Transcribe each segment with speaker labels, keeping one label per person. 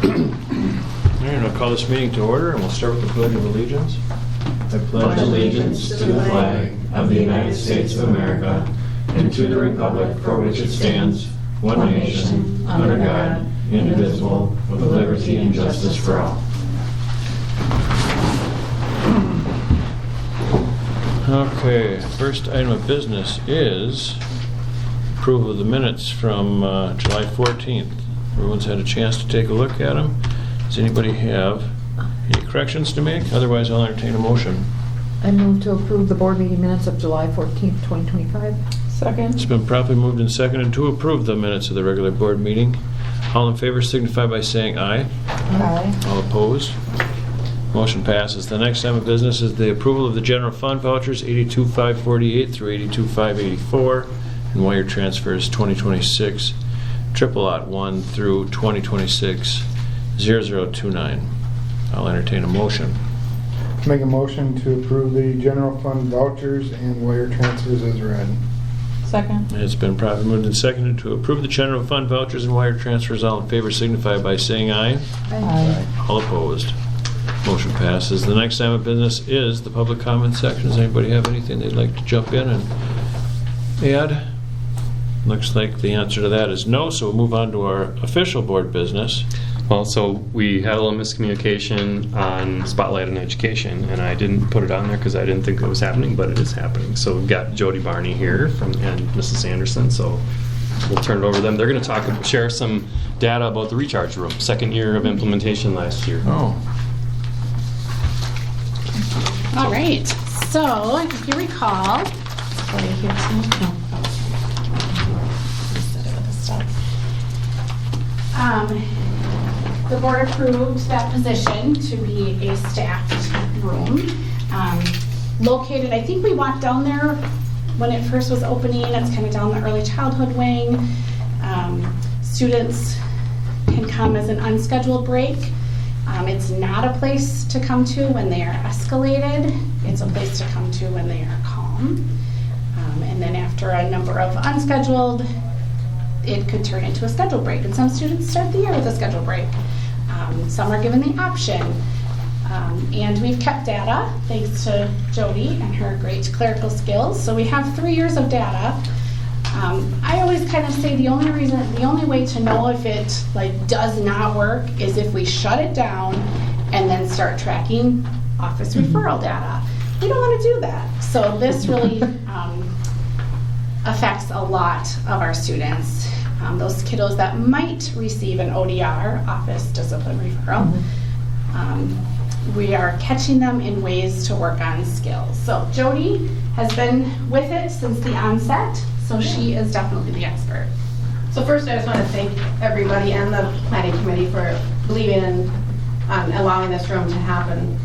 Speaker 1: All right, I'll call this meeting to order, and we'll start with the Pledge of Allegiance.
Speaker 2: I pledge allegiance to the flag of the United States of America and to the republic for which it stands, one nation, under God, indivisible, with liberty and justice for all.
Speaker 1: Okay, first item of business is approval of the minutes from July 14th. Everyone's had a chance to take a look at them. Does anybody have any corrections to make? Otherwise, I'll entertain a motion.
Speaker 3: I move to approve the board meeting minutes of July 14th, 2025.
Speaker 4: Second.
Speaker 1: It's been properly moved and seconded to approve the minutes of the regular board meeting. All in favor signify by saying aye.
Speaker 4: Aye.
Speaker 1: All opposed? Motion passes. The next item of business is the approval of the general fund vouchers 82,548 through 82,584 and wire transfers 2026 triple lot 1 through 2026 0029. I'll entertain a motion.
Speaker 5: Make a motion to approve the general fund vouchers and wire transfers as read.
Speaker 4: Second.
Speaker 1: It's been properly moved and seconded to approve the general fund vouchers and wire transfers. All in favor signify by saying aye.
Speaker 4: Aye.
Speaker 1: All opposed? Motion passes. The next item of business is the public comment section. Does anybody have anything they'd like to jump in and add? Looks like the answer to that is no, so we'll move on to our official board business.
Speaker 6: Well, so we had a little miscommunication on Spotlight on Education, and I didn't put it on there because I didn't think it was happening, but it is happening. So we've got Jody Barney here and Mrs. Anderson, so we'll turn it over to them. They're going to share some data about the recharge room, second year of implementation last year.
Speaker 1: Oh.
Speaker 7: All right, so if you recall, right here too. No. Set it with the stuff. The board approved that position to be a staffed room. Located, I think we walked down there when it first was opening. It's kind of down the early childhood wing. Students can come as an unscheduled break. It's not a place to come to when they are escalated. It's a place to come to when they are calm. And then after a number of unscheduled, it could turn into a scheduled break. And some students start the year with a scheduled break. Some are given the option. And we've kept data, thanks to Jody and her great clerical skills. So we have 3 years of data. I always kind of say the only way to know if it does not work is if we shut it down and then start tracking office referral data. We don't want to do that. So this really affects a lot of our students. Those kiddos that might receive an ODR, office discipline referral, we are catching them in ways to work on skills. So Jody has been with it since the onset. So she is definitely the expert.
Speaker 8: So first I just want to thank everybody and the planning committee for believing in allowing this room to happen.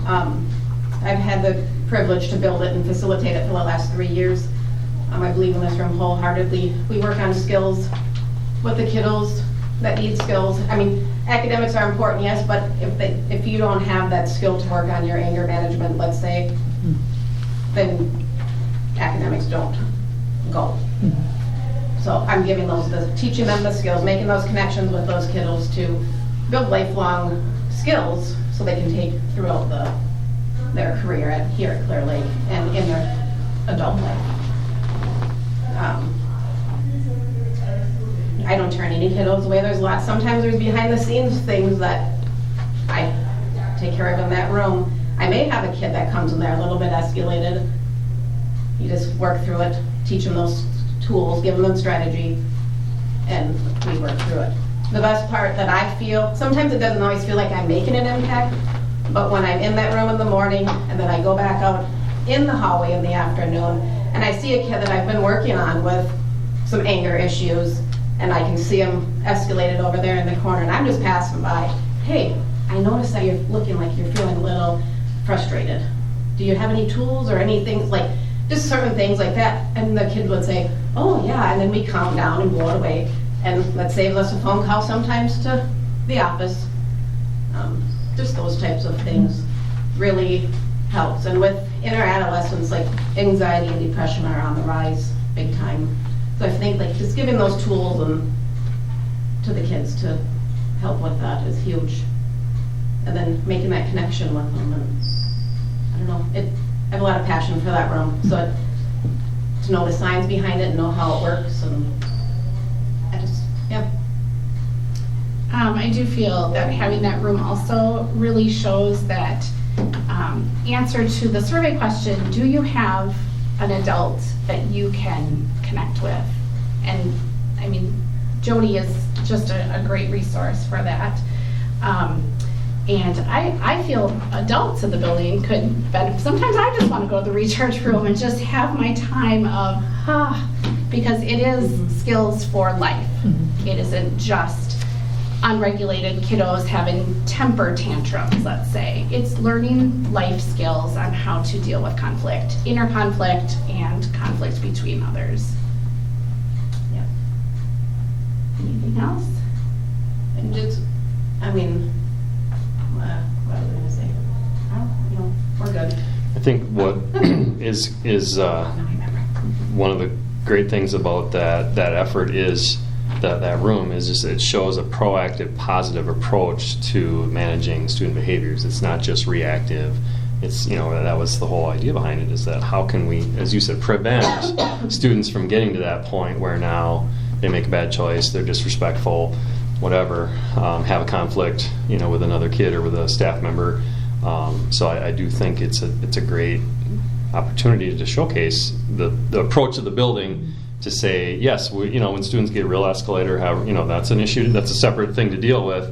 Speaker 8: I've had the privilege to build it and facilitate it for the last 3 years. I believe in this room wholeheartedly. We work on skills with the kiddos that need skills. I mean, academics are important, yes, but if you don't have that skill to work on your anger management, let's say, then academics don't go. So I'm giving teaching them the skills, making those connections with those kiddos to build lifelong skills so they can take throughout their career here at Clear Lake and in their adult life. I don't turn any kiddos away. Sometimes there's behind the scenes things that I take care of in that room. I may have a kid that comes in there a little bit escalated. You just work through it, teach them those tools, give them strategy, and we work through it. The best part that I feel, sometimes it doesn't always feel like I'm making an impact, but when I'm in that room in the morning and then I go back out in the hallway in the afternoon and I see a kid that I've been working on with some anger issues and I can see him escalated over there in the corner and I'm just passing by, hey, I noticed that you're looking like you're feeling a little frustrated. Do you have any tools or anything, like just certain things like that? And the kid would say, oh yeah, and then we calm down and blow it away. And that saves us a phone call sometimes to the office. Just those types of things really helps. And with inner adolescents, like anxiety and depression are on the rise big time. So I think like just giving those tools to the kids to help with that is huge. And then making that connection with them, and I don't know, I have a lot of passion for that room, so to know the science behind it and know how it works, and I just, yeah.
Speaker 7: I do feel that having that room also really shows that answer to the survey question, do you have an adult that you can connect with? And I mean, Jody is just a great resource for that. And I feel adults in the building could benefit. Sometimes I just want to go to the recharge room and just have my time of, because it is skills for life. It isn't just unregulated kiddos having temper tantrums, let's say. It's learning life skills on how to deal with conflict, inner conflict, and conflict between others. Yeah. Anything else?
Speaker 8: And just, I mean, what was I gonna say? We're good.
Speaker 6: I think what is one of the great things about that effort is that room is just it shows a proactive, positive approach to managing student behaviors. It's not just reactive. It's, that was the whole idea behind it, is that how can we, as you said, prevent students from getting to that point where now they make a bad choice, they're disrespectful, whatever, have a conflict, with another kid or with a staff member. So I do think it's a great opportunity to showcase the approach of the building to say, yes, when students get real escalated or have, that's an issue, that's a separate thing to deal with,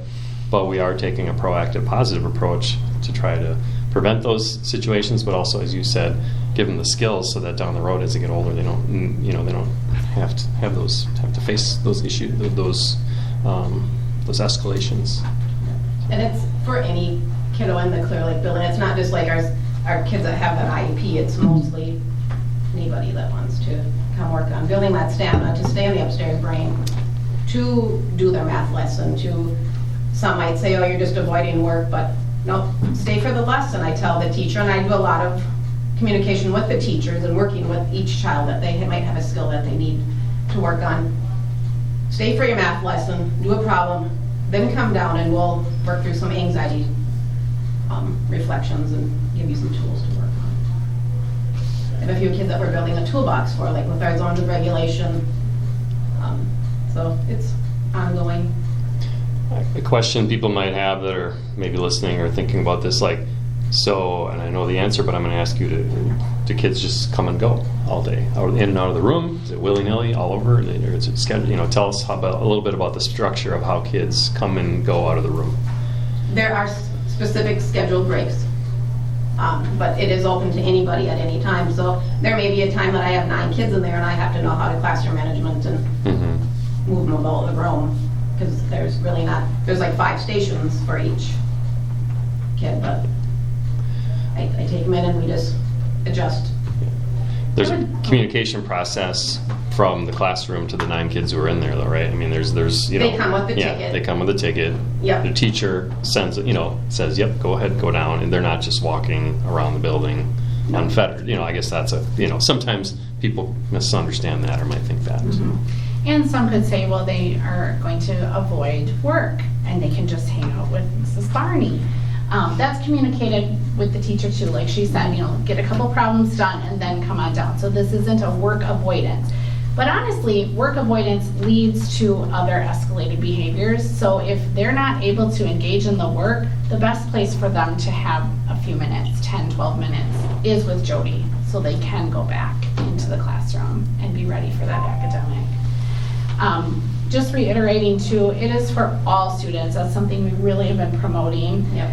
Speaker 6: but we are taking a proactive, positive approach to try to prevent those situations, but also, as you said, give them the skills so that down the road as they get older, they don't, they don't have to face those issues, those escalations.
Speaker 8: And it's for any kiddo in the Clear Lake building. It's not just like our kids that have an IEP. It's mostly anybody that wants to come work on building that stamina to stay in the upstairs brain, to do their math lesson, some might say, oh, you're just avoiding work, but no, stay for the lesson. I tell the teacher, and I do a lot of communication with the teachers and working with each child that they might have a skill that they need to work on. Stay for your math lesson, do a problem, then come down and we'll work through some anxiety reflections and give you some tools to work on. I have a few kids that we're building a toolbox for, like with our zones of regulation. So it's ongoing.
Speaker 6: A question people might have that are maybe listening or thinking about this, and I know the answer, but I'm going to ask you do kids just come and go all day, in and out of the room? Is it willy-nilly all over? Or is it scheduled? Tell us a little bit about the structure of how kids come and go out of the room.
Speaker 8: There are specific scheduled breaks, but it is open to anybody at any time. So there may be a time that I have 9 kids in there and I have to know how to classroom management and move them about the room, because there's like 5 stations for each kid, but I take them in and we just adjust.
Speaker 6: There's a communication process from the classroom to the 9 kids who are in there, though, right? I mean, there's
Speaker 8: They come with the ticket.
Speaker 6: They come with a ticket.
Speaker 8: Yep.
Speaker 6: The teacher says, yep, go ahead, go down, and they're not just walking around the building unfettered. I guess that's sometimes people misunderstand that or might think that.
Speaker 7: Mm-hmm. And some could say, well, they are going to avoid work and they can just hang out with Mrs. Barney. That's communicated with the teacher too. Like she said, get a couple problems done and then come on down. So this isn't a work avoidance. But honestly, work avoidance leads to other escalated behaviors. So if they're not able to engage in the work, the best place for them to have a few minutes, 10, 12 minutes, is with Jody. So they can go back into the classroom and be ready for that academic. Just reiterating too, it is for all students. That's something we really have been promoting.
Speaker 8: Yep.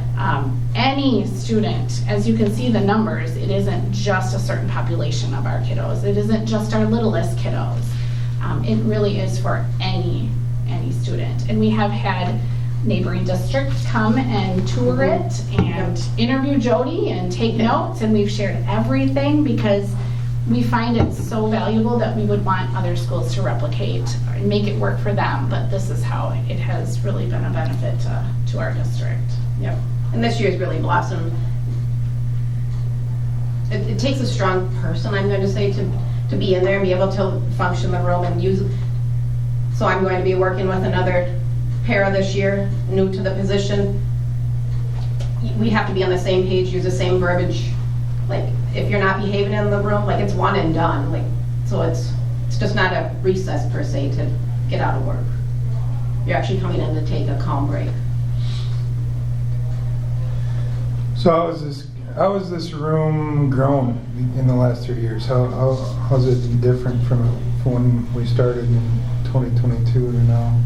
Speaker 7: Any student, as you can see the numbers, it isn't just a certain population of our kiddos. It isn't just our littlest kiddos. It really is for any student. And we have had neighboring districts come and tour it and interview Jody and take notes, and we've shared everything because we find it so valuable that we would want other schools to replicate and make it work for them, but this is how it has really been a benefit to our district.
Speaker 8: Yep. And this year's really blossomed. It takes a strong person, I'm going to say, to be in there and be able to function the room and use. So I'm going to be working with another para this year, new to the position, we have to be on the same page, use the same verbiage. Like, if you're not behaving in the room, like, it's one and done. Like, so it's just not a recess per se to get out of work. You're actually coming in to take a calm break.
Speaker 5: So how has this room grown in the last 3 years? How's it different from when we started in 2022 to now?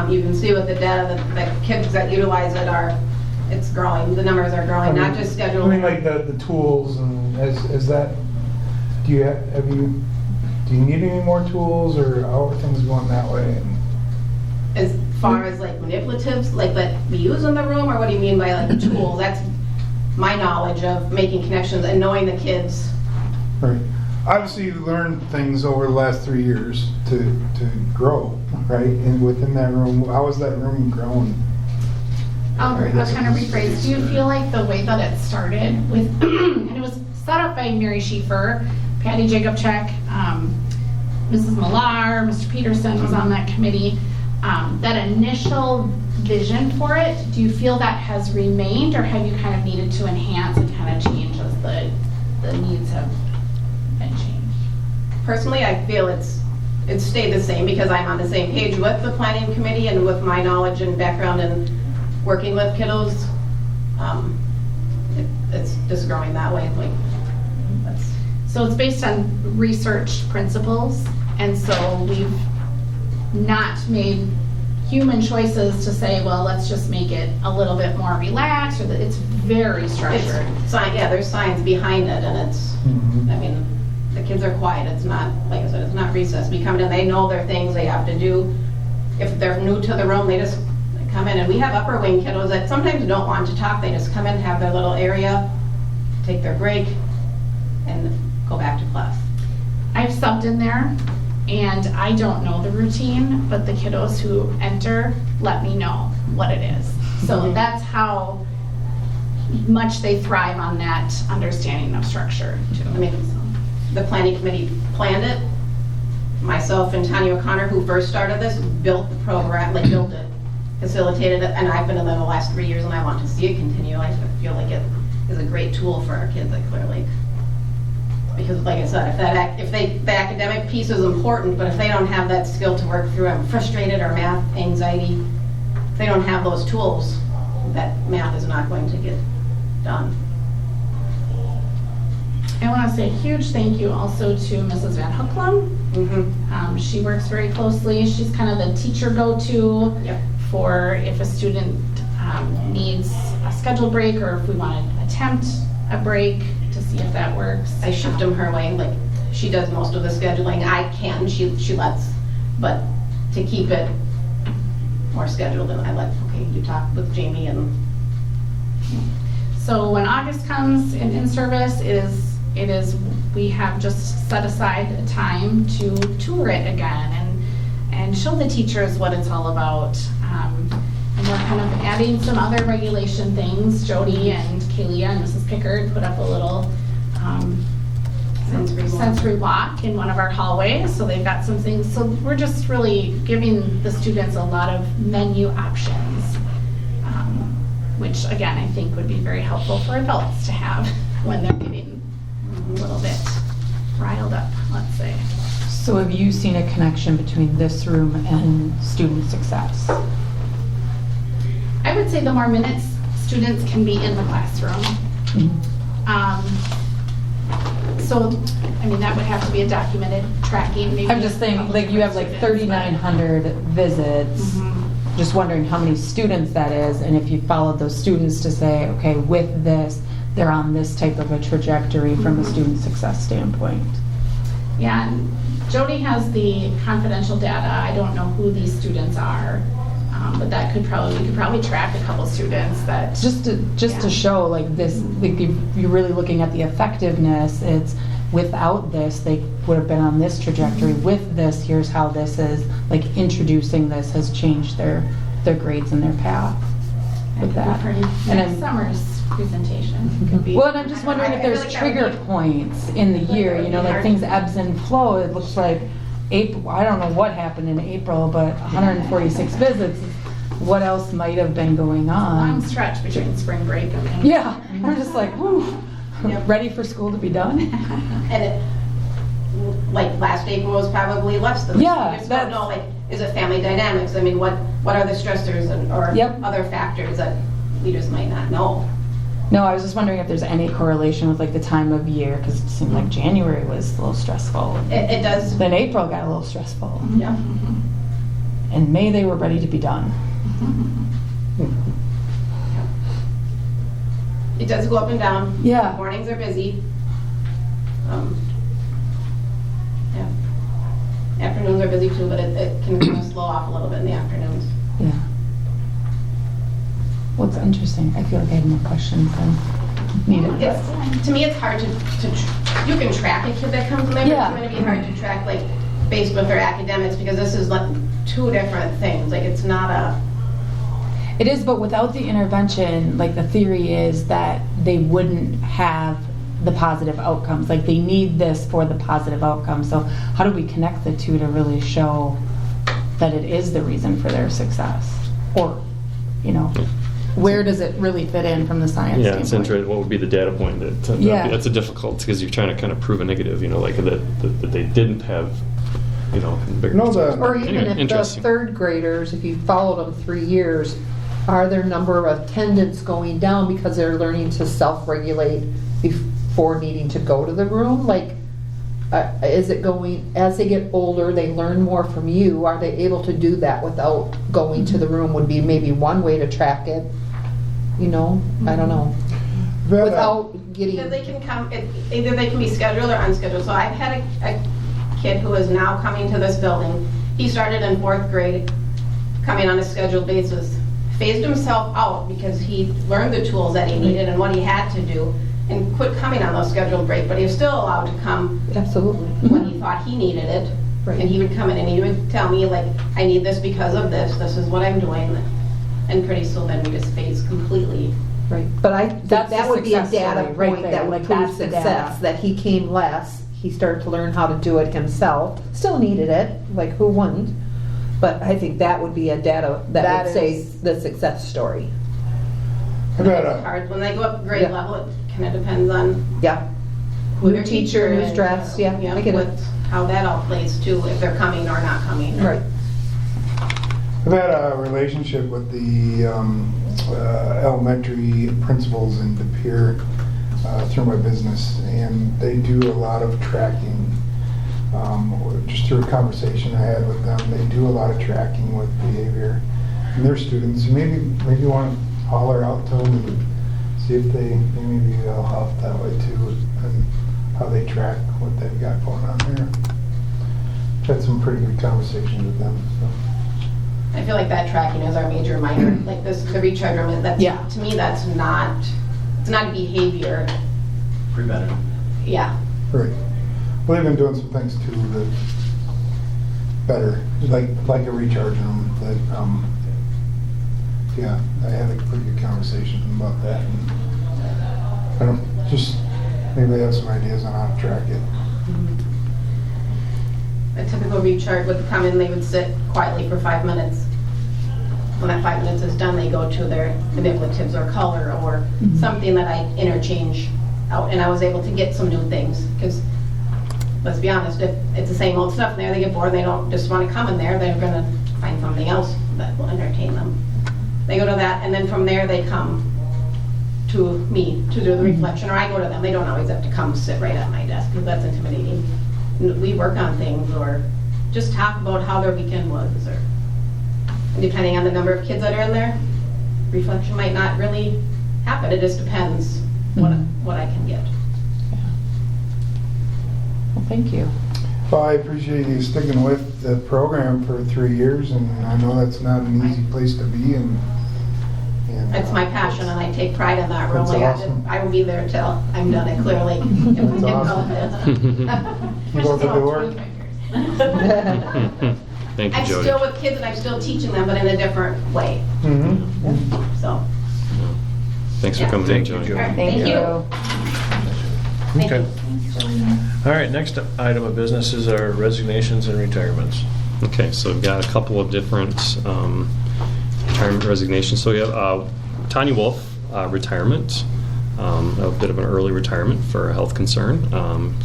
Speaker 8: You can see with the data that the kids that utilize it it's growing. The numbers are growing, not just scheduled.
Speaker 5: I mean, like the tools, and is that, do you need any more tools, or how are things going that way?
Speaker 8: As far as like manipulatives, like that we use in the room, or what do you mean by like tools? That's my knowledge of making connections and knowing the kids.
Speaker 5: Right. Obviously, you've learned things over the last 3 years to grow, right? And within that room, how has that room grown?
Speaker 7: I'll kind of rephrase. Do you feel like the way that it started with, and it was set up by Mary Schieffer, Patty Jacobchek, Mrs. Millar, Mr. Peterson was on that committee. That initial vision for it, do you feel that has remained, or have you kind of needed to enhance and kind of change as the needs have been changed?
Speaker 8: Personally, I feel it's stayed the same because I'm on the same page with the planning committee and with my knowledge and background in working with kiddos. It's just growing that way.
Speaker 7: So it's based on research principles, and so we've not made human choices to say, well, let's just make it a little bit more relaxed, or that it's very structured.
Speaker 8: There's science behind it, and it's, I mean, the kids are quiet. It's not, like I said, it's not recess. We come in, they know their things they have to do. If they're new to the room, they just come in, and we have upper wing kiddos that sometimes don't want to talk. They just come in, have their little area, take their break, and go back to class.
Speaker 7: I've subbed in there, and I don't know the routine, but the kiddos who enter let me know what it is. So that's how much they thrive on that understanding of structure too.
Speaker 8: I mean, the planning committee planned it. Myself and Tanya O'Connor, who first started this, built the program, built it, facilitated it, and I've been in there the last 3 years, and I want to see it continue. I feel like it is a great tool for our kids at Clear Lake. Because, like I said, the academic piece is important, but if they don't have that skill to work through, I'm frustrated, or math, anxiety, if they don't have those tools, that math is not going to get done.
Speaker 7: I want to say a huge thank you also to Mrs. Van Hooklam. She works very closely. She's kind of the teacher go-to for if a student needs a scheduled break, or if we want to attempt a break to see if that works.
Speaker 8: I shift them her way. Like, she does most of the scheduling. I can, she lets, but to keep it more scheduled, and I let, okay, you talk with Jamie. And
Speaker 7: so when August comes in service, it is we have just set aside a time to tour it again and show the teachers what it's all about. And we're kind of adding some other regulation things. Jody and Kalia and Mrs. Pickard put up a little sensory walk in one of our hallways. So they've got some things. So we're just really giving the students a lot of menu options, which again, I think would be very helpful for adults to have when they're getting a little bit riled up, let's say.
Speaker 4: So have you seen a connection between this room and student success?
Speaker 7: I would say the more minutes students can be in the classroom. So, I mean, that would have to be a documented tracking. Maybe
Speaker 4: I'm just saying, like, you have like 3,900 visits. Just wondering how many students that is, and if you followed those students to say, okay, with this, they're on this type of a trajectory from a student success standpoint.
Speaker 7: Yeah, and Jody has the confidential data. I don't know who these students are. But that we could probably track a couple students that
Speaker 4: just to show like this, like if you're really looking at the effectiveness, it's without this they would have been on this trajectory. With this, here's how this is like introducing this has changed their grades and their path with that.
Speaker 7: And
Speaker 4: then
Speaker 7: summer's presentation could be.
Speaker 4: Well, and I'm just wondering if there's trigger points in the year, you know, like things ebbs and flow. It looks like April, I don't know what happened in April, but 146 visits, what else might have been going
Speaker 7: Long
Speaker 4: on?
Speaker 7: stretch between spring break and.
Speaker 4: Yeah, I'm just like, whew,
Speaker 8: Yep.
Speaker 4: ready for school to be done?
Speaker 8: And it, like last April was probably less than this.
Speaker 4: Yeah,
Speaker 8: You just don't
Speaker 4: that's-
Speaker 8: know, like, is it family dynamics? I mean, what are the stressors or
Speaker 4: Yep.
Speaker 8: other factors that we just might not know?
Speaker 4: No, I was just wondering if there's any correlation with like the time of year, because it seemed like January was a little stressful.
Speaker 8: It does,
Speaker 4: Then April got a little stressful.
Speaker 8: yeah.
Speaker 4: In May, they were ready to be done.
Speaker 8: It does go up and down.
Speaker 4: Yeah.
Speaker 8: Mornings are busy. Yeah. Afternoons are busy too, but it can kind of slow off a little bit in the afternoons.
Speaker 4: Yeah. Well, it's interesting. I feel like I have more questions than needed. but-
Speaker 8: It's, to me, it's hard to you can track a kid that comes in there,
Speaker 4: Yeah.
Speaker 8: but it's going to be hard to track, like, based with their academics, because this is like two different things. Like, it's not a,
Speaker 4: It is, but without the intervention, like the theory is that they wouldn't have the positive outcomes. Like they need this for the positive outcome. So how do we connect the two to really show that it is the reason for their success? Or, you know, where does it really fit in from the science
Speaker 6: Yeah, it's
Speaker 4: standpoint?
Speaker 6: interesting. What would be the data point that?
Speaker 4: Yeah.
Speaker 6: That's a difficult because you're trying to kind of prove a negative. You know, like that they didn't have. You know, bigger
Speaker 5: No, the-
Speaker 3: Or even
Speaker 6: Anyway,
Speaker 3: if the
Speaker 6: interesting.
Speaker 3: third graders, if you followed them 3 years, are their number of attendance going down because they're learning to self-regulate before needing to go to the room? Like, is it going, as they get older, they learn more from you, are they able to do that without going to the room would be maybe one way to track it, you know? I don't know.
Speaker 5: But,
Speaker 3: Without getting,
Speaker 8: because they can come, either they can be scheduled or unscheduled. So I've had a kid who is now coming to this building. He started in 4th grade, coming on a scheduled basis, phased himself out because he learned the tools that he needed and what he had to do, and quit coming on those scheduled breaks, but he was still allowed to come
Speaker 3: absolutely.
Speaker 8: when he thought he needed it.
Speaker 3: Right.
Speaker 8: And he would come in and he would tell me, like, I need this because of this, this is what I'm doing. And pretty soon then we just phased completely.
Speaker 3: Right, but I think
Speaker 4: That's
Speaker 3: that
Speaker 4: the
Speaker 3: would be a
Speaker 4: success
Speaker 3: data
Speaker 4: story right
Speaker 3: point
Speaker 4: there,
Speaker 3: that would
Speaker 4: like,
Speaker 3: prove
Speaker 4: that's the
Speaker 3: success,
Speaker 4: data.
Speaker 3: that he came less, he started to learn how to do it himself, still needed it, like who wouldn't? But I think that would be a data that
Speaker 4: That
Speaker 3: would say
Speaker 4: is-
Speaker 3: the success story.
Speaker 5: I've had
Speaker 8: It's
Speaker 5: a,
Speaker 8: hard, when they go up grade
Speaker 3: Yeah.
Speaker 8: level, it kind of depends on
Speaker 3: Yeah.
Speaker 8: who
Speaker 3: New
Speaker 8: their
Speaker 3: teacher, new
Speaker 8: is,
Speaker 3: stress, yeah, I get it.
Speaker 8: what- how that all plays too, if they're coming or not coming.
Speaker 3: Right.
Speaker 5: I've had a relationship with the elementary principals in De Pere through my business, and they do a lot of tracking. Just through a conversation I had with them, they do a lot of tracking with behavior in their students. Maybe you want to holler out to them and see if maybe they'll help that way too, and how they track what they've got going on there. Had some pretty good conversations with them. So.
Speaker 8: I feel like that tracking is our major minor, like this, the recharge room, that's,
Speaker 4: Yeah.
Speaker 8: to me, that's not, it's not a behavior,
Speaker 2: Preventative.
Speaker 8: yeah.
Speaker 5: Right. Well, they've been doing some things too that better, like a recharge room. That yeah, I had a pretty good conversation with them about that. And I don't just maybe they have some ideas on how to track it.
Speaker 8: A typical recharge would come in, they would sit quietly for 5 minutes. When that 5 minutes is done, they go to their manipulatives or color or something that I interchange out, and I was able to get some new things, because let's be honest, if it's the same old stuff in there, they get bored, they don't just want to come in there, they're gonna find something else that will entertain them. They go to that, and then from there they come to me to do the reflection, or I go to them. They don't always have to come sit right at my desk, because that's intimidating. We work on things, or just talk about how their weekend was, or depending on the number of kids that are in there, reflection might not really happen. It just depends what I can get.
Speaker 4: Well, thank you.
Speaker 5: Well, I appreciate you sticking with the program for 3 years, and I know that's not an easy place to be. And
Speaker 8: It's my passion, and I take pride in that room.
Speaker 5: That's
Speaker 8: Like,
Speaker 5: awesome.
Speaker 8: I will be there till I'm done at Clear Lake.
Speaker 5: That's awesome. Keep up the good work.
Speaker 6: Thank you,
Speaker 8: I'm
Speaker 6: Jody.
Speaker 8: still with kids, and I'm still teaching them, but in a different way,
Speaker 5: Mm-hmm.
Speaker 8: so.
Speaker 6: Thanks for coming in,
Speaker 1: Thank you,
Speaker 6: Jody.
Speaker 1: Jody.
Speaker 8: All right,
Speaker 4: Thank you.
Speaker 8: Thank
Speaker 1: Okay.
Speaker 8: you.
Speaker 1: All right, next item of business is our resignations and retirements.
Speaker 6: Okay, so we've got a couple of different retirement resignations. So we have Tanya Wolf, retirement, a bit of an early retirement for a health concern,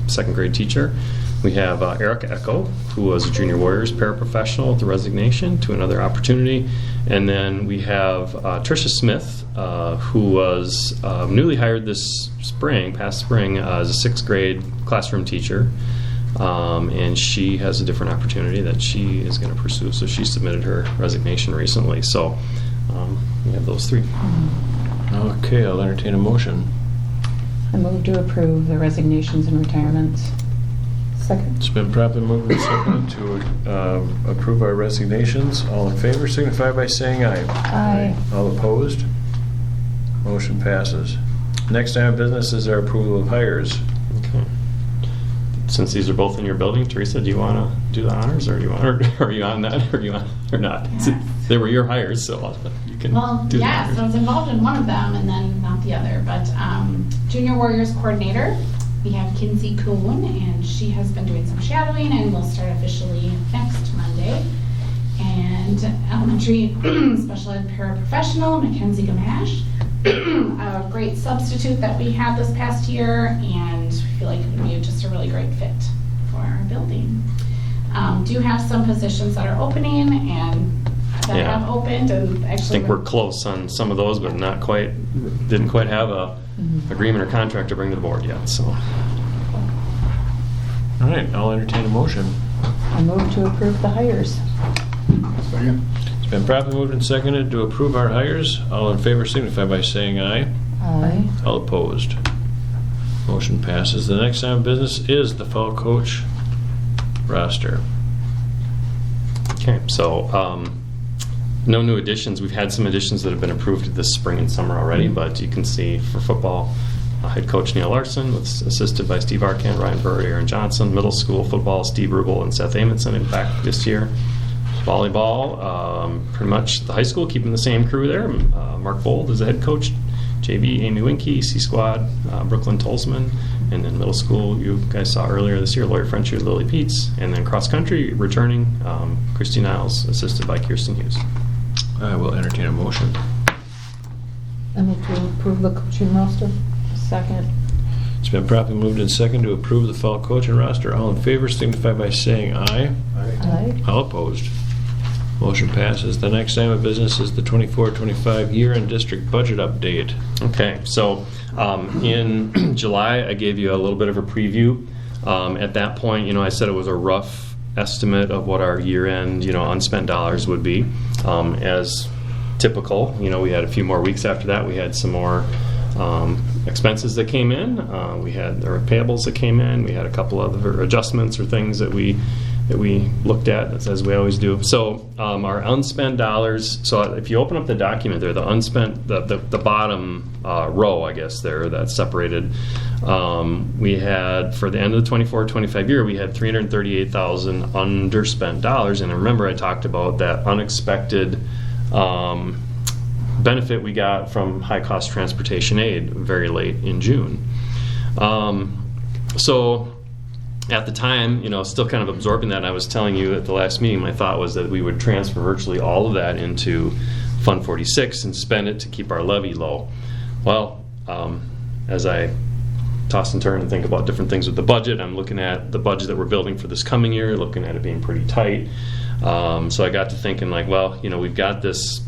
Speaker 6: second grade teacher. We have Erica Echo, who was a Junior Warriors paraprofessional with the resignation to another opportunity. And then we have Tricia Smith, who was newly hired this past spring, as a sixth grade classroom teacher. And she has a different opportunity that she is going to pursue. So she submitted her resignation recently. So we have those three.
Speaker 1: Okay, I'll entertain a motion.
Speaker 4: I move to approve the resignations and retirements.
Speaker 3: Second.
Speaker 1: It's been properly moved and seconded to approve our resignations. All in favor signify by saying aye.
Speaker 4: Aye.
Speaker 1: All opposed? Motion passes. Next item of business is our approval of hires.
Speaker 6: Okay. Since these are both in your building, Teresa, do you want to do the honors, or do you want, or are you on that, or do you want, or not?
Speaker 7: Yes.
Speaker 6: They were your hires, so you can
Speaker 7: Well,
Speaker 6: do the
Speaker 7: yeah,
Speaker 6: honors.
Speaker 7: so I was involved in one of them and then not the other. But Junior Warriors coordinator, we have Kinsey Kuhn, and she has been doing some shadowing and will start officially next Monday. And elementary special ed paraprofessional, Mackenzie Gamache, a great substitute that we had this past year, and I feel like it would be just a really great fit for our building. Do have some positions that are opening and that
Speaker 6: Yeah.
Speaker 7: have opened, and
Speaker 6: I
Speaker 7: actually
Speaker 6: think we're close on some of those, but not quite, didn't quite have a agreement or contract to bring to the board yet, so.
Speaker 1: All right, I'll entertain a motion.
Speaker 4: I move to approve the hires.
Speaker 5: Second.
Speaker 1: It's been properly moved and seconded to approve our hires. All in favor signify by saying aye.
Speaker 4: Aye.
Speaker 1: All opposed? Motion passes. The next item of business is the fall coach roster.
Speaker 6: Okay, so no new additions. We've had some additions that have been approved this spring and summer already, but you can see for football, head coach Neil Larson, assisted by Steve Arcand, Ryan Burry, Aaron Johnson. Middle school football, Steve Rubel and Seth Amundsen in back this year. Volleyball, pretty much the high school, keeping the same crew there. Mark Bold is the head coach. JV, Amy Winke, C-Squad, Brooklyn Tolzman. And then middle school, you guys saw earlier this year, Lori French, Lily Peets. And then cross country, returning, Christy Niles, assisted by Kirsten Hughes.
Speaker 1: I will entertain a motion.
Speaker 3: I move to approve the coaching roster.
Speaker 4: Second.
Speaker 1: It's been properly moved and seconded to approve the fall coaching roster. All in favor signify by saying aye.
Speaker 4: Aye.
Speaker 1: All opposed? Motion passes. The next item of business is the 24-25 year-end district budget update.
Speaker 6: Okay, so in July, I gave you a little bit of a preview. At that point, I said it was a rough estimate of what our year-end, unspent dollars would be. As typical, we had a few more weeks after that. We had some more expenses that came in. There were payables that came in. We had a couple other adjustments or things that we looked at, as we always do. So our unspent dollars, so if you open up the document there, the unspent, the bottom row, I guess there, that's separated, we had, for the end of the 24-25 year, we had $338,000 underspent dollars. And remember I talked about that unexpected benefit we got from high-cost transportation aid very late in June. So at the time, still kind of absorbing that, I was telling you at the last meeting, my thought was that we would transfer virtually all of that into Fund 46 and spend it to keep our levy low. Well, as I toss and turn and think about different things with the budget, I'm looking at the budget that we're building for this coming year, looking at it being pretty tight. So I got to thinking we've got this,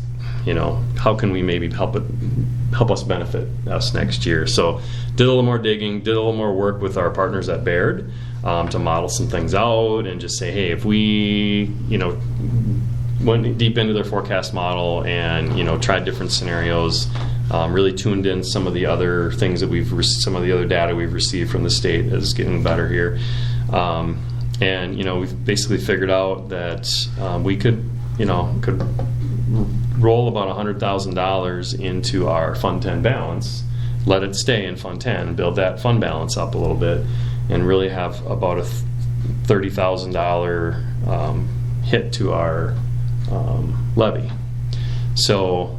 Speaker 6: how can we maybe help us benefit us next year? So did a little more digging, did a little more work with our partners at Baird to model some things out and just say, hey, if we, went deep into their forecast model and, tried different scenarios, really tuned in some of the other things that some of the other data we've received from the state is getting better here. And, we've basically figured out that we could roll about $100,000 into our Fund 10 balance, let it stay in Fund 10, build that fund balance up a little bit, and really have about a $30,000 hit to our levy. So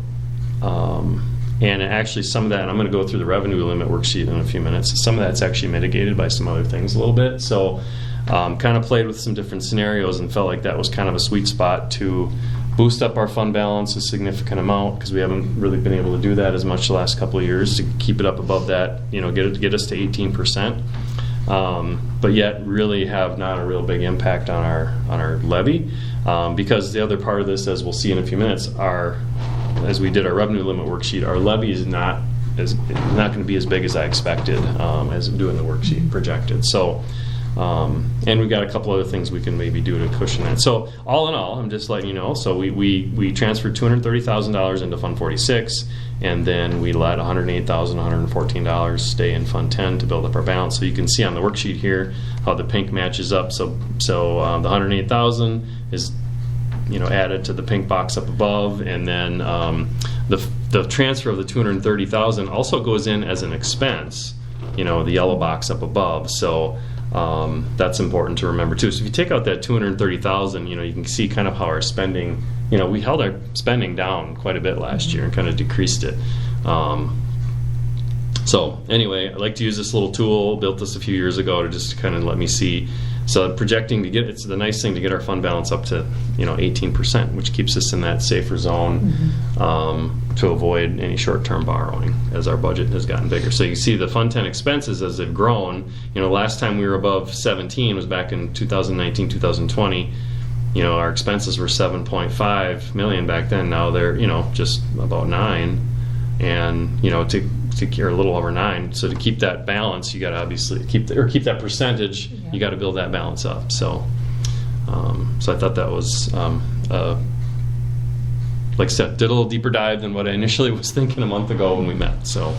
Speaker 6: And actually some of that, and I'm going to go through the revenue limit worksheet in a few minutes, some of that's actually mitigated by some other things a little bit. So kind of played with some different scenarios and felt like that was kind of a sweet spot to boost up our fund balance a significant amount, because we haven't really been able to do that as much the last couple of years, to keep it up above that, get us to 18%. But yet really have not a real big impact on our levy, because the other part of this, as we'll see in a few minutes, as we did our revenue limit worksheet, our levy is not going to be as big as I expected, as doing the worksheet projected. So, and we've got a couple other things we can maybe do to cushion that. So all in all, I'm just letting you know. So we transferred $230,000 into Fund 46, and then we let $108,114 stay in Fund 10 to build up our balance. So you can see on the worksheet here how the pink matches up. So the $108,000 is added to the pink box up above, and then the transfer of the $230,000 also goes in as an expense, the yellow box up above. So that's important to remember too. So if you take out that $230,000, you can see kind of how our spending, we held our spending down quite a bit last year and kind of decreased it. So anyway, I like to use this little tool, built this a few years ago to just kind of let me see. So projecting it's the nice thing to get our fund balance up to 18%, which keeps us in that safer zone, to avoid any short-term borrowing as our budget has gotten bigger. So you see the Fund 10 expenses as they've grown. Last time we were above 17 was back in 2019, 2020. Our expenses were $7.5 million back then. Now they're just about $9 million, and to or a little over $9 million. So to keep that balance, you got to obviously keep that percentage. You got to build that balance up. So, so I thought that was, like I said, did a little deeper dive than what I initially was thinking a month ago when we met. So,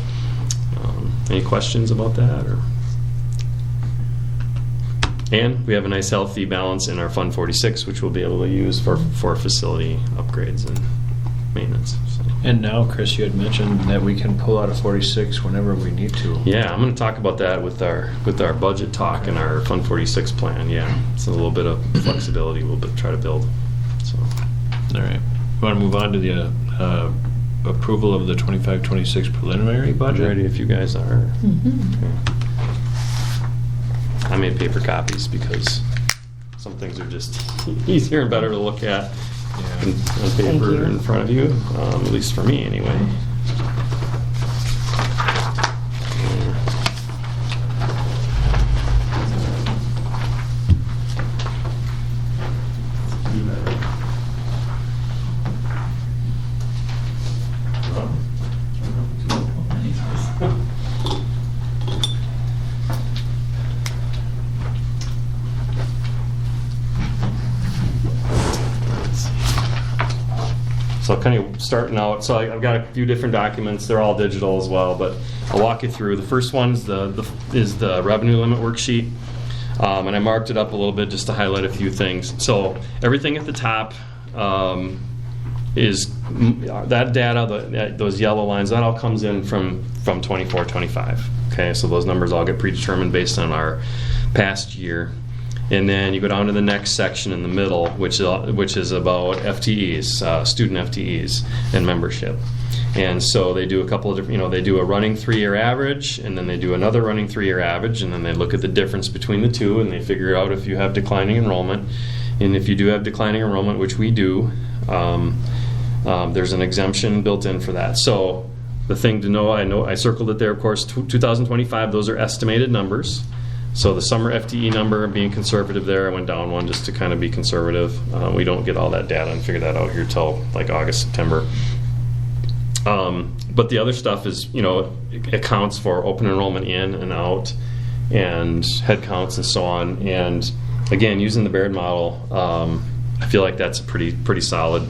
Speaker 6: any questions about that? And we have a nice healthy balance in our Fund 46, which we'll be able to use for facility upgrades and maintenance. So.
Speaker 1: And now, Chris, you had mentioned that we can pull out a 46 whenever we need to.
Speaker 6: Yeah, I'm going to talk about that with our budget talk and our Fund 46 plan. Yeah, it's a little bit of flexibility we'll try to build. So,
Speaker 1: all right. You want to move on to the approval of the 25-26 preliminary budget?
Speaker 6: I'm ready if you guys are.
Speaker 4: Mm-hmm.
Speaker 6: Okay. I made paper copies because some things are just easier and better to look at. On paper in front of you, at least for me anyway. So kind of starting out, so I've got a few different documents. They're all digital as well, but I'll walk you through. The first one is the revenue limit worksheet, and I marked it up a little bit just to highlight a few things. So everything at the top is that data, those yellow lines, that all comes in from 24-25. Okay, so those numbers all get predetermined based on our past year. And then you go down to the next section in the middle, which is about FTEs, student FTEs and membership. And so they do a couple of different, they do a running 3-year average, and then they do another running 3-year average, and then they look at the difference between the two, and they figure out if you have declining enrollment. And if you do have declining enrollment, which we do, there's an exemption built in for that. So the thing to know I circled it there, of course, 2025, those are estimated numbers. So the summer FTE number, being conservative there, I went down one just to kind of be conservative. We don't get all that data and figure that out here till like August, September. But the other stuff is, it accounts for open enrollment in and out and head counts and so on. And again, using the Baird model, I feel like that's a pretty solid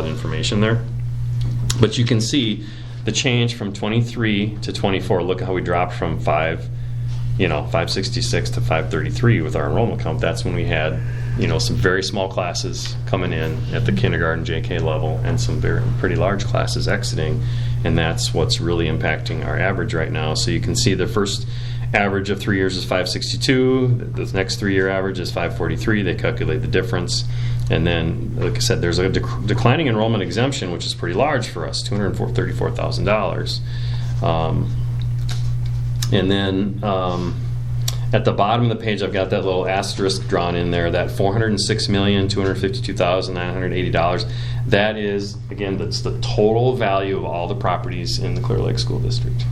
Speaker 6: information there. But you can see the change from 23 to 24. Look at how we dropped from 566 to 533 with our enrollment count. That's when we had, some very small classes coming in at the kindergarten JK level and some pretty large classes exiting, and that's what's really impacting our average right now. So you can see the first average of 3 years is 562, the next 3-year average is 543. They calculate the difference. And then, like I said, there's a declining enrollment exemption, which is pretty large for us, $234,000. And then at the bottom of the page, I've got that little asterisk drawn in there, that $406,252,980. That is, again, that's the total value of all the properties in the Clear Lake School District.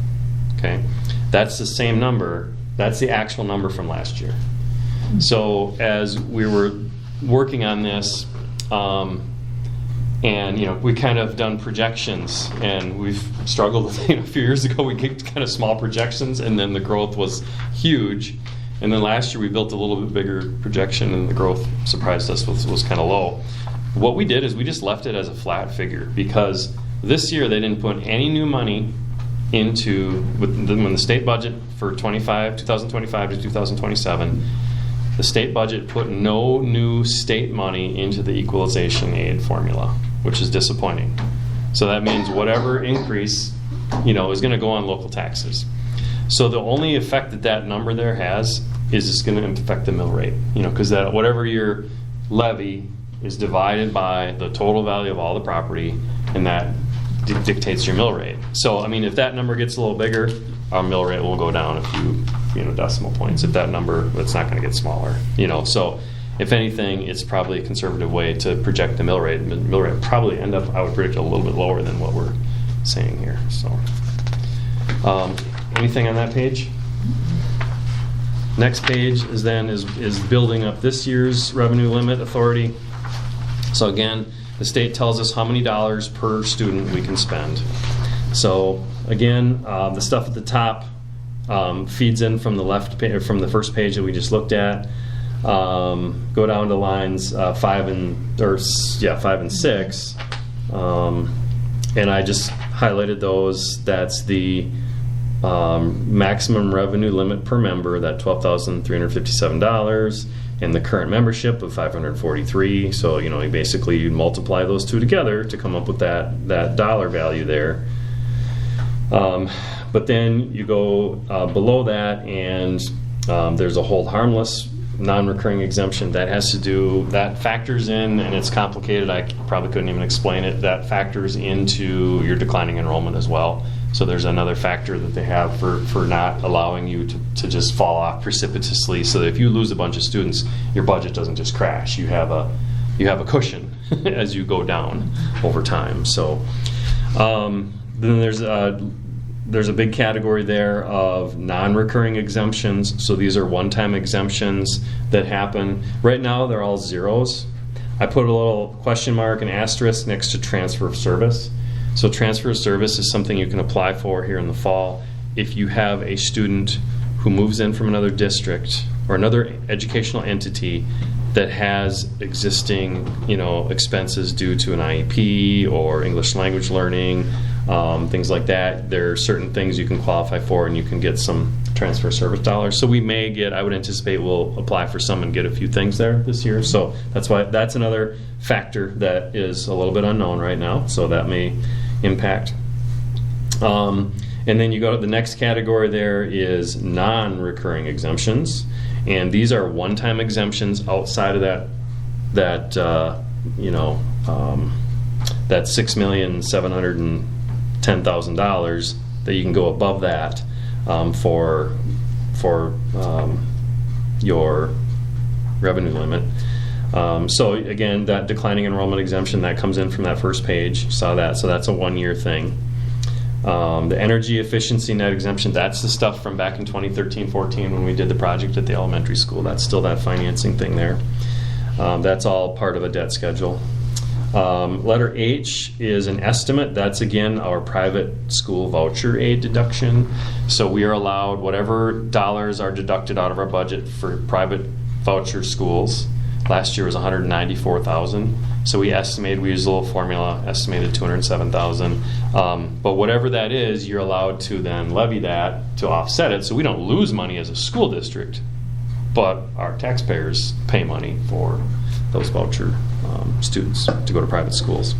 Speaker 6: Okay, that's the same number. That's the actual number from last year. So as we were working on this, and we kind of done projections, and we've struggled with, a few years ago we get kind of small projections, and then the growth was huge, and then last year we built a little bit bigger projection, and the growth surprised us, was kind of low. What we did is we just left it as a flat figure, because this year they didn't put any new money into, when the state budget for 2025 to 2027, the state budget put no new state money into the equalization aid formula, which is disappointing. So that means whatever increase, is going to go on local taxes. So the only effect that number there has is it's going to affect the mill rate, because that whatever your levy is divided by the total value of all the property, and that dictates your mill rate. So, if that number gets a little bigger, our mill rate will go down a few, decimal points. If that number, it's not going to get smaller, So, if anything, it's probably a conservative way to project the mill rate. The mill rate will probably end up, I would predict, a little bit lower than what we're saying here. So, anything on that page? Next page is building up this year's revenue limit authority. So again, the state tells us how many dollars per student we can spend. So again, the stuff at the top feeds in from the from the first page that we just looked at. Go down to lines 5 and 6, and I just highlighted those. That's the maximum revenue limit per member, that $12,357. And the current membership of 543. So you multiply those two together to come up with that dollar value there. But then you go below that, and there's a hold harmless non-recurring exemption that factors in, and it's complicated. I probably couldn't even explain it. That factors into your declining enrollment as well. So there's another factor that they have for not allowing you to just fall off precipitously, so that if you lose a bunch of students, your budget doesn't just crash. You have a cushion as you go down over time. So then there's a big category there of non-recurring exemptions. So these are one-time exemptions that happen. Right now they're all zeros. I put a little question mark and asterisk next to transfer of service. So transfer of service is something you can apply for here in the fall if you have a student who moves in from another district or another educational entity that has existing, expenses due to an IEP or English language learning, things like that. There are certain things you can qualify for, and you can get some transfer service dollars. So I would anticipate we'll apply for some and get a few things there this year. So that's another factor that is a little bit unknown right now. So that may impact. And then you go to the next category there is non-recurring exemptions. And these are one-time exemptions outside of that $6,710,000 that you can go above that for your revenue limit. So again, that declining enrollment exemption that comes in from that first page, you saw that. So that's a 1-year thing. The energy efficiency net exemption, that's the stuff from back in 2013-14 when we did the project at the elementary school. That's still that financing thing there. That's all part of a debt schedule. Letter H is an estimate. That's again our private school voucher aid deduction. So we are allowed whatever dollars are deducted out of our budget for private voucher schools. Last year was $194,000. So we used a little formula, estimated $207,000. But whatever that is, you're allowed to then levy that to offset it. So we don't lose money as a school district, but our taxpayers pay money for those voucher students to go to private schools.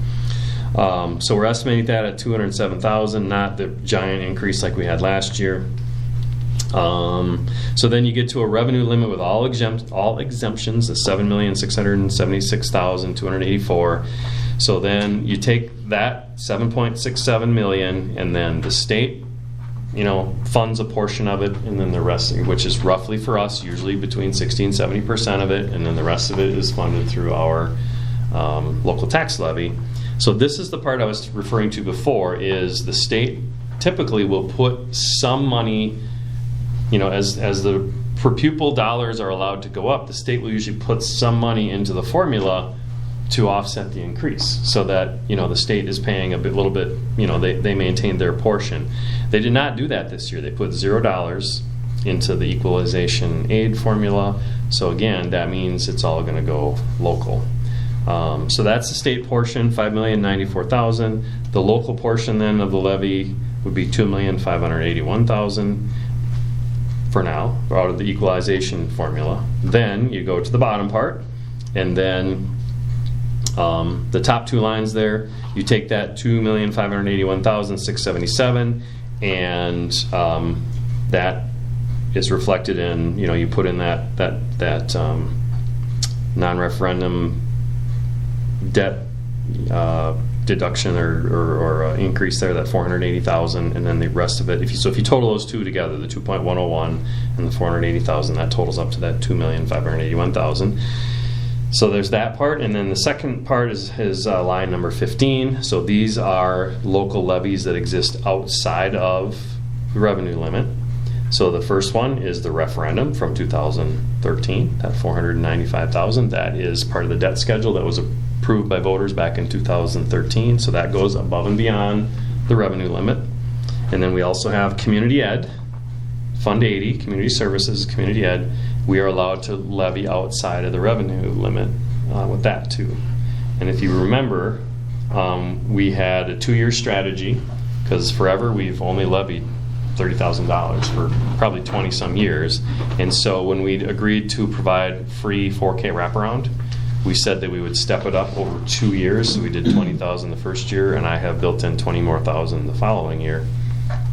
Speaker 6: So we're estimating that at $207,000, not the giant increase like we had last year. So then you get to a revenue limit with all exemptions of $7,676,284. So then you take that $7.67 million, and then the state, funds a portion of it, and then the rest, which is roughly for us usually between 60 and 70% of it, and then the rest of it is funded through our local tax levy. So this is the part I was referring to before, is the state typically will put some money, as the per pupil dollars are allowed to go up, the state will usually put some money into the formula to offset the increase, so that the state is paying a little bit. They maintain their portion. They did not do that this year. They put $0 into the equalization aid formula. So again, that means it's all going to go local. So that's the state portion, $5,094,000. The local portion then of the levy would be $2,581,000 for now, out of the equalization formula. Then you go to the bottom part, and then the top two lines there, you take that $2,581,677, and that is reflected in, you put in that non-referendum debt deduction or increase there, that $480,000, and then the rest of it. If you total those two together, the 2.101 and the $480,000, that totals up to that $2,581,000. So there's that part, and then the second part is line number 15. So these are local levies that exist outside of the revenue limit. So the first one is the referendum from 2013, that $495,000. That is part of the debt schedule that was approved by voters back in 2013. So that goes above and beyond the revenue limit. And then we also have Community Ed, Fund 80, Community Services, Community Ed. We are allowed to levy outside of the revenue limit with that too. And if you remember, we had a 2-year strategy, because forever we've only levied $30,000 for probably 20 some years. And so when we agreed to provide free 4K wraparound, we said that we would step it up over 2 years. So we did $20,000 the first year, and I have built in $20,000 more the following year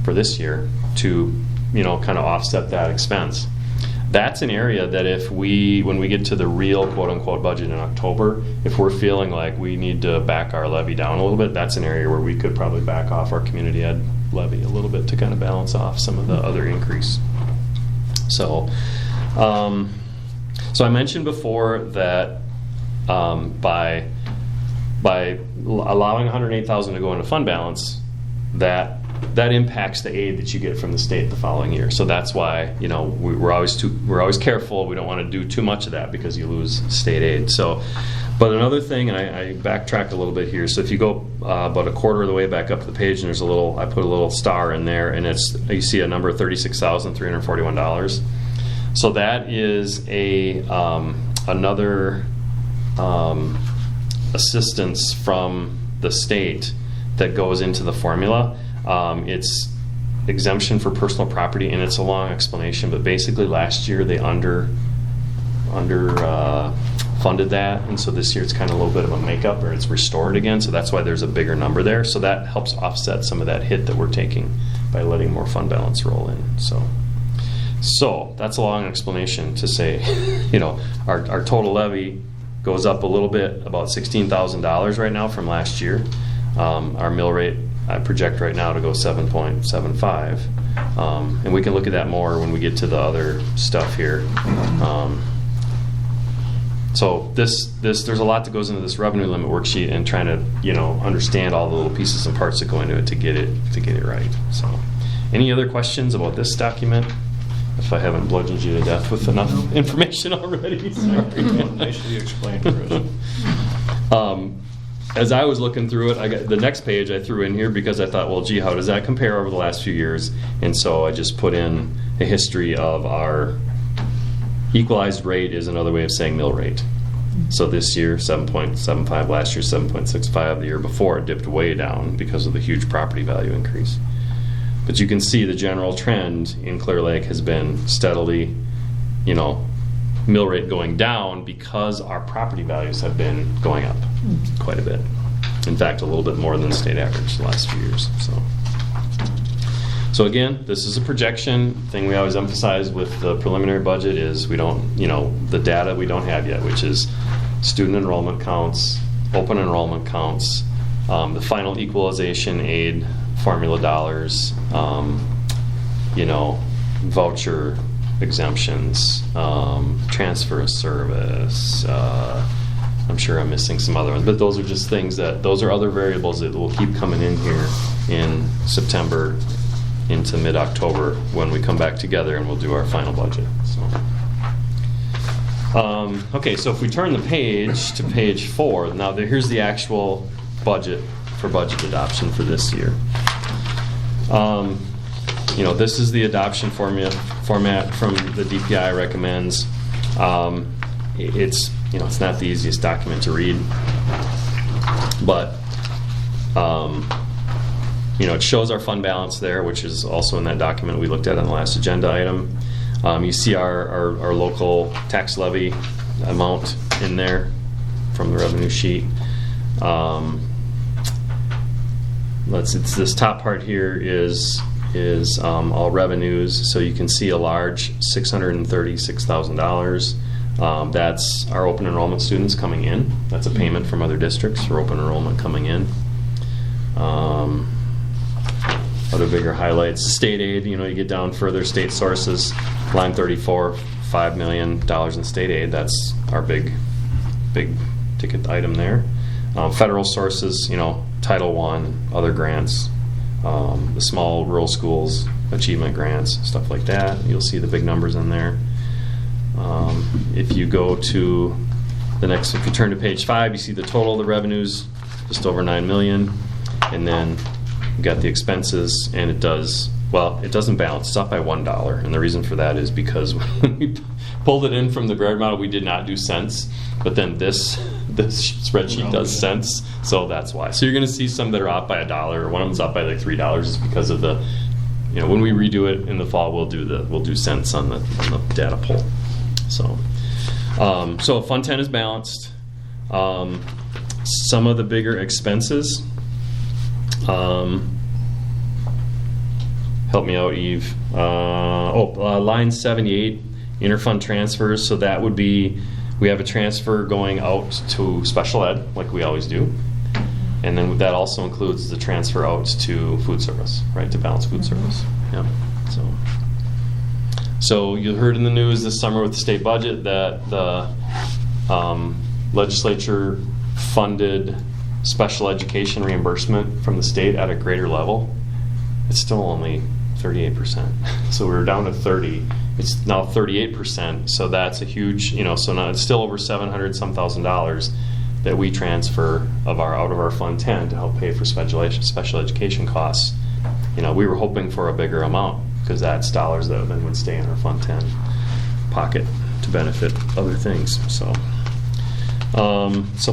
Speaker 6: for this year to kind of offset that expense. That's an area that when we get to the real quote-unquote budget in October, if we're feeling like we need to back our levy down a little bit, that's an area where we could probably back off our community ed levy a little bit to kind of balance off some of the other increase. So I mentioned before that by allowing $108,000 to go into fund balance, that impacts the aid that you get from the state the following year. So that's why we're always careful. We don't want to do too much of that because you lose state aid. So, but another thing, and I backtracked a little bit here. So if you go about a quarter of the way back up the page, and I put a little star in there, and you see a number of $36,341. So that is another assistance from the state that goes into the formula. It's exemption for personal property, and it's a long explanation, but basically last year they under funded that, and so this year it's kind of a little bit of a makeup, or it's restored again, so that's why there's a bigger number there. So that helps offset some of that hit that we're taking by letting more fund balance roll in. So that's a long explanation to say, our total levy goes up a little bit, about $16,000 right now from last year. Our mill rate, I project right now to go 7.75, and we can look at that more when we get to the other stuff here. So there's a lot that goes into this revenue limit worksheet, and trying to understand all the little pieces and parts that go into it to get it right. So, any other questions about this document? If I haven't bludgeoned you to death with enough information already, sorry.
Speaker 1: Nicely explained, Chris.
Speaker 6: As I was looking through it, I got the next page I threw in here because I thought, well, gee, how does that compare over the last few years? And so I just put in a history of our equalized rate is another way of saying mill rate. So this year, 7.75, last year, 7.65, the year before, it dipped way down because of the huge property value increase. But you can see the general trend in Clear Lake has been steadily, mill rate going down because our property values have been going up quite a bit. In fact, a little bit more than the state average the last few years. So again, this is a projection. Thing we always emphasize with the preliminary budget is we don't, the data we don't have yet, which is student enrollment counts, open enrollment counts, the final equalization aid formula dollars, voucher exemptions, transfer of service. I'm sure I'm missing some other ones, but those are just things those are other variables that will keep coming in here in September into mid-October when we come back together and we'll do our final budget. Okay, so if we turn the page to page 4, now here's the actual budget for budget adoption for this year. This is the adoption format from the DPI recommends. It's not the easiest document to read, but it shows our fund balance there, which is also in that document we looked at on the last agenda item. You see our local tax levy amount in there from the revenue sheet. It's this top part here is all revenues, so you can see a large $636,000. That's our open enrollment students coming in. That's a payment from other districts for open enrollment coming in. Other bigger highlights, state aid, you get down further, state sources, line 34, $5 million in state aid. That's our big ticket item there. Federal sources, Title I, other grants, the small rural schools, achievement grants, stuff like that. You'll see the big numbers in there. If you go to if you turn to page 5, you see the total of the revenues, just over $9 million, and then you got the expenses, and it doesn't balance. It's up by $1, and the reason for that is because when we pulled it in from the Baird model, we did not do cents, but then this spreadsheet does cents, so that's why. So you're going to see some that are up by $1, or one of them's up by like $3, just because of the, when we redo it in the fall, we'll do cents on the data poll. So Fund 10 is balanced. Some of the bigger expenses. Help me out, Eve. Line 78, interfund transfers. So that would be, we have a transfer going out to special ed, like we always do. And then that also includes the transfer out to food service, right, to balance food service. Yeah. So you heard in the news this summer with the state budget that the legislature funded special education reimbursement from the state at a greater level. It's still only 38%. So we were down to 30. It's now 38%. So that's a huge, so now it's still over $700,000 that we transfer out of our Fund 10 to help pay for special education costs. We were hoping for a bigger amount because that's dollars that then would stay in our Fund 10 pocket to benefit other things. So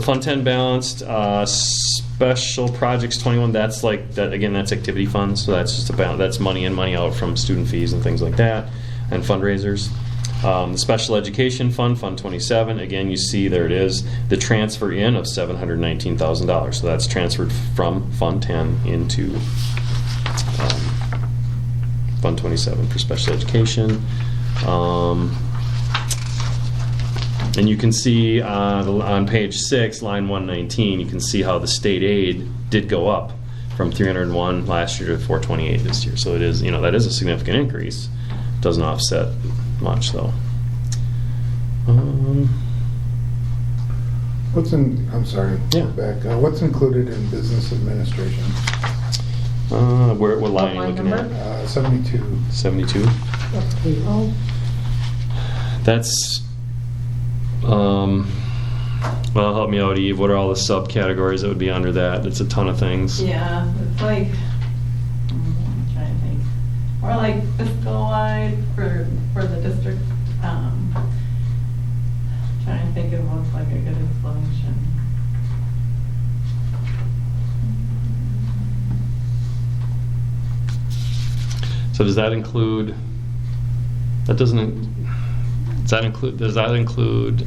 Speaker 6: Fund 10 balanced. Special projects 21. That's like that again. That's activity funds. So that's just that's money in, money out from student fees and things like that, and fundraisers. The special education fund, Fund 27. Again, you see there it is. The transfer in of $719,000. So that's transferred from Fund 10 into Fund 27 for special education. And you can see on page 6, line 119, you can see how the state aid did go up from 301 last year to 428 this year. So it is, that is a significant increase. Doesn't offset much though.
Speaker 5: I'm sorry,
Speaker 6: Yeah.
Speaker 5: back. What's included in business administration?
Speaker 6: What line are you looking
Speaker 3: number?
Speaker 6: at?
Speaker 5: 72.
Speaker 6: 72. That's well, help me out, Eve. What are all the subcategories that would be under that? It's a ton of things.
Speaker 9: Yeah, it's like, I'm trying to think, more like fiscal-wide for the district. Trying to think of what's like a good explanation.
Speaker 6: So does that include? Does that include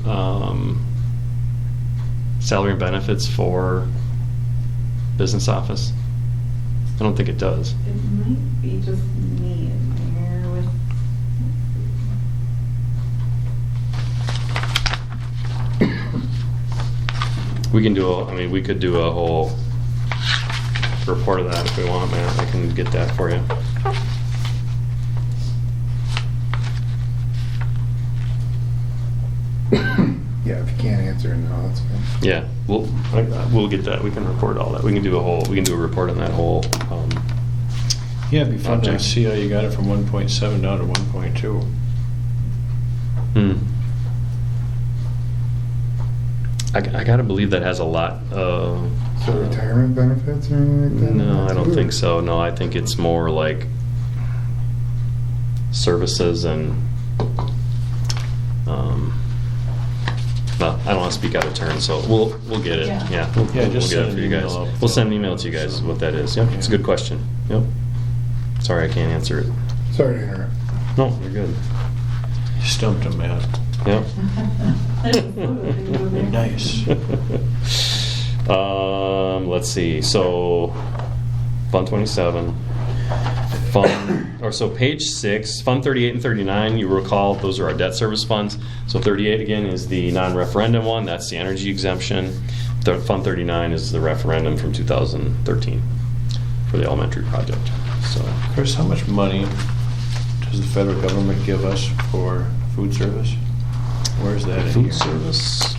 Speaker 6: salary and benefits for business office? I don't think it does.
Speaker 9: It might be just me in here with.
Speaker 6: We can do we could do a whole report of that if we want, Matt. I can get that for you.
Speaker 5: Yeah, if you can't answer it now, that's fine.
Speaker 6: Yeah, we'll get that. We can report all that. We can do a report on that whole.
Speaker 1: Yeah, it'd be fun to
Speaker 6: Object.
Speaker 1: see how you got it from 1.7 down to 1.2.
Speaker 6: I gotta believe that has a lot of.
Speaker 5: So retirement benefits or anything like that?
Speaker 6: No, I don't
Speaker 5: too?
Speaker 6: think so. No, I think it's more like services and. Well, I don't want to speak out of turn, so we'll get it.
Speaker 9: Yeah.
Speaker 6: Yeah, we'll
Speaker 1: just
Speaker 6: get it
Speaker 1: send
Speaker 6: for
Speaker 1: an
Speaker 6: you guys.
Speaker 1: email out.
Speaker 6: We'll send an email to you guys what that is. Yep, it's a good question. Yep. Sorry, I can't answer it.
Speaker 5: Sorry to interrupt.
Speaker 6: No, you're good.
Speaker 1: You stumped him, man.
Speaker 6: Yep.
Speaker 1: Nice.
Speaker 6: Let's see. So, Fund 27. So page 6, Fund 38 and 39, you recall those are our debt service funds. So 38 again is the non-referendum one, that's the energy exemption. Fund 39 is the referendum from 2013 for the elementary project. So,
Speaker 1: Chris, how much money does the federal government give us for food service? Where's that in
Speaker 6: food
Speaker 1: here?
Speaker 6: service.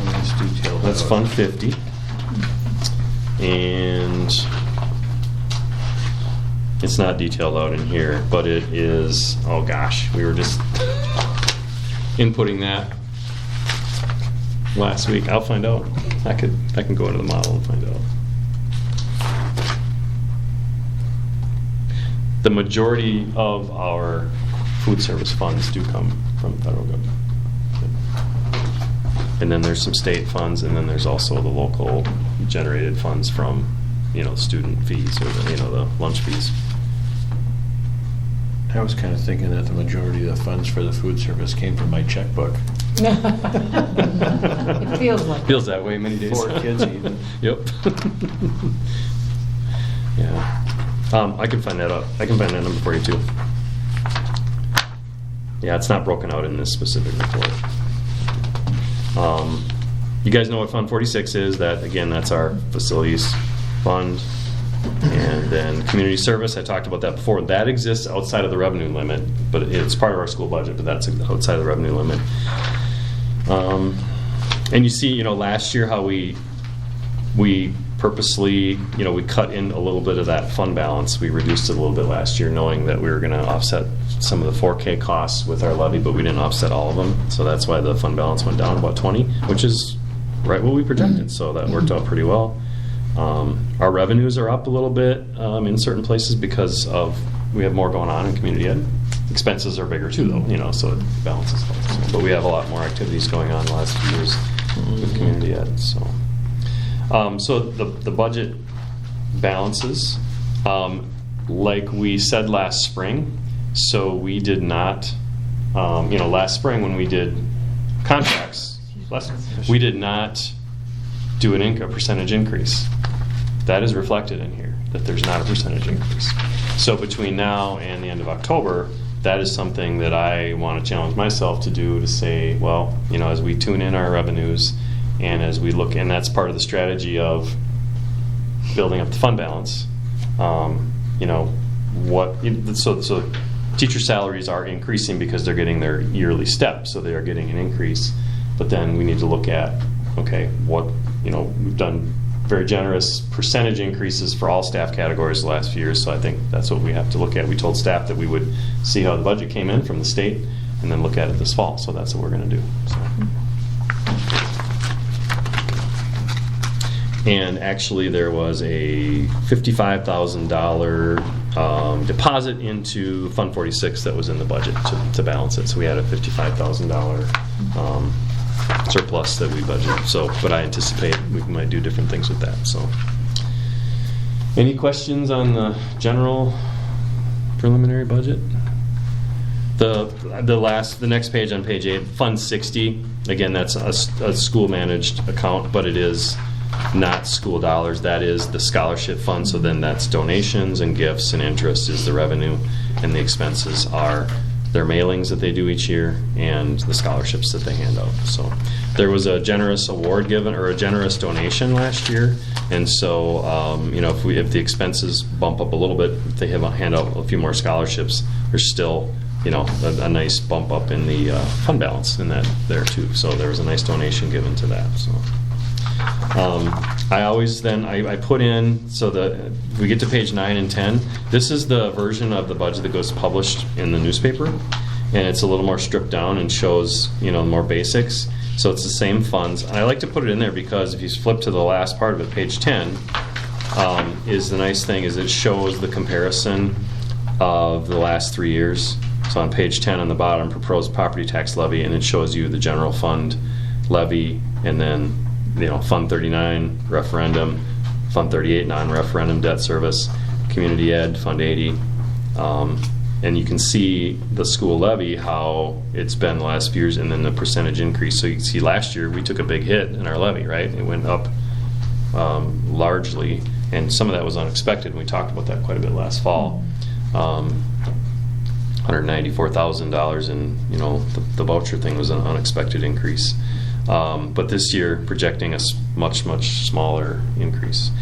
Speaker 1: Let's detail that
Speaker 6: That's
Speaker 1: out.
Speaker 6: Fund 50. And it's not detailed out in here, but it is, oh gosh, we were just inputting that last week. I'll find out. I can go into the model and find out. The majority of our food service funds do come from the federal government. And then there's some state funds, and then there's also the local generated funds from, student fees or the lunch fees.
Speaker 1: I was kind of thinking that the majority of the funds for the food service came from my checkbook.
Speaker 4: It feels like.
Speaker 6: Feels that way many days.
Speaker 1: 4 kids even.
Speaker 6: Yep. Yeah. I can find that out. I can find that number for you too. Yeah, it's not broken out in this specific report. You guys know what Fund 46 is. That's our facilities fund. And then community service, I talked about that before. That exists outside of the revenue limit, but it's part of our school budget, but that's outside of the revenue limit. And you see, last year how we purposely, we cut in a little bit of that fund balance. We reduced it a little bit last year, knowing that we were going to offset some of the 4K costs with our levy, but we didn't offset all of them. So that's why the fund balance went down about 20, which is right what we projected. So that worked out pretty well. Our revenues are up a little bit in certain places because we have more going on in community ed. Expenses are bigger too, though, so it balances out. So, but we have a lot more activities going on the last few years with community ed. So, so the budget balances, like we said last spring. So we did not, last spring when we did contracts, we did not do a percentage increase. That is reflected in here, that there's not a percentage increase. So between now and the end of October, that is something that I want to challenge myself to do, to say, well, as we tune in our revenues and as we look, and that's part of the strategy of building up the fund balance, so teacher salaries are increasing because they're getting their yearly step, so they are getting an increase. But then we need to look at, okay, we've done very generous percentage increases for all staff categories the last few years, so I think that's what we have to look at. We told staff that we would see how the budget came in from the state and then look at it this fall, so that's what we're going to do. So. And actually there was a $55,000 deposit into Fund 46 that was in the budget to balance it. So we had a $55,000 surplus that we budgeted. So, but I anticipate we might do different things with that. So, any questions on the general preliminary budget? The next page on page 8, Fund 60, again, that's a school-managed account, but it is not school dollars. That is the scholarship fund, so then that's donations and gifts, and interest is the revenue, and the expenses are their mailings that they do each year and the scholarships that they hand out. So there was a generous award given, or a generous donation last year, and so if the expenses bump up a little bit, if they hand out a few more scholarships, there's still a nice bump up in the fund balance in that there too. So there was a nice donation given to that. So I always I put in, so we get to page 9 and 10. This is the version of the budget that goes published in the newspaper, and it's a little more stripped down and shows more basics. So it's the same funds. And I like to put it in there because if you flip to the last part of it, page 10, is the nice thing is it shows the comparison of the last 3 years. So on page 10 on the bottom, proposed property tax levy, and it shows you the general fund levy, and then Fund 39 referendum, Fund 38 non-referendum debt service, community ed, Fund 80, and you can see the school levy, how it's been the last few years, and then the percentage increase. So you can see last year we took a big hit in our levy, right? It went up largely, and some of that was unexpected, and we talked about that quite a bit last fall. $194,000 in the voucher thing was an unexpected increase, but this year projecting a much smaller increase.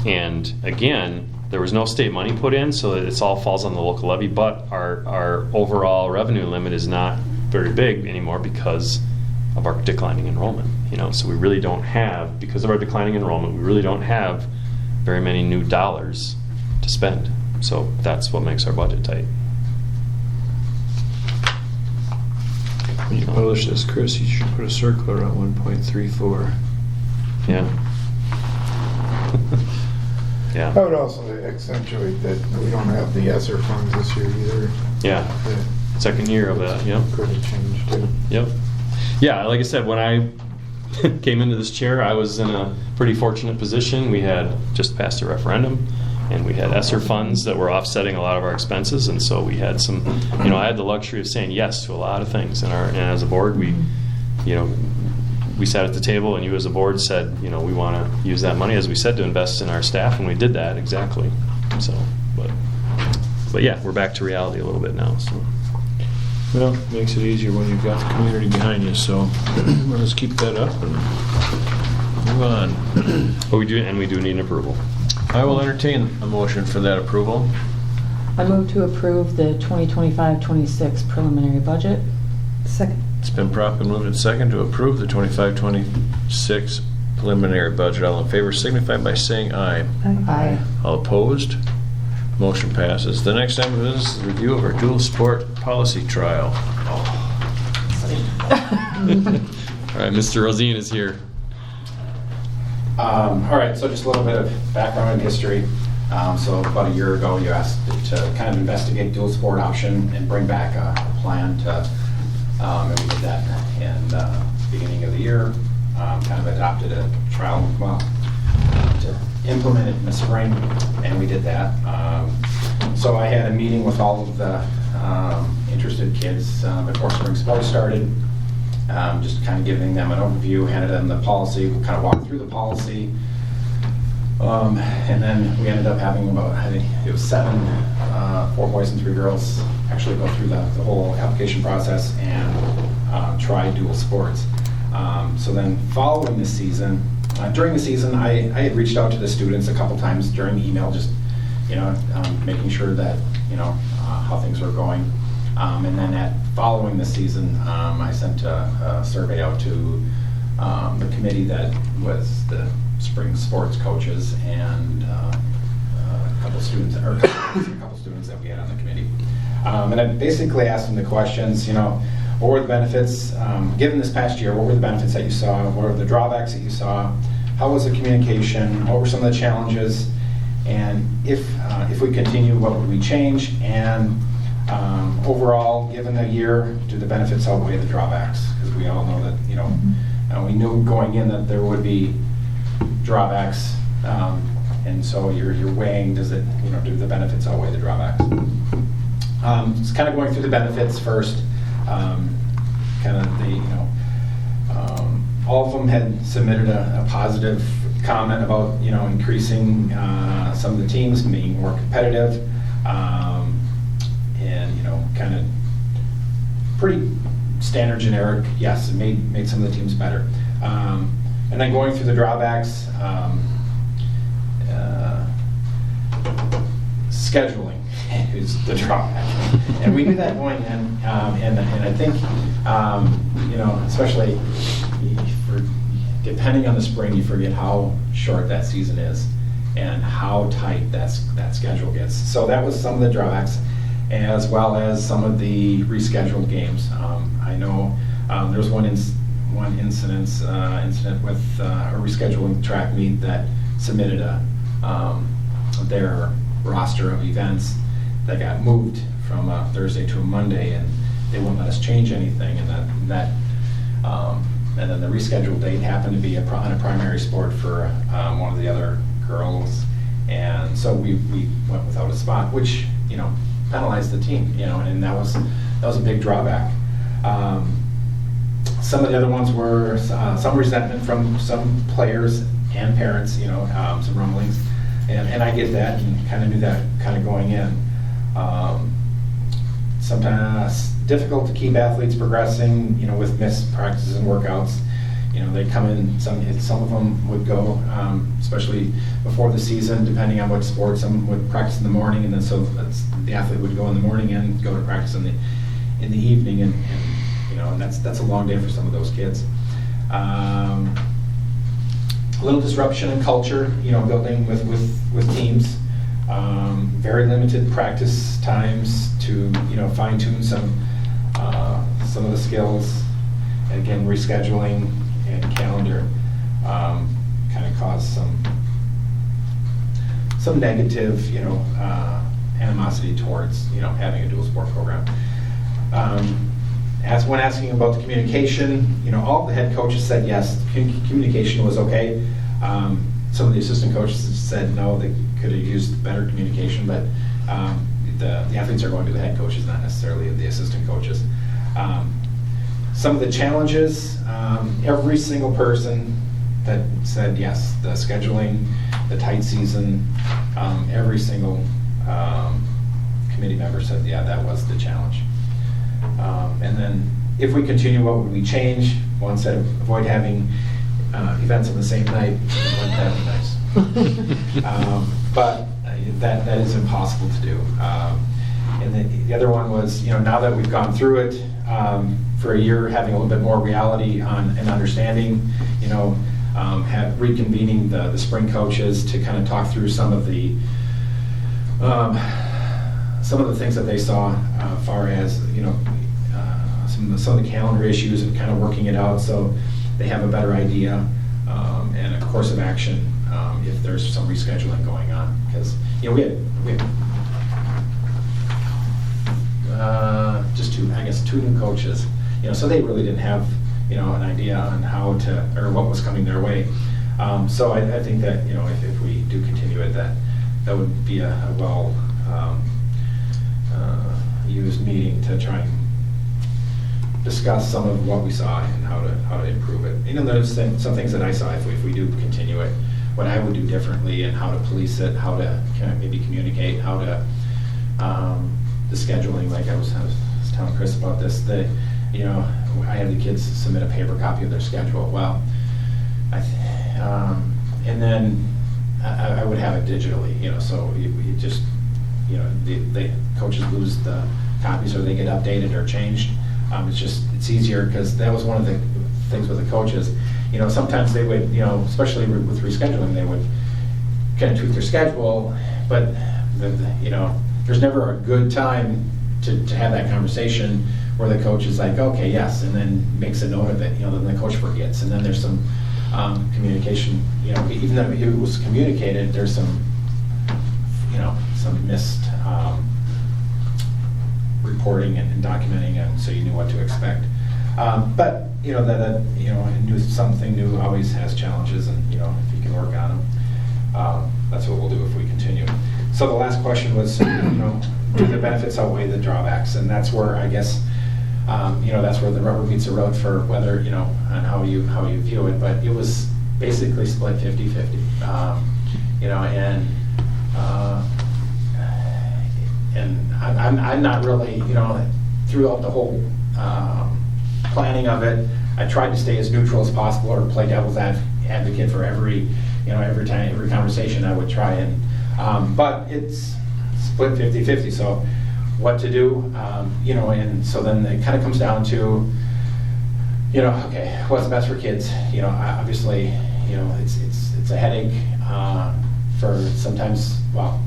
Speaker 6: And again, there was no state money put in, so it all falls on the local levy. But our overall revenue limit is not very big anymore because of our declining enrollment. So we really don't have, because of our declining enrollment, we really don't have very many new dollars to spend. So that's what makes our budget tight.
Speaker 1: When you publish this, Chris, you should put a circle around 1.34.
Speaker 6: Yeah. Yeah.
Speaker 5: I would also accentuate that we don't have the ESSER funds this year either.
Speaker 6: Yeah. Second year of that, yeah.
Speaker 5: Could have changed too.
Speaker 6: Yep. Yeah, like I said, when I came into this chair, I was in a pretty fortunate position. We had just passed a referendum, and we had ESSER funds that were offsetting a lot of our expenses, and so we had some, I had the luxury of saying yes to a lot of things. And as a board, we sat at the table, and you as a board said, we want to use that money, as we said, to invest in our staff, and we did that exactly. So, but yeah, we're back to reality a little bit now. So.
Speaker 1: Well, makes it easier when you've got the community behind you, so let's keep that up and move on.
Speaker 6: But we do need an approval.
Speaker 1: I will entertain a motion for that approval.
Speaker 4: I move to approve the 2025-26 preliminary budget.
Speaker 3: Second.
Speaker 1: It's been properly moved and second to approve the 25-26 preliminary budget. All in favor signify by saying aye.
Speaker 4: Aye.
Speaker 1: All opposed? Motion passes. The next item is the review of our dual sport policy trial.
Speaker 6: All right, Mr. Rosine is here.
Speaker 10: All right, so just a little bit of background and history. So about a year ago, you asked to kind of investigate dual sport option and bring back a plan to, and we did that in the beginning of the year. Kind of adopted a trial, to implement it in the spring, and we did that. So I had a meeting with all of the interested kids before spring sports started. Just kind of giving them an overview, handed them the policy, kind of walked through the policy. And then we ended up having about, I think it was 7, 4 boys and 3 girls actually go through the whole application process and try dual sports. So then following the season, during the season, I had reached out to the students a couple times during the email, just, making sure that, how things were going. And then following the season, I sent a survey out to the committee that was the spring sports coaches and a couple students that we had on the committee. And I basically asked them the questions, what were the benefits, given this past year, what were the benefits that you saw? What were the drawbacks that you saw? How was the communication? What were some of the challenges? And if we continue, what would we change? And overall, given the year, do the benefits outweigh the drawbacks? Because we all know that, we knew going in that there would be drawbacks, and so you're weighing, does it, do the benefits outweigh the drawbacks? It's kind of going through the benefits first. Kind of the, all of them had submitted a positive comment about, increasing some of the teams, being more competitive, and, kind of pretty standard generic, yes, it made some of the teams better. And then going through the drawbacks, scheduling is the drawback. And we knew that going in, and I think, especially depending on the spring, you forget how short that season is and how tight that schedule gets. So that was some of the drawbacks, as well as some of the rescheduled games. I know there was one incident with a rescheduling track meet that submitted their roster of events that got moved from a Thursday to a Monday, and they wouldn't let us change anything. And and then the rescheduled date happened to be on a primary sport for one of the other girls, and so we went without a spot, which penalized the team, and that was a big drawback. Some of the other ones were some resentment from some players and parents, some rumblings, and I get that and kind of knew that kind of going in. Sometimes difficult to keep athletes progressing, with missed practices and workouts. They come in, some of them would go, especially before the season, depending on what sport. Some would practice in the morning, and then so the athlete would go in the morning and go to practice in the evening, and that's a long day for some of those kids. A little disruption in culture, building with teams. Very limited practice times to fine tune some of the skills. And again, rescheduling and calendar kind of caused some negative animosity towards having a dual sport program. When asking about the communication, all the head coaches said yes, communication was okay. Some of the assistant coaches said no, they could have used better communication, but the athletes are going to the head coaches, not necessarily the assistant coaches. Some of the challenges, every single person that said yes, the scheduling, the tight season, every single committee member said, yeah, that was the challenge. And then if we continue, what would we change? One said avoid having events on the same night. Wouldn't that be nice? But that is impossible to do. And then the other one was, now that we've gone through it for a year, having a little bit more reality on and understanding, reconvening the spring coaches to kind of talk through some of the things that they saw, as far as some of the calendar issues and kind of working it out, so they have a better idea and a course of action if there's some rescheduling going on. Because we had just two new coaches, so they really didn't have an idea on how to, or what was coming their way. So I think that if we do continue it, that would be a well used meeting to try and discuss some of what we saw and how to improve it. There's some things that I saw if we do continue it, what I would do differently and how to police it, how to kind of maybe communicate, how to the scheduling. Like I was telling Chris about this, that I had the kids submit a paper copy of their schedule. Well, and then I would have it digitally. So you just the coaches lose the copies or they get updated or changed. It's easier because that was one of the things with the coaches. Sometimes they would, especially with rescheduling, they would kind of tweak their schedule, but there's never a good time to have that conversation where the coach is like, okay, yes, and then makes a note of it. Then the coach forgets, and then there's some communication. Even though it was communicated, there's some missed reporting and documenting, and so you knew what to expect. But something new always has challenges, and if you can work on them, that's what we'll do if we continue. So the last question was, do the benefits outweigh the drawbacks? And that's where, I guess, that's where the rubber meets the road for whether, on how you view it. But it was basically split 50-50. And I'm not really, throughout the whole planning of it, I tried to stay as neutral as possible or play devil's advocate for every conversation I would try and, but it's split 50-50. So what to do, and so then it kind of comes down to, okay, what's best for kids? Obviously, it's a headache for sometimes, well,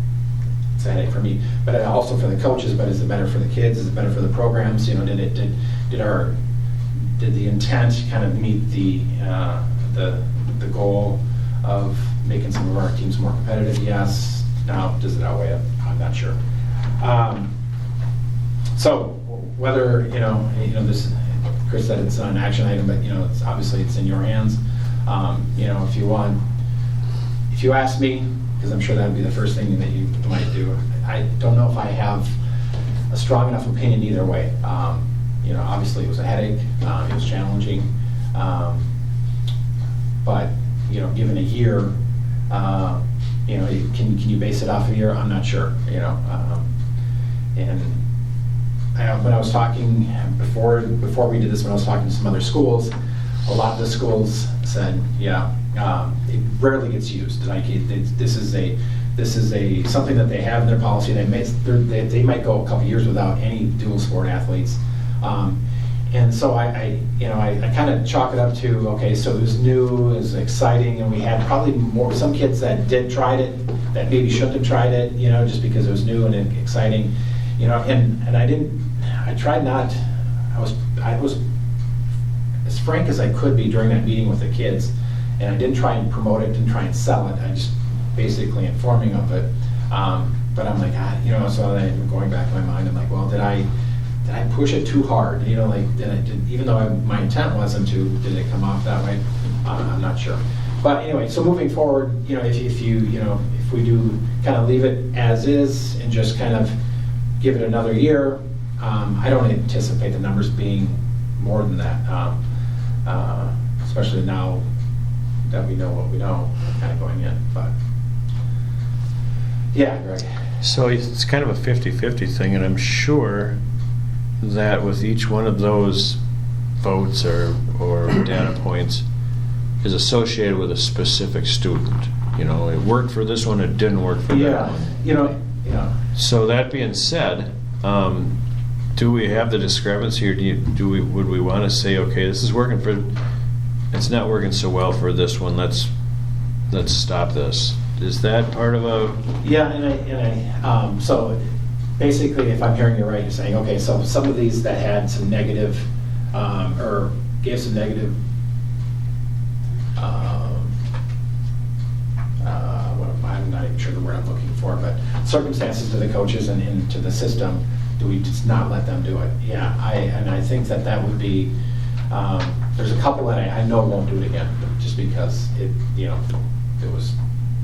Speaker 10: it's a headache for me, but also for the coaches. But is it better for the kids? Is it better for the programs? Did the intent kind of meet the goal of making some of our teams more competitive? Yes. Now, does it outweigh it? I'm not sure. So whether this, Chris said it's an action item, but it's obviously it's in your hands. If you ask me, because I'm sure that would be the first thing that you might do. I don't know if I have a strong enough opinion either way. Obviously it was a headache. It was challenging, but given a year, can you base it off a year? I'm not sure. And when I was talking before we did this, when I was talking to some other schools, a lot of the schools said, it rarely gets used. Like this is something that they have in their policy. They might go a couple years without any dual sport athletes, and so I kind of chalk it up to, okay, so it was new, it was exciting, and we had probably some kids that tried it that maybe shouldn't have tried it, just because it was new and exciting, and I was as frank as I could be during that meeting with the kids, and I didn't try and promote it, didn't try and sell it. I just basically informing of it. But I'm like, so then going back in my mind, I'm like, well, did I push it too hard? Even though my intent wasn't to, did it come off that way? I'm not sure. But anyway, so moving forward, if we do kind of leave it as is and just kind of give it another year, I don't anticipate the numbers being more than that, especially now that we know what we know, kind of going in. But yeah, Greg.
Speaker 1: So it's kind of a 50-50 thing, and I'm sure that with each one of those votes or data points is associated with a specific student. It worked for this one, it didn't work for that one. So that being said, do we have the discrepancy, or would we want to say, okay, this is working for, it's not working so well for this one, let's stop this? Is that part of a?
Speaker 10: Yeah, and I so basically, if I'm hearing you right, you're saying, okay, so some of these that had some negative, or gave some negative, I'm not even sure the word I'm looking for, but circumstances to the coaches and to the system, do we just not let them do it? Yeah, I think that would be, there's a couple that I know won't do it again, just because it was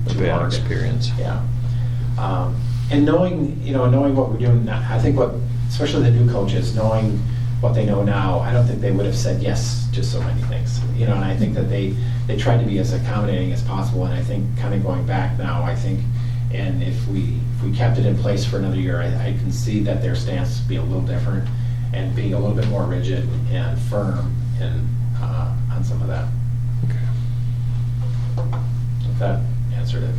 Speaker 1: a bad experience.
Speaker 10: Yeah. And knowing what we're doing now, I think especially the new coaches, knowing what they know now, I don't think they would have said yes to so many things. And I think that they tried to be as accommodating as possible. And I think kind of going back now, and if we kept it in place for another year, I can see that their stance be a little different and being a little bit more rigid and firm on some of that.
Speaker 1: Okay.
Speaker 10: If that answered it.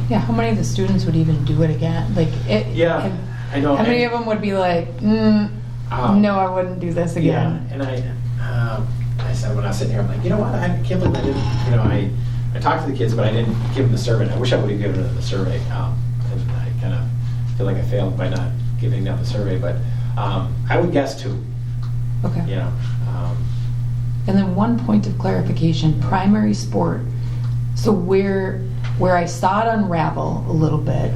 Speaker 4: Yeah, how many of the students would even do it again?
Speaker 10: Yeah, I know.
Speaker 4: How many of them would be like, no, I wouldn't do this again?
Speaker 10: Yeah, and I said when I was sitting here, I'm like, you know what? I can't believe I didn't. I talked to the kids, but I didn't give them the survey. I wish I would have given them the survey. I kind of feel like I failed by not giving them the survey, but I would guess 2.
Speaker 4: Okay.
Speaker 10: And
Speaker 4: then one point of clarification: primary sport. So where I saw it unravel a little bit,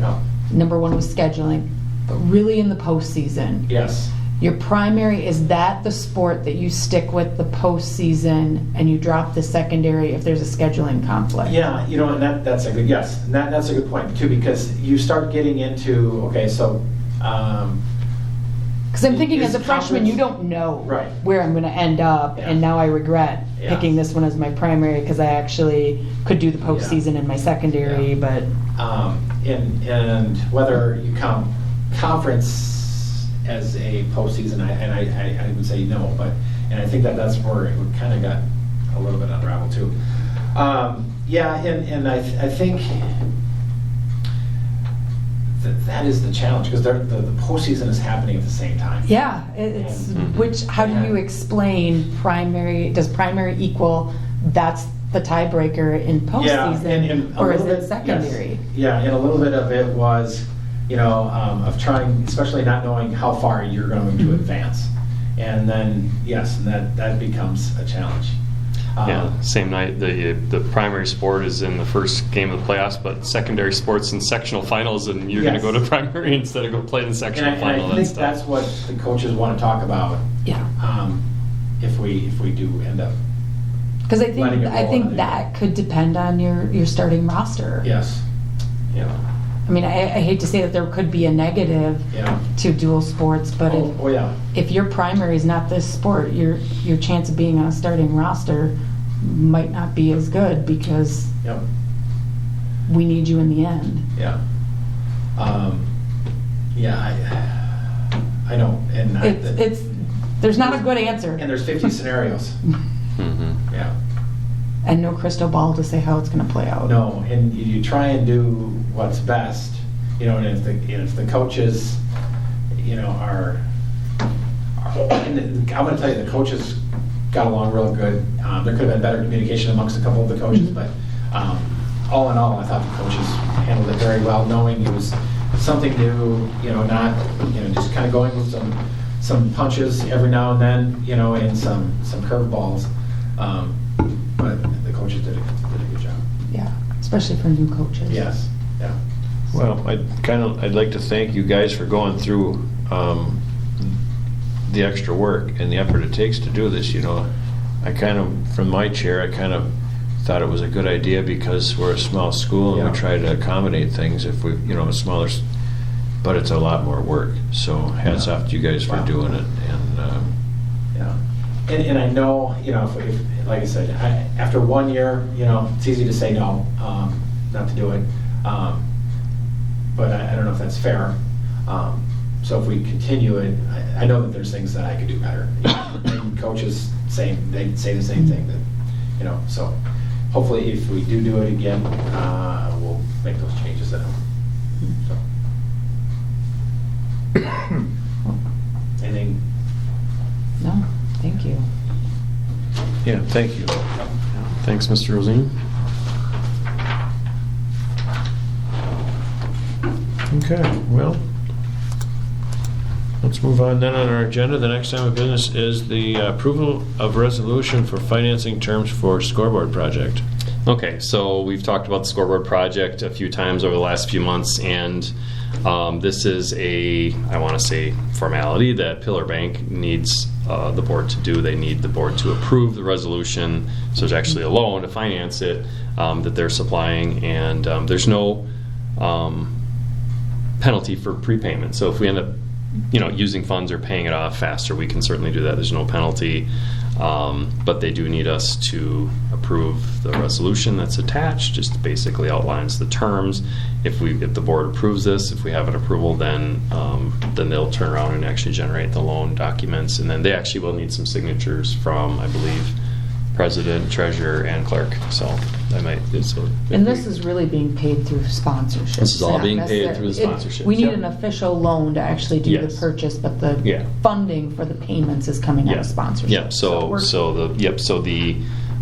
Speaker 4: number one was scheduling, but really in the postseason.
Speaker 10: Yes.
Speaker 4: Your primary, is that the sport that you stick with the postseason and you drop the secondary if there's a scheduling conflict?
Speaker 10: Yeah, and that's a good, yes. And that's a good point too, because you start getting into, okay, so
Speaker 4: Because I'm thinking as a
Speaker 10: Is
Speaker 4: freshman, you
Speaker 10: conference-
Speaker 4: don't know
Speaker 10: Right.
Speaker 4: where I'm going to end up,
Speaker 10: Yeah.
Speaker 4: and now I regret
Speaker 10: Yeah.
Speaker 4: picking this one as my primary because I actually could do the postseason in my secondary,
Speaker 10: Yeah.
Speaker 4: but
Speaker 10: And whether you count conference as a postseason, I would say no, and I think that's where it kind of got a little bit unraveled too. Yeah, and I think that is the challenge, because the postseason is happening at the same time.
Speaker 4: yeah, it's,
Speaker 6: Mhm.
Speaker 4: how do you
Speaker 10: Yeah.
Speaker 4: explain primary, does primary equal, that's the tiebreaker in
Speaker 10: Yeah, and
Speaker 4: postseason,
Speaker 10: a
Speaker 4: or is
Speaker 10: little
Speaker 4: it
Speaker 10: bit-
Speaker 4: secondary?
Speaker 10: yes. Yeah, and a little bit of it was, of trying, especially not knowing how far you're going to advance. And then, yes, and that becomes a challenge.
Speaker 6: Yeah, same night, the primary sport is in the first game of the playoffs, but secondary sports in sectional finals, and you're going to
Speaker 10: Yes.
Speaker 6: go to primary instead of go play in the sectional
Speaker 10: And
Speaker 6: final.
Speaker 10: I think that's what the coaches want to talk about,
Speaker 4: Yeah.
Speaker 10: if we do end up,
Speaker 4: Because I
Speaker 10: letting it roll
Speaker 4: think
Speaker 10: on it.
Speaker 4: that could depend on your starting roster.
Speaker 10: yes. Yeah,
Speaker 4: I mean, I hate to say that there could be a negative
Speaker 10: yeah.
Speaker 4: to dual sports, but
Speaker 10: Oh, yeah.
Speaker 4: if your primary is not this sport, your chance of being on a starting roster might not be as good because
Speaker 10: Yep.
Speaker 4: we need you in the end.
Speaker 10: Yeah. Yeah, I know, and
Speaker 4: It's there's not a good answer
Speaker 10: and there's 50 scenarios.
Speaker 6: Mhm.
Speaker 10: Yeah.
Speaker 4: and no crystal ball to say how it's going to play out.
Speaker 10: No, and you try and do what's best, and if the coaches, are and I'm going to tell you, the coaches got along real good. There could have been better communication amongst a couple of the coaches, but all in all, I thought the coaches handled it very well, knowing it was something new, not, just kind of going with some punches every now and then, and some curveballs. But the coaches did a good job.
Speaker 4: Yeah, especially for new coaches.
Speaker 10: Yes, yeah.
Speaker 1: Well, I'd like to thank you guys for going through the extra work and the effort it takes to do this, I kind of, from my chair, I kind of thought it was a good idea because we're a small school and
Speaker 10: Yeah.
Speaker 1: we try to accommodate things if we, smaller, but it's a lot more work. So hats off to you guys for
Speaker 10: Wow.
Speaker 1: doing it. And
Speaker 10: Yeah, and I know, if like I said, after 1 year, it's easy to say no, not to do it. But I don't know if that's fair. So if we continue it, I know that there's things that I could do better. And coaches they say the same thing, that, so hopefully if we do it again, we'll make those changes then. So. Anything?
Speaker 4: No, thank you.
Speaker 1: yeah, thank you.
Speaker 6: Thanks, Mr. Rosine.
Speaker 1: Okay, well, let's move on then on our agenda. The next item of business is the approval of resolution for financing terms for scoreboard project.
Speaker 6: Okay, so we've talked about the scoreboard project a few times over the last few months, and this is I want to say, formality that Pillar Bank needs the board to do. They need the board to approve the resolution, so there's actually a loan to finance it that they're supplying, and there's no penalty for prepayment. So if we end up using funds or paying it off faster, we can certainly do that. There's no penalty. But they do need us to approve the resolution that's attached. Just basically outlines the terms. If the board approves this, if we have an approval, then they'll turn around and actually generate the loan documents, and then they actually will need some signatures from, I believe, president, treasurer, and clerk. So I might.
Speaker 4: And this is really being paid through sponsorship.
Speaker 6: This is all
Speaker 4: not
Speaker 6: being paid
Speaker 4: necessarily-
Speaker 6: through the sponsorship.
Speaker 4: We need
Speaker 6: Yep.
Speaker 4: an official loan to actually do
Speaker 6: Yes.
Speaker 4: the purchase, but the
Speaker 6: Yeah.
Speaker 4: funding for the payments is coming out of sponsorship.
Speaker 6: Yeah. So
Speaker 4: we're-
Speaker 6: the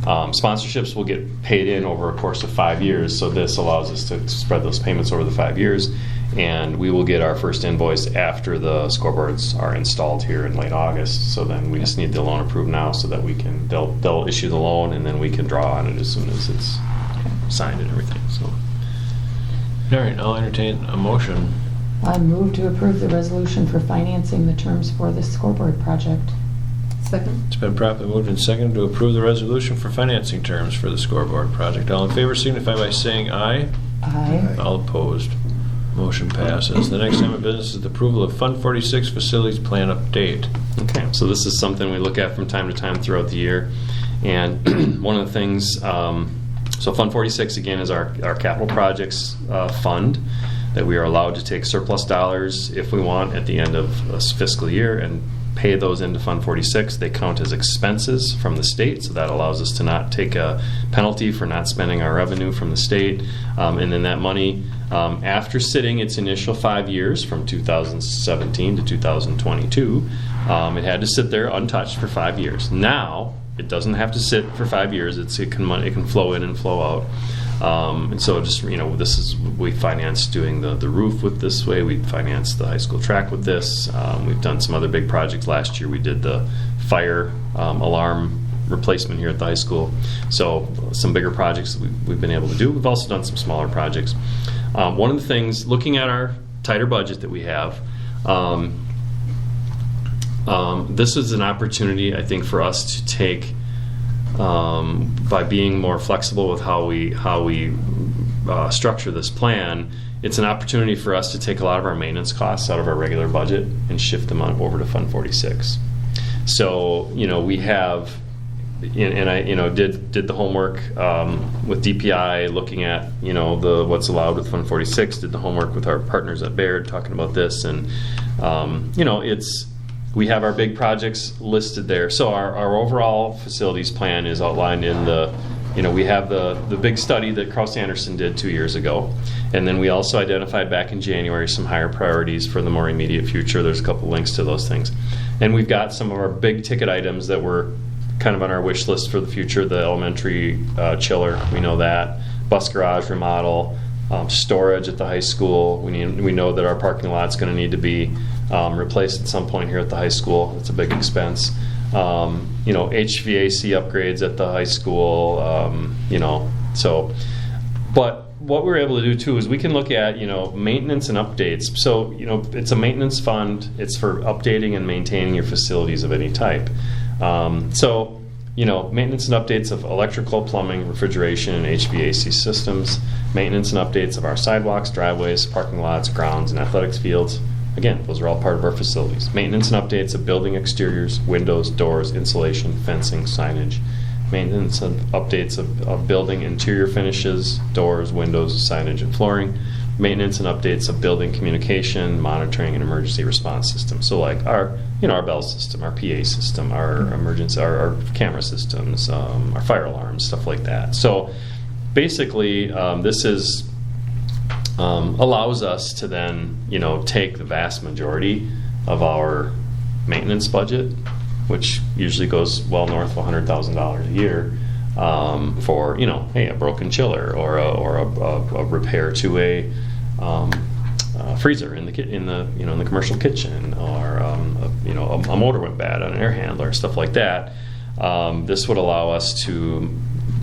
Speaker 6: sponsorships will get paid in over a course of 5 years. So this allows us to spread those payments over the 5 years, and we will get our first invoice after the scoreboards are installed here in late August. So then we just need the loan approved now, so that we can they'll issue the loan, and then we can draw on it as soon as it's signed and everything. So.
Speaker 1: All right, I'll entertain a motion.
Speaker 4: I move to approve the resolution for financing the terms for the scoreboard project.
Speaker 3: Second?
Speaker 1: It's been properly moved and seconded to approve the resolution for financing terms for the scoreboard project. All in favor signify by saying aye.
Speaker 4: Aye.
Speaker 1: All opposed. Motion passes. The next item of business is the approval of Fund 46 Facilities Plan Update.
Speaker 6: Okay, so this is something we look at from time to time throughout the year. And one of the things, so Fund 46 again is our capital projects fund that we are allowed to take surplus dollars if we want at the end of a fiscal year and pay those into Fund 46. They count as expenses from the state, so that allows us to not take a penalty for not spending our revenue from the state. And then that money, after sitting its initial 5 years from 2017 to 2022, it had to sit there untouched for 5 years. Now, it doesn't have to sit for 5 years. It can flow in and flow out. And so just, this is, we financed doing the roof with this way. We financed the high school track with this. We've done some other big projects. Last year we did the fire alarm replacement here at the high school. So some bigger projects we've been able to do. We've also done some smaller projects. One of the things, looking at our tighter budget that we have, this is an opportunity, I think, for us to take, by being more flexible with how we structure this plan. It's an opportunity for us to take a lot of our maintenance costs out of our regular budget and shift them on over to Fund 46. So we have, and I did the homework with DPI, looking at what's allowed with Fund 46. Did the homework with our partners at Baird, talking about this, and we have our big projects listed there. So our overall facilities plan is outlined in the, we have the big study that Kraus Anderson did 2 years ago. And then we also identified back in January some higher priorities for the more immediate future. There's a couple links to those things. And we've got some of our big ticket items that were kind of on our wish list for the future. The elementary chiller, we know that. Bus garage remodel, storage at the high school. We know that our parking lot's going to need to be replaced at some point here at the high school. It's a big expense. HVAC upgrades at the high school. But what we're able to do too is we can look at maintenance and updates. So it's a maintenance fund. It's for updating and maintaining your facilities of any type. Maintenance and updates of electrical, plumbing, refrigeration, and HVAC systems. Maintenance and updates of our sidewalks, driveways, parking lots, grounds, and athletics fields. Again, those are all part of our facilities. Maintenance and updates of building exteriors, windows, doors, insulation, fencing, signage. Maintenance and updates of building interior finishes, doors, windows, signage, and flooring. Maintenance and updates of building communication, monitoring, and emergency response systems. So like our bell system, our PA system, our emergency, our camera systems, our fire alarms, stuff like that. So basically, this is allows us to then take the vast majority of our maintenance budget, which usually goes well north of $100,000 a year, for a broken chiller or a repair to a freezer in the commercial kitchen, or a motor went bad on an air handler, stuff like that. This would allow us to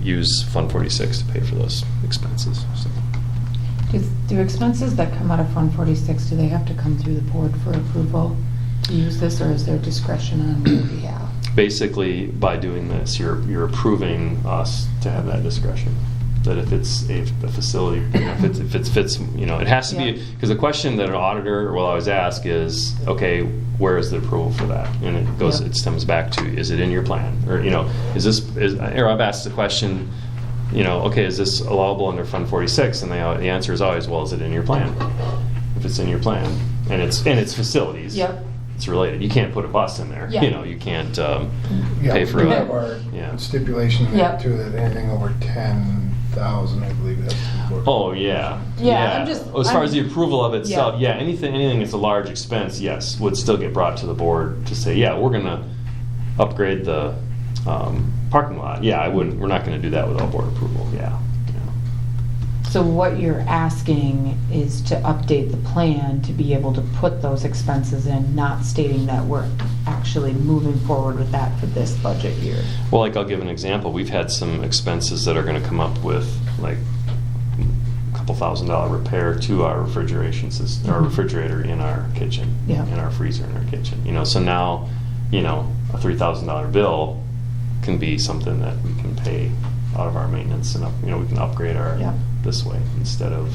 Speaker 6: use Fund 46 to pay for those expenses. So.
Speaker 4: Do expenses that come out of Fund 46, do they have to come through the board for approval to use this, or is there discretion on their behalf?
Speaker 6: Basically, by doing this, you're approving us to have that discretion. That if it's a facility, if it fits, it has to be, because the question that an auditor will always ask is, okay, where is the approval for that? And it stems back to, is it in your plan? Or, or I've asked the question, okay, is this allowable under Fund 46? And the answer is always, well, is it in your plan? If it's in your plan, and it's facilities, it's related. You can't put a bus in there. You can't pay for
Speaker 5: we
Speaker 6: it.
Speaker 5: have our stipulation in there too, that anything over 10,000, I believe that's important.
Speaker 6: Oh yeah. As far as the approval of itself, anything that's a large expense, yes, would still get brought to the board to say, we're going to upgrade the parking lot. We're not going to do that without board approval.
Speaker 4: So what you're asking is to update the plan to be able to put those expenses in, not stating that we're actually moving forward with that for this budget year.
Speaker 6: Well, I'll give an example. We've had some expenses that are going to come up with like a couple $1,000 repair to our refrigeration system, our refrigerator in our kitchen, and our freezer in our kitchen. So now, a $3,000 bill can be something that we can pay out of our maintenance, and we can upgrade our this way instead of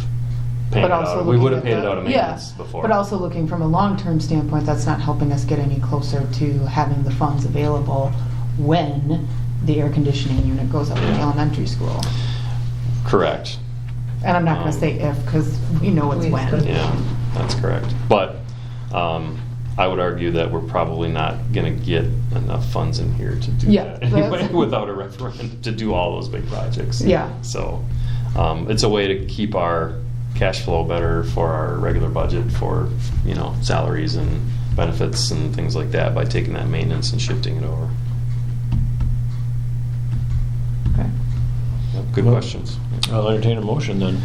Speaker 6: paying it
Speaker 4: But also
Speaker 6: out. We would have
Speaker 4: looking
Speaker 6: paid
Speaker 4: at
Speaker 6: it out of
Speaker 4: the-
Speaker 6: maintenance
Speaker 4: yeah,
Speaker 6: before.
Speaker 4: But also looking from a long-term standpoint, that's not helping us get any closer to having the funds available when the air conditioning unit goes up in the
Speaker 6: Yeah.
Speaker 4: elementary school.
Speaker 6: Correct.
Speaker 4: And I'm not gonna say if, because we know it's when.
Speaker 6: Yeah, that's correct. But I would argue that we're probably not going to get enough funds in here to do
Speaker 4: Yeah,
Speaker 6: that anyway
Speaker 4: that's-
Speaker 6: without a referendum to do all those big projects.
Speaker 4: Yeah.
Speaker 6: So it's a way to keep our cash flow better for our regular budget for, salaries and benefits and things like that by taking that maintenance and shifting it over.
Speaker 4: Okay.
Speaker 6: Yep, good
Speaker 1: Well,
Speaker 6: questions.
Speaker 1: I'll entertain a motion then.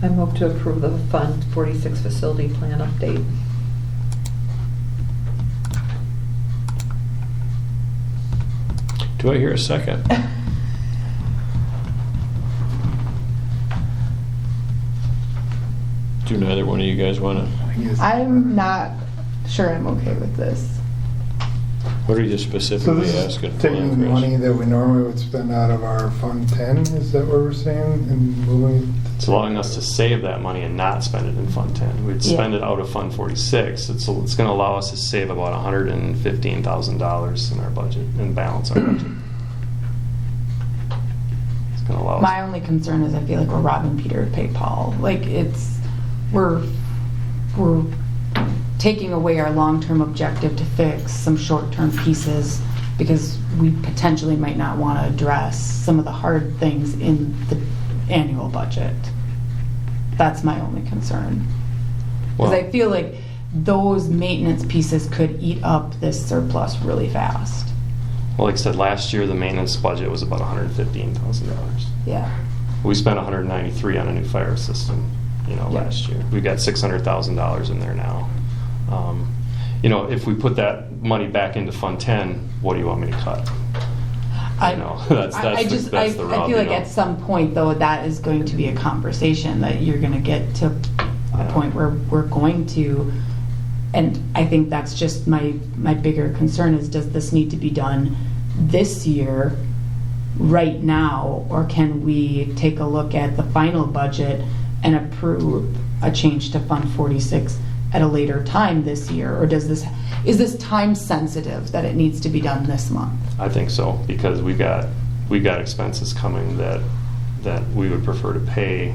Speaker 3: I move to approve the Fund 46 facility plan update.
Speaker 1: Do I hear a second? Do neither one of you guys want to?
Speaker 5: I guess-
Speaker 4: I'm not sure I'm okay with this.
Speaker 1: What are you
Speaker 5: So
Speaker 1: specifically
Speaker 5: this
Speaker 1: asking
Speaker 5: is
Speaker 1: for,
Speaker 5: taking the
Speaker 1: Chris?
Speaker 5: money that we normally would spend out of our Fund 10, is that what we're saying, and moving?
Speaker 6: It's allowing us to save that money and not spend it in Fund 10. We'd
Speaker 4: Yeah.
Speaker 6: spend it out of Fund 46. It's going to allow us to save about $115,000 in our budget and balance our budget. It's going to allow
Speaker 4: My
Speaker 6: us.
Speaker 4: only concern is I feel like we're robbing Peter to pay Paul. Like we're taking away our long-term objective to fix some short-term pieces because we potentially might not want to address some of the hard things in the annual budget. That's my only concern. Because
Speaker 6: Well-
Speaker 4: I feel like those maintenance pieces could eat up this surplus really fast.
Speaker 6: Well, like I said, last year the maintenance budget was about $115,000.
Speaker 4: Yeah.
Speaker 6: We spent $193 on a new fire system,
Speaker 4: Yeah.
Speaker 6: last year. We got $600,000 in there now. If we put that money back into Fund 10, what do you want me to cut? That's
Speaker 4: I
Speaker 6: the rub.
Speaker 4: feel like at some point, though, that is going to be a conversation that you're going to get to a
Speaker 6: Yeah.
Speaker 4: point where we're going to, and I think that's just my bigger concern is, does this need to be done this year, right now, or can we take a look at the final budget and approve a change to Fund 46 at a later time this year, or is this time sensitive that it needs to be done this month?
Speaker 6: I think so, because we got expenses coming that we would prefer to pay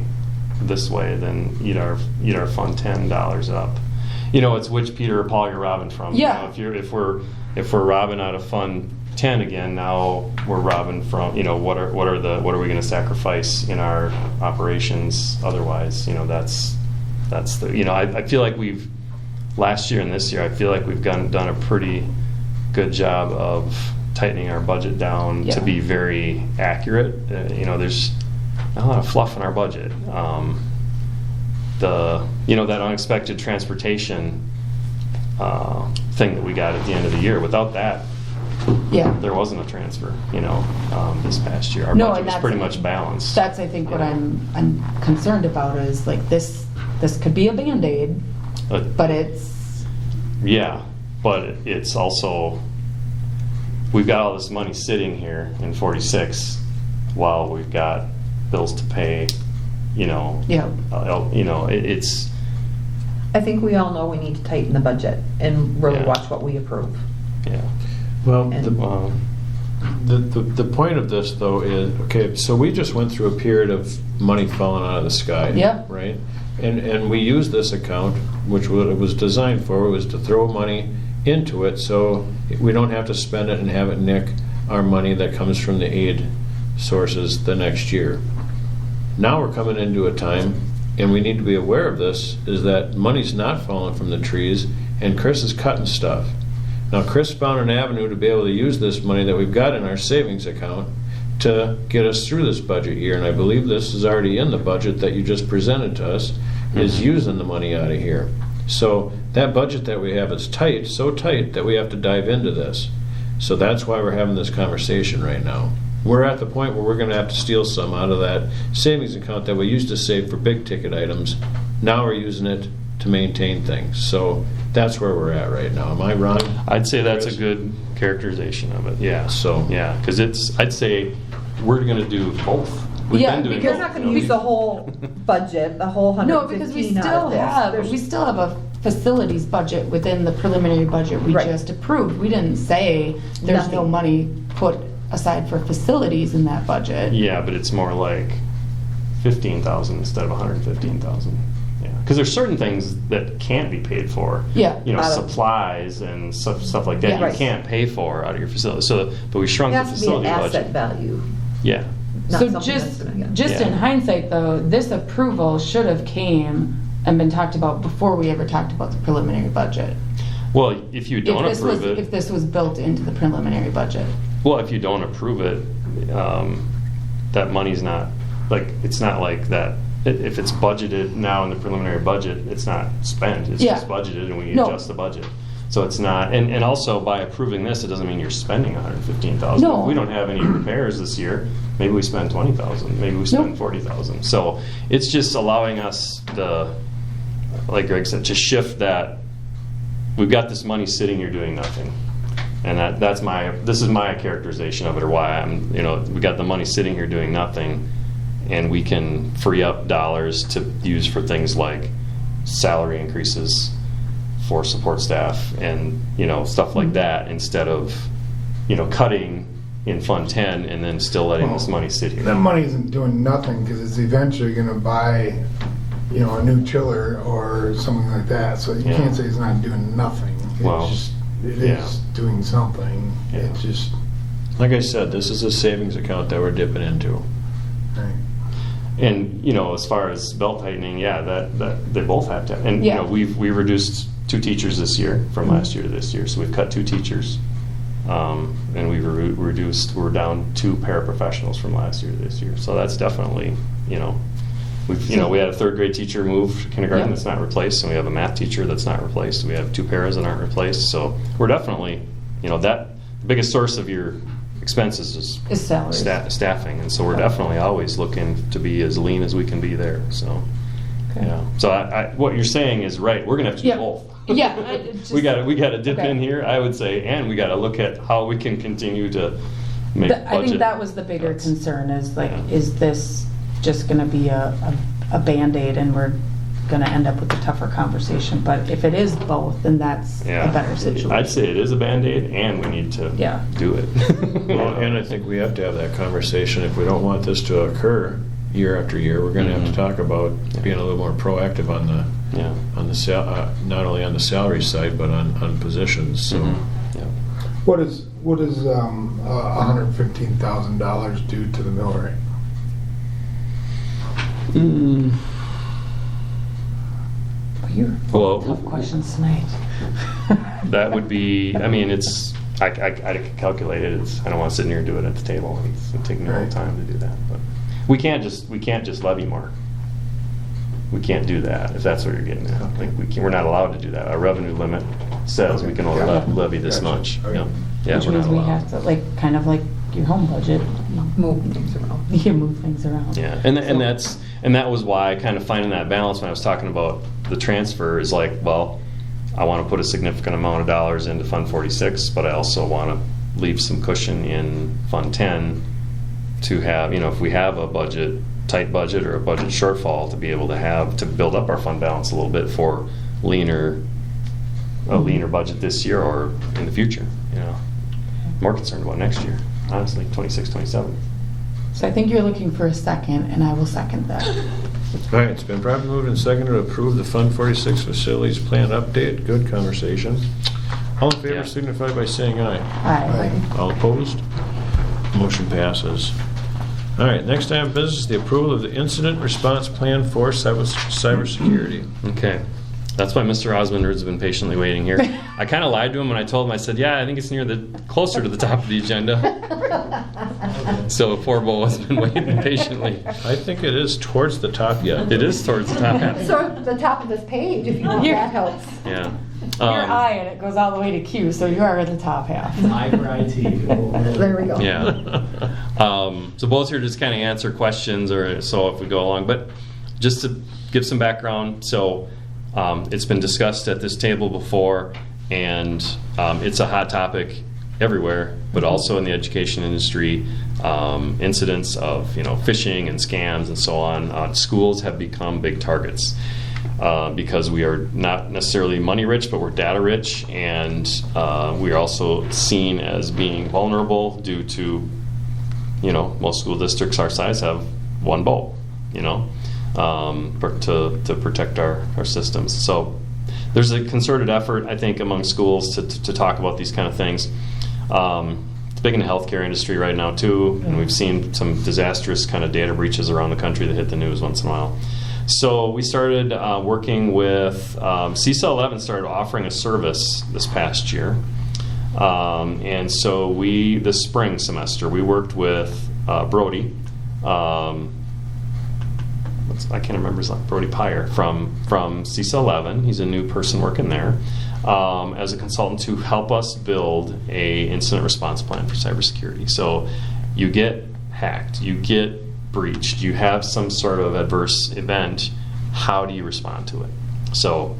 Speaker 6: this way than eat our Fund 10 dollars up. It's which Peter or Paul you're robbing from.
Speaker 4: Yeah.
Speaker 6: If we're robbing out of Fund 10 again, now we're robbing from, what are we going to sacrifice in our operations otherwise? That's the, I feel like last year and this year, I feel like we've done a pretty good job of tightening our budget down
Speaker 4: Yeah.
Speaker 6: to be very accurate. There's not a lot of fluff in our budget. That unexpected transportation thing that we got at the end of the year, without that,
Speaker 4: Yeah.
Speaker 6: there wasn't a transfer, this past year. Our
Speaker 4: No,
Speaker 6: budget
Speaker 4: and
Speaker 6: was
Speaker 4: that's-
Speaker 6: pretty much balanced.
Speaker 4: That's, I think, what I'm concerned about is like this could be a Band-Aid, but it's,
Speaker 6: Yeah, but it's also, we've got all this money sitting here in 46 while we've got bills to pay, it's,
Speaker 3: I think we all know we need to tighten the budget and really
Speaker 6: Yeah.
Speaker 3: watch what we approve.
Speaker 6: yeah.
Speaker 1: Well,
Speaker 3: And-
Speaker 1: the point of this, though, is, okay, so we just went through a period of money falling out of the sky.
Speaker 4: Yeah.
Speaker 1: Right? And we used this account, which what it was designed for, was to throw money into it so we don't have to spend it and have it nick our money that comes from the aid sources the next year. Now we're coming into a time, and we need to be aware of this, is that money's not falling from the trees, and Chris is cutting stuff. Now, Chris found an avenue to be able to use this money that we've got in our savings account to get us through this budget year, and I believe this is already in the budget that you just presented to us, is using the money out of here. So that budget that we have is tight, so tight that we have to dive into this. So that's why we're having this conversation right now. We're at the point where we're going to have to steal some out of that savings account that we used to save for big ticket items. Now we're using it to maintain things. So that's where we're at right now. Am I wrong?
Speaker 6: I'd say that's a
Speaker 1: Chris?
Speaker 6: good characterization of it, yeah.
Speaker 1: So-
Speaker 6: Yeah, because I'd say we're going to do both. We've
Speaker 4: Yeah,
Speaker 6: been doing
Speaker 3: You're
Speaker 6: both,
Speaker 3: not
Speaker 6: you
Speaker 3: gonna
Speaker 6: know.
Speaker 3: use the whole budget, the whole
Speaker 4: No, because we
Speaker 3: 115 out
Speaker 4: still
Speaker 3: of this.
Speaker 4: have,
Speaker 3: There's-
Speaker 4: we still have a facilities budget within the preliminary budget we
Speaker 3: Right.
Speaker 4: just approved. We didn't say there's no
Speaker 3: Nothing.
Speaker 4: money put aside for facilities in that budget.
Speaker 6: Yeah, but it's more like 15,000 instead of 115,000. Yeah, because there's certain things that can't be paid for.
Speaker 4: Yeah.
Speaker 6: You know,
Speaker 3: Out of-
Speaker 6: supplies and stuff like that
Speaker 4: Yeah.
Speaker 6: you
Speaker 3: Right.
Speaker 6: can't pay for out of your facility. So, but we
Speaker 3: It
Speaker 6: shrunk the
Speaker 3: has to be an
Speaker 6: facility
Speaker 3: asset
Speaker 6: budget.
Speaker 3: value,
Speaker 6: Yeah.
Speaker 3: not
Speaker 4: So
Speaker 3: something that's gonna get.
Speaker 4: just in
Speaker 6: Yeah.
Speaker 4: hindsight though, this approval should have came and been talked about before we ever talked about the preliminary budget.
Speaker 6: Well, if you don't approve it,
Speaker 4: If this was built into the preliminary budget.
Speaker 6: well, if you don't approve it, that money's not, like, it's not like that. If it's budgeted now in the preliminary budget, it's not spent. It's
Speaker 4: Yeah.
Speaker 6: just budgeted and we
Speaker 4: No.
Speaker 6: adjust the budget. So it's not, and also by approving this, it doesn't mean you're spending 115,000.
Speaker 4: No.
Speaker 6: If we don't have any repairs this year, maybe we spend 20,000, maybe we spend
Speaker 4: Nope.
Speaker 6: 40,000. So it's just allowing us like Greg said, to shift that. We've got this money sitting here doing nothing. And this is my characterization of it, or why we got the money sitting here doing nothing, and we can free up dollars to use for things like salary increases for support staff and, stuff like that, instead of, cutting in Fund 10 and then still letting this money sit here.
Speaker 5: That money isn't doing nothing because it's eventually going to buy, a new chiller or something like that. So you
Speaker 6: Yeah.
Speaker 5: can't say it's not doing nothing.
Speaker 6: Well,
Speaker 5: It
Speaker 6: yeah.
Speaker 5: is doing something.
Speaker 6: Yeah.
Speaker 5: It's just,
Speaker 1: Like I said, this is a savings account that we're dipping into.
Speaker 5: right.
Speaker 6: And as far as belt tightening, yeah, that they both have to. And
Speaker 4: Yeah.
Speaker 6: we reduced 2 teachers this year from last year to this year, so we've cut 2 teachers, and we reduced. We're down 2 paraprofessionals from last year to this year. So that's definitely we had a 3rd grade teacher move to kindergarten
Speaker 4: Yep.
Speaker 6: that's not replaced, and we have a math teacher that's not replaced. We have 2 paras that aren't replaced. So we're definitely that the biggest source of your expenses
Speaker 4: Is salaries.
Speaker 6: staffing, and so we're definitely always looking to be as lean as we can be there. So,
Speaker 4: Okay.
Speaker 6: yeah. So what you're saying is right. We're gonna have to do
Speaker 4: Yeah.
Speaker 6: both.
Speaker 4: Yeah, it just-
Speaker 6: we got to dip
Speaker 4: okay.
Speaker 6: in here, I would say, and we got to look at how we can continue to make budget.
Speaker 4: I think that was the bigger
Speaker 6: cuts.
Speaker 4: concern is like,
Speaker 6: Yeah.
Speaker 4: is this just gonna be a Band-Aid and we're gonna end up with a tougher conversation? But if it is both, then that's
Speaker 6: Yeah.
Speaker 4: a better situation.
Speaker 6: I'd say it is a Band-Aid, and we need to
Speaker 4: Yeah.
Speaker 6: do it.
Speaker 1: Well, and I think we have to have that conversation. If we don't want this to occur year after year, we're gonna have to talk about being a little more proactive on the
Speaker 6: Yeah.
Speaker 1: not only on the salary side, but on positions. So
Speaker 6: Mhm. Yeah.
Speaker 5: What is $115,000 do to the mill rate?
Speaker 4: You're
Speaker 6: Well,
Speaker 4: tough questions tonight.
Speaker 6: that would be. I mean, it's. I could calculate it. I don't want to sit here and do it at the table. It'd take me a long
Speaker 5: Right.
Speaker 6: time to do that. But we can't just levy more. We can't do that if that's what you're getting at. Like we're not allowed to do that. Our revenue limit says we can only
Speaker 5: Gotcha.
Speaker 6: levy this
Speaker 5: Gotcha.
Speaker 6: much.
Speaker 5: Okay.
Speaker 6: Yeah,
Speaker 4: Which
Speaker 6: we're
Speaker 4: means
Speaker 6: not
Speaker 4: we
Speaker 6: allowed.
Speaker 4: have to, kind of like your home budget,
Speaker 3: Move things around.
Speaker 4: you can move things around.
Speaker 6: Yeah, and that was why kind of finding that balance when I was talking about the transfer is like, well, I want to put a significant amount of dollars into Fund 46, but I also want to leave some cushion in Fund 10 to have, if we have a tight budget or a budget shortfall, to be able to build up our fund balance a little bit for a leaner budget this year or in the future. More concerned about next year, honestly, 26, 27.
Speaker 4: So I think you're looking for a second, and I will second that.
Speaker 1: all right, it's been properly moved and seconded to approve the Fund 46 facilities plan update. Good conversation. All in favor
Speaker 6: Yeah.
Speaker 1: signify by saying aye.
Speaker 4: Aye.
Speaker 1: All opposed? Motion passes. All right, next item of business is the approval of the incident response plan for cybersecurity.
Speaker 6: Okay. That's why Mr. Osmonders has been patiently waiting here. I kind of lied to him when I told him, I said, yeah, I think it's closer to the top of the agenda. So poor Bo has been waiting patiently.
Speaker 1: I think it is towards the top yet.
Speaker 6: It is towards the top.
Speaker 3: So the top of this page, if you want, that helps.
Speaker 6: Yeah.
Speaker 4: Your I, and it goes all the way to Q, so you are in the top half.
Speaker 2: I for IT.
Speaker 3: There we go.
Speaker 6: Yeah. So Bo's here to just kind of answer questions or so if we go along. But just to give some background, so it's been discussed at this table before, and it's a hot topic everywhere, but also in the education industry, incidents of phishing and scams and so on. Schools have become big targets because we are not necessarily money rich, but we're data rich, and we are also seen as being vulnerable due to most school districts our size have one bulb, to protect our systems. So there's a concerted effort, I think, among schools to talk about these kind of things. It's big in the healthcare industry right now too, and we've seen some disastrous kind of data breaches around the country that hit the news once in a while. So we started working with CCL11 started offering a service this past year, and so this spring semester we worked with Brody. I can't remember his name, Brody Pyre from CCL11. He's a new person working there as a consultant to help us build a incident response plan for cybersecurity. So you get hacked, you get breached, you have some sort of adverse event. How do you respond to it? So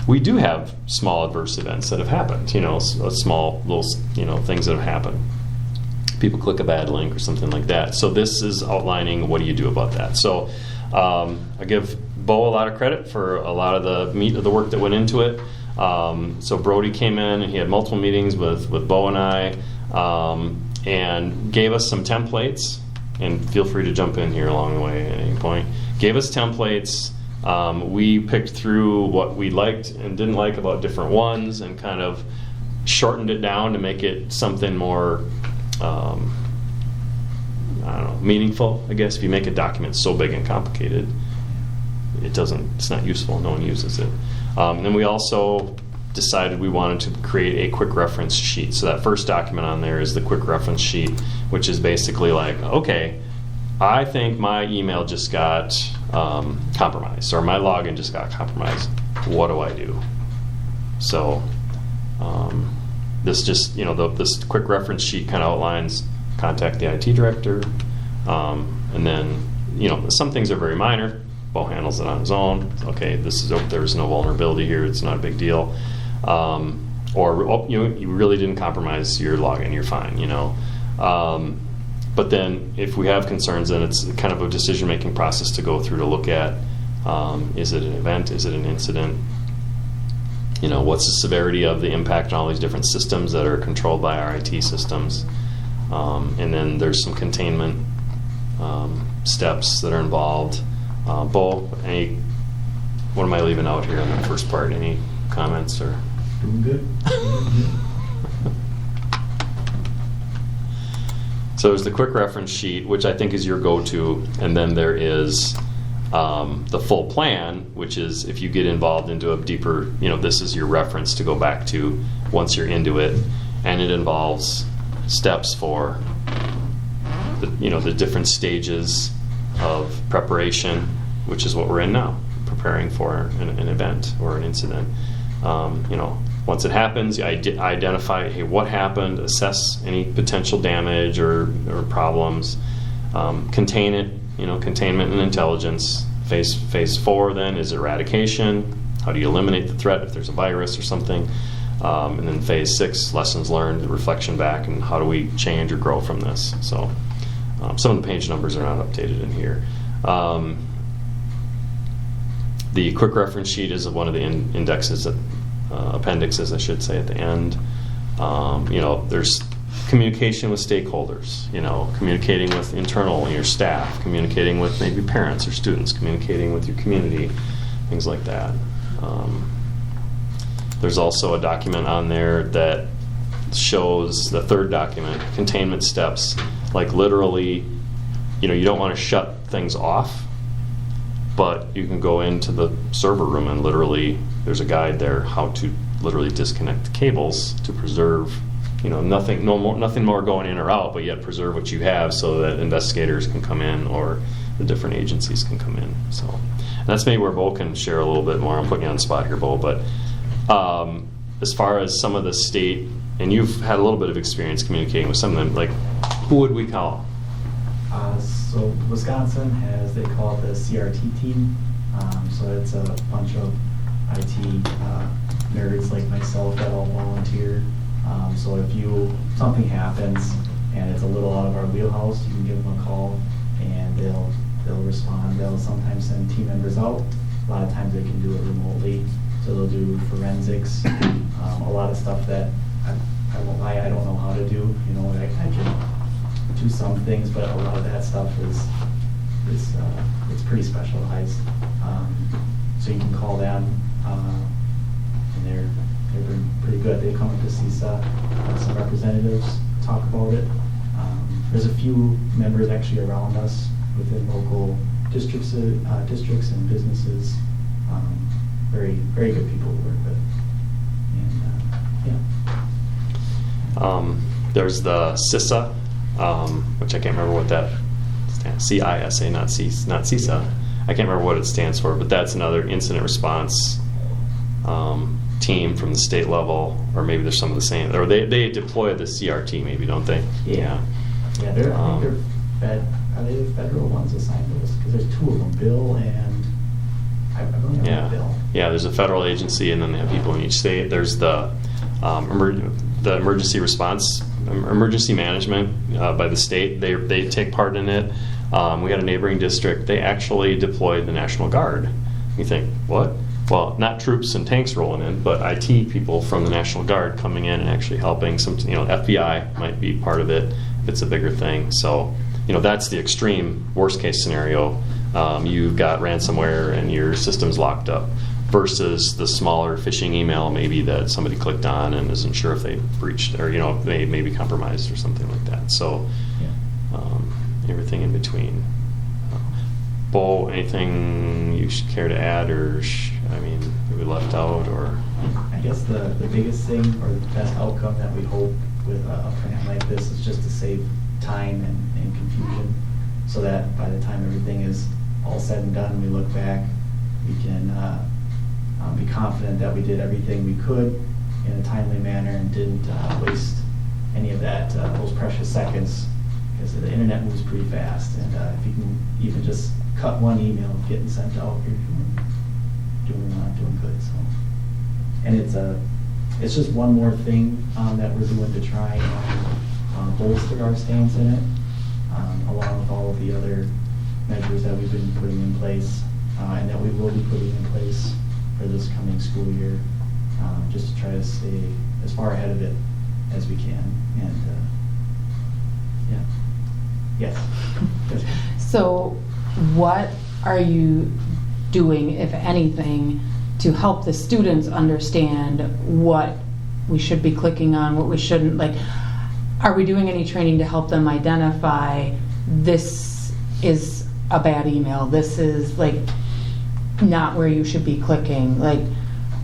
Speaker 6: we do have small adverse events that have happened. Small little things that have happened. People click a bad link or something like that. So this is outlining what do you do about that. So I give Bo a lot of credit for a lot of the meat of the work that went into it. So Brody came in and he had multiple meetings with Bo and I, and gave us some templates. And feel free to jump in here along the way at any point. Gave us templates. We picked through what we liked and didn't like about different ones and kind of shortened it down to make it something more meaningful, I guess. If you make a document so big and complicated, it's not useful. No one uses it. And then we also decided we wanted to create a quick reference sheet. So that first document on there is the quick reference sheet, which is basically like, okay, I think my email just got compromised, or my login just got compromised. What do I do? So this just, this quick reference sheet kind of outlines contact the IT director, and then, some things are very minor. Bo handles it on his own. Okay, there's no vulnerability here. It's not a big deal. You really didn't compromise your login. You're fine. But then if we have concerns, then it's kind of a decision-making process to go through to look at, is it an event? Is it an incident? What's the severity of the impact on all these different systems that are controlled by our IT systems? And then there's some containment steps that are involved. Bo, what am I leaving out here in the first part? Any comments or?
Speaker 2: Doing good.
Speaker 6: So there's the quick reference sheet, which I think is your go-to, and then there is the full plan, which is if you get involved into a deeper, this is your reference to go back to once you're into it, and it involves steps for the different stages of preparation, which is what we're in now, preparing for an event or an incident. Once it happens, you identify, hey, what happened, assess any potential damage or problems, contain it, containment and intelligence. Phase 4 then is eradication. How do you eliminate the threat if there's a virus or something? And then phase 6, lessons learned, the reflection back, and how do we change or grow from this? So some of the page numbers are not updated in here. The quick reference sheet is one of the indexes that appendixes, I should say, at the end. There's communication with stakeholders, communicating with your staff, communicating with maybe parents or students, communicating with your community, things like that. There's also a document on there that shows the third document, containment steps, like literally, you don't want to shut things off, but you can go into the server room and literally, there's a guide there how to literally disconnect the cables to preserve, nothing more going in or out, but yet preserve what you have so that investigators can come in or the different agencies can come in. So that's maybe where Bo can share a little bit more. I'm putting you on the spot here, Bo, but as far as some of the state, and you've had a little bit of experience communicating with some of them, like who would we call?
Speaker 11: So Wisconsin has, they call it the CRT team. So it's a bunch of IT nerds like myself that all volunteer So if something happens and it's a little out of our wheelhouse, you can give them a call and they'll respond. They'll sometimes send team members out. A lot of times they can do it remotely. So they'll do forensics, a lot of stuff that I won't lie, I don't know how to do. You know, I can do some things, but a lot of that stuff is it's pretty specialized. So you can call them, and they're pretty good. They come up to CISA, some representatives talk about it. There's a few members actually around us within local districts and businesses. Very, very good people to work with. And
Speaker 6: There's the CISA, which I can't remember what that stands. CISA, not CISA. I can't remember what it stands for, but that's another incident response team from the state level, or maybe there's some of the same. Or they deploy the CRT, maybe, don't they?
Speaker 11: Yeah, I think are they the federal ones assigned to us? Because there's two of them, Bill and I believe Bill.
Speaker 6: Yeah, there's a federal agency, and then they have people in each state. There's the emergency response, emergency management by the state. They take part in it. We had a neighboring district. They actually deployed the National Guard. You think, what? Well, not troops and tanks rolling in, but IT people from the National Guard coming in and actually helping. Some, FBI might be part of it if it's a bigger thing. So, that's the extreme worst case scenario. You've got ransomware and your system's locked up, versus the smaller phishing email maybe that somebody clicked on and isn't sure if they breached or they may be compromised or something like that. So everything in between. Bo, anything you should care to add, or we left out, or?
Speaker 11: I guess the biggest thing or the best outcome that we hope with a plan like this is just to save time and confusion, so that by the time everything is all said and done, we look back, we can be confident that we did everything we could in a timely manner and didn't waste any of those precious seconds, because the internet moves pretty fast, and if you can even just cut one email getting sent out, you're doing good. So, and it's just one more thing that we're doing to try and bolster our stance in it, along with all of the other measures that we've been putting in place, and that we will be putting in place for this coming school year, just to try to stay as far ahead of it as we can. And yes.
Speaker 4: So what are you doing, if anything, to help the students understand what we should be clicking on, what we shouldn't? Like, are we doing any training to help them identify this is a bad email, this is like not where you should be clicking? Like,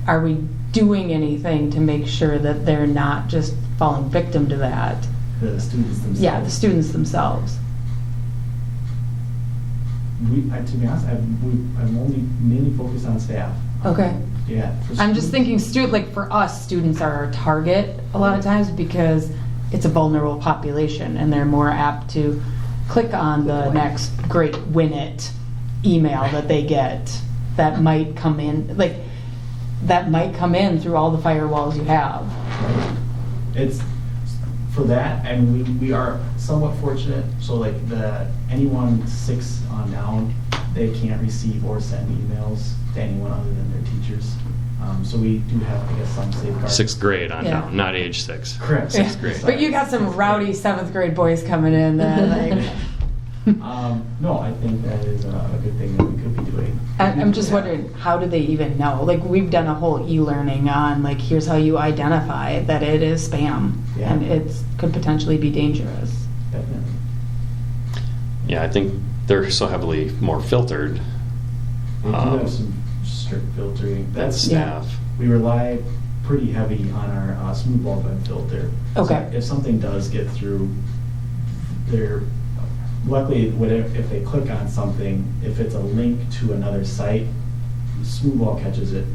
Speaker 4: are we doing anything to make sure that they're not just falling victim to that?
Speaker 11: The students themselves?
Speaker 4: Yeah, the students themselves.
Speaker 11: To be honest, I'm only mainly focused on staff.
Speaker 4: Okay.
Speaker 11: Yeah.
Speaker 4: I'm just thinking, for us, students are our target a lot of times because it's a vulnerable population and they're more apt to click on the next great win it email that they get that might come in, through all the firewalls you have.
Speaker 11: Right. It's for that, and we are somewhat fortunate. So anyone 6 on down, they can't receive or send emails to anyone other than their teachers. So we do have, I guess, some safeguards.
Speaker 6: 6th grade on
Speaker 4: Yeah.
Speaker 6: down, not age 6.
Speaker 11: Correct.
Speaker 6: 6th grade.
Speaker 4: But you got some rowdy 7th grade boys coming in that
Speaker 11: No, I think that is a good thing that we could be doing.
Speaker 4: I'm just wondering, how do they even know? We've done a whole e-learning on, here's how you identify that it is spam,
Speaker 11: Yeah.
Speaker 4: and it could potentially be dangerous.
Speaker 11: Definitely.
Speaker 6: Yeah, I think they're so heavily more filtered.
Speaker 11: They do have some strict filtering.
Speaker 6: That's staff.
Speaker 11: We rely pretty heavy on our smooth wall web filter.
Speaker 4: Okay.
Speaker 11: So if something does get through, luckily, if they click on something, if it's a link to another site, Smoothwall catches it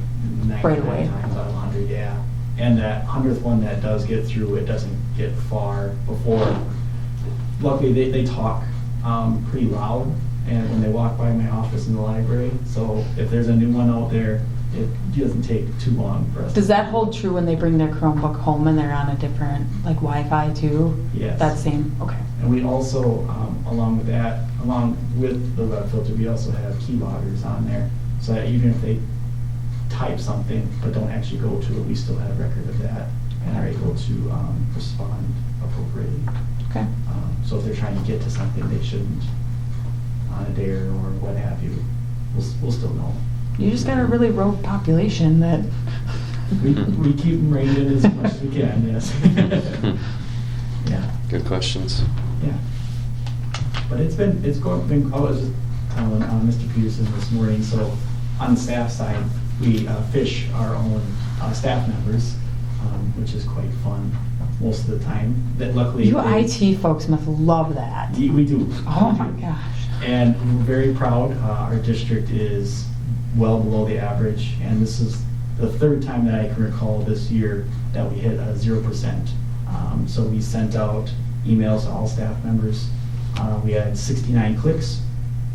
Speaker 11: 99
Speaker 4: Right away.
Speaker 11: times out of 100, yeah. And that 100th one that does get through, it doesn't get far before. Luckily, they talk pretty loud, and when they walk by my office in the library, so if there's a new one out there, it doesn't take too long for us.
Speaker 4: Does that hold true when they bring their Chromebook home and they're on a different, like Wi-Fi too?
Speaker 11: Yes.
Speaker 4: That same, okay.
Speaker 11: And we also, along with that, along with the web filter, we also have keyloggers on there, so that even if they type something but don't actually go to it, we still have record of that and are able to respond appropriately.
Speaker 4: Okay.
Speaker 11: So if they're trying to get to something they shouldn't on a dare or what have you, we'll still know.
Speaker 4: You just got a really rogue population that.
Speaker 11: We keep them reined in as much as we can, yes. Yeah.
Speaker 6: Good questions.
Speaker 11: Yeah. But I was just telling Mr. Peterson this morning, so on the staff side, we fish our own staff members, which is quite fun most of the time. That luckily.
Speaker 4: You IT folks must love that.
Speaker 11: We do.
Speaker 4: Oh my gosh.
Speaker 11: And we're very proud. Our district is well below the average, and this is the third time that I can recall this year that we hit 0%. So we sent out emails to all staff members. We had 69 clicks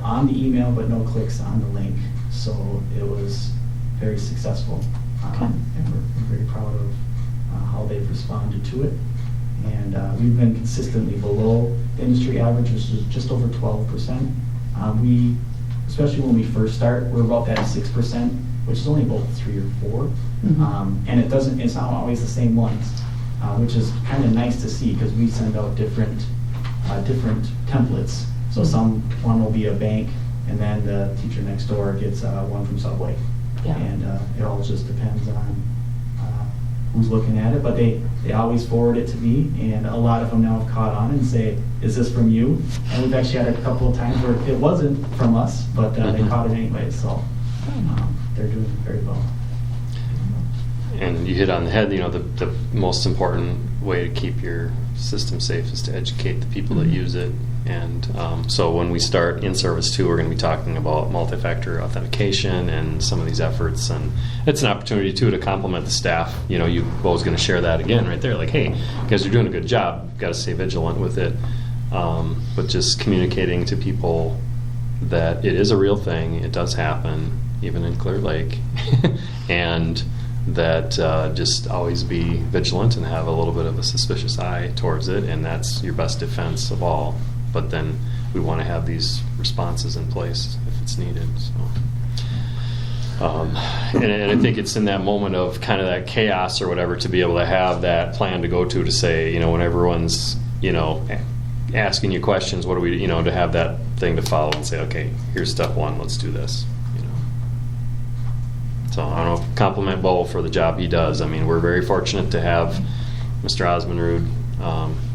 Speaker 11: on the email, but no clicks on the link. So it was very successful.
Speaker 4: Okay.
Speaker 11: And we're very proud of how they've responded to it. And we've been consistently below the industry average, which is just over 12%. Especially when we first start, we're about that 6%, which is only about 3 or 4.
Speaker 4: Mhm.
Speaker 11: And it's not always the same ones, which is kind of nice to see because we send out different templates. So one will be a bank, and then the teacher next door gets one from Subway.
Speaker 4: Yeah.
Speaker 11: And it all just depends on who's looking at it, but they always forward it to me, and a lot of them now have caught on and say, is this from you? And we've actually had a couple of times where it wasn't from us, but they caught it anyway, so they're doing very well.
Speaker 6: And you hit on the head, the most important way to keep your system safe is to educate the people that use it. And so when we start in service 2, we're going to be talking about multi-factor authentication and some of these efforts. And it's an opportunity too to compliment the staff. You Bo's going to share that again right there. Like, hey, you guys are doing a good job. You've got to stay vigilant with it. But just communicating to people that it is a real thing. It does happen, even in Clear Lake. And that just always be vigilant and have a little bit of a suspicious eye towards it. And that's your best defense of all. But then we want to have these responses in place if it's needed. So, and I think it's in that moment of kind of that chaos or whatever to be able to have that plan to go to say, when everyone's, asking you questions, what do we, to have that thing to follow and say, okay, here's step 1, let's do this. So I don't know, compliment Bo for the job he does. I mean, we're very fortunate to have Mr. Osmonrud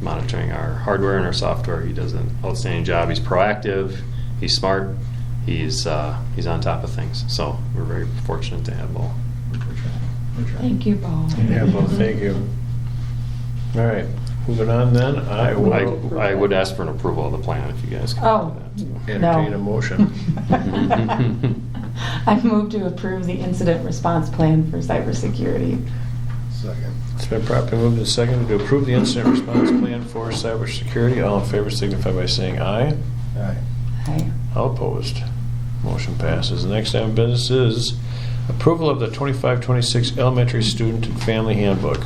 Speaker 6: monitoring our hardware and our software. He does an outstanding job. He's proactive. He's smart. He's on top of things. So we're very fortunate to have Bo.
Speaker 11: We're trying.
Speaker 4: Thank you, Bo.
Speaker 1: Yeah, Bo, thank you. All right, moving on then. I
Speaker 6: would ask for an approval of the plan if you guys can
Speaker 4: Oh,
Speaker 6: do that.
Speaker 1: entertain a motion.
Speaker 4: I move to approve the incident response plan for cybersecurity.
Speaker 5: Second.
Speaker 1: It's been properly moved and seconded to approve the incident response plan for cybersecurity. All in favor signify by saying aye.
Speaker 5: Aye.
Speaker 4: Aye.
Speaker 1: All opposed. Motion passes. The next item of business is approval of the 25-26 elementary student and family handbook.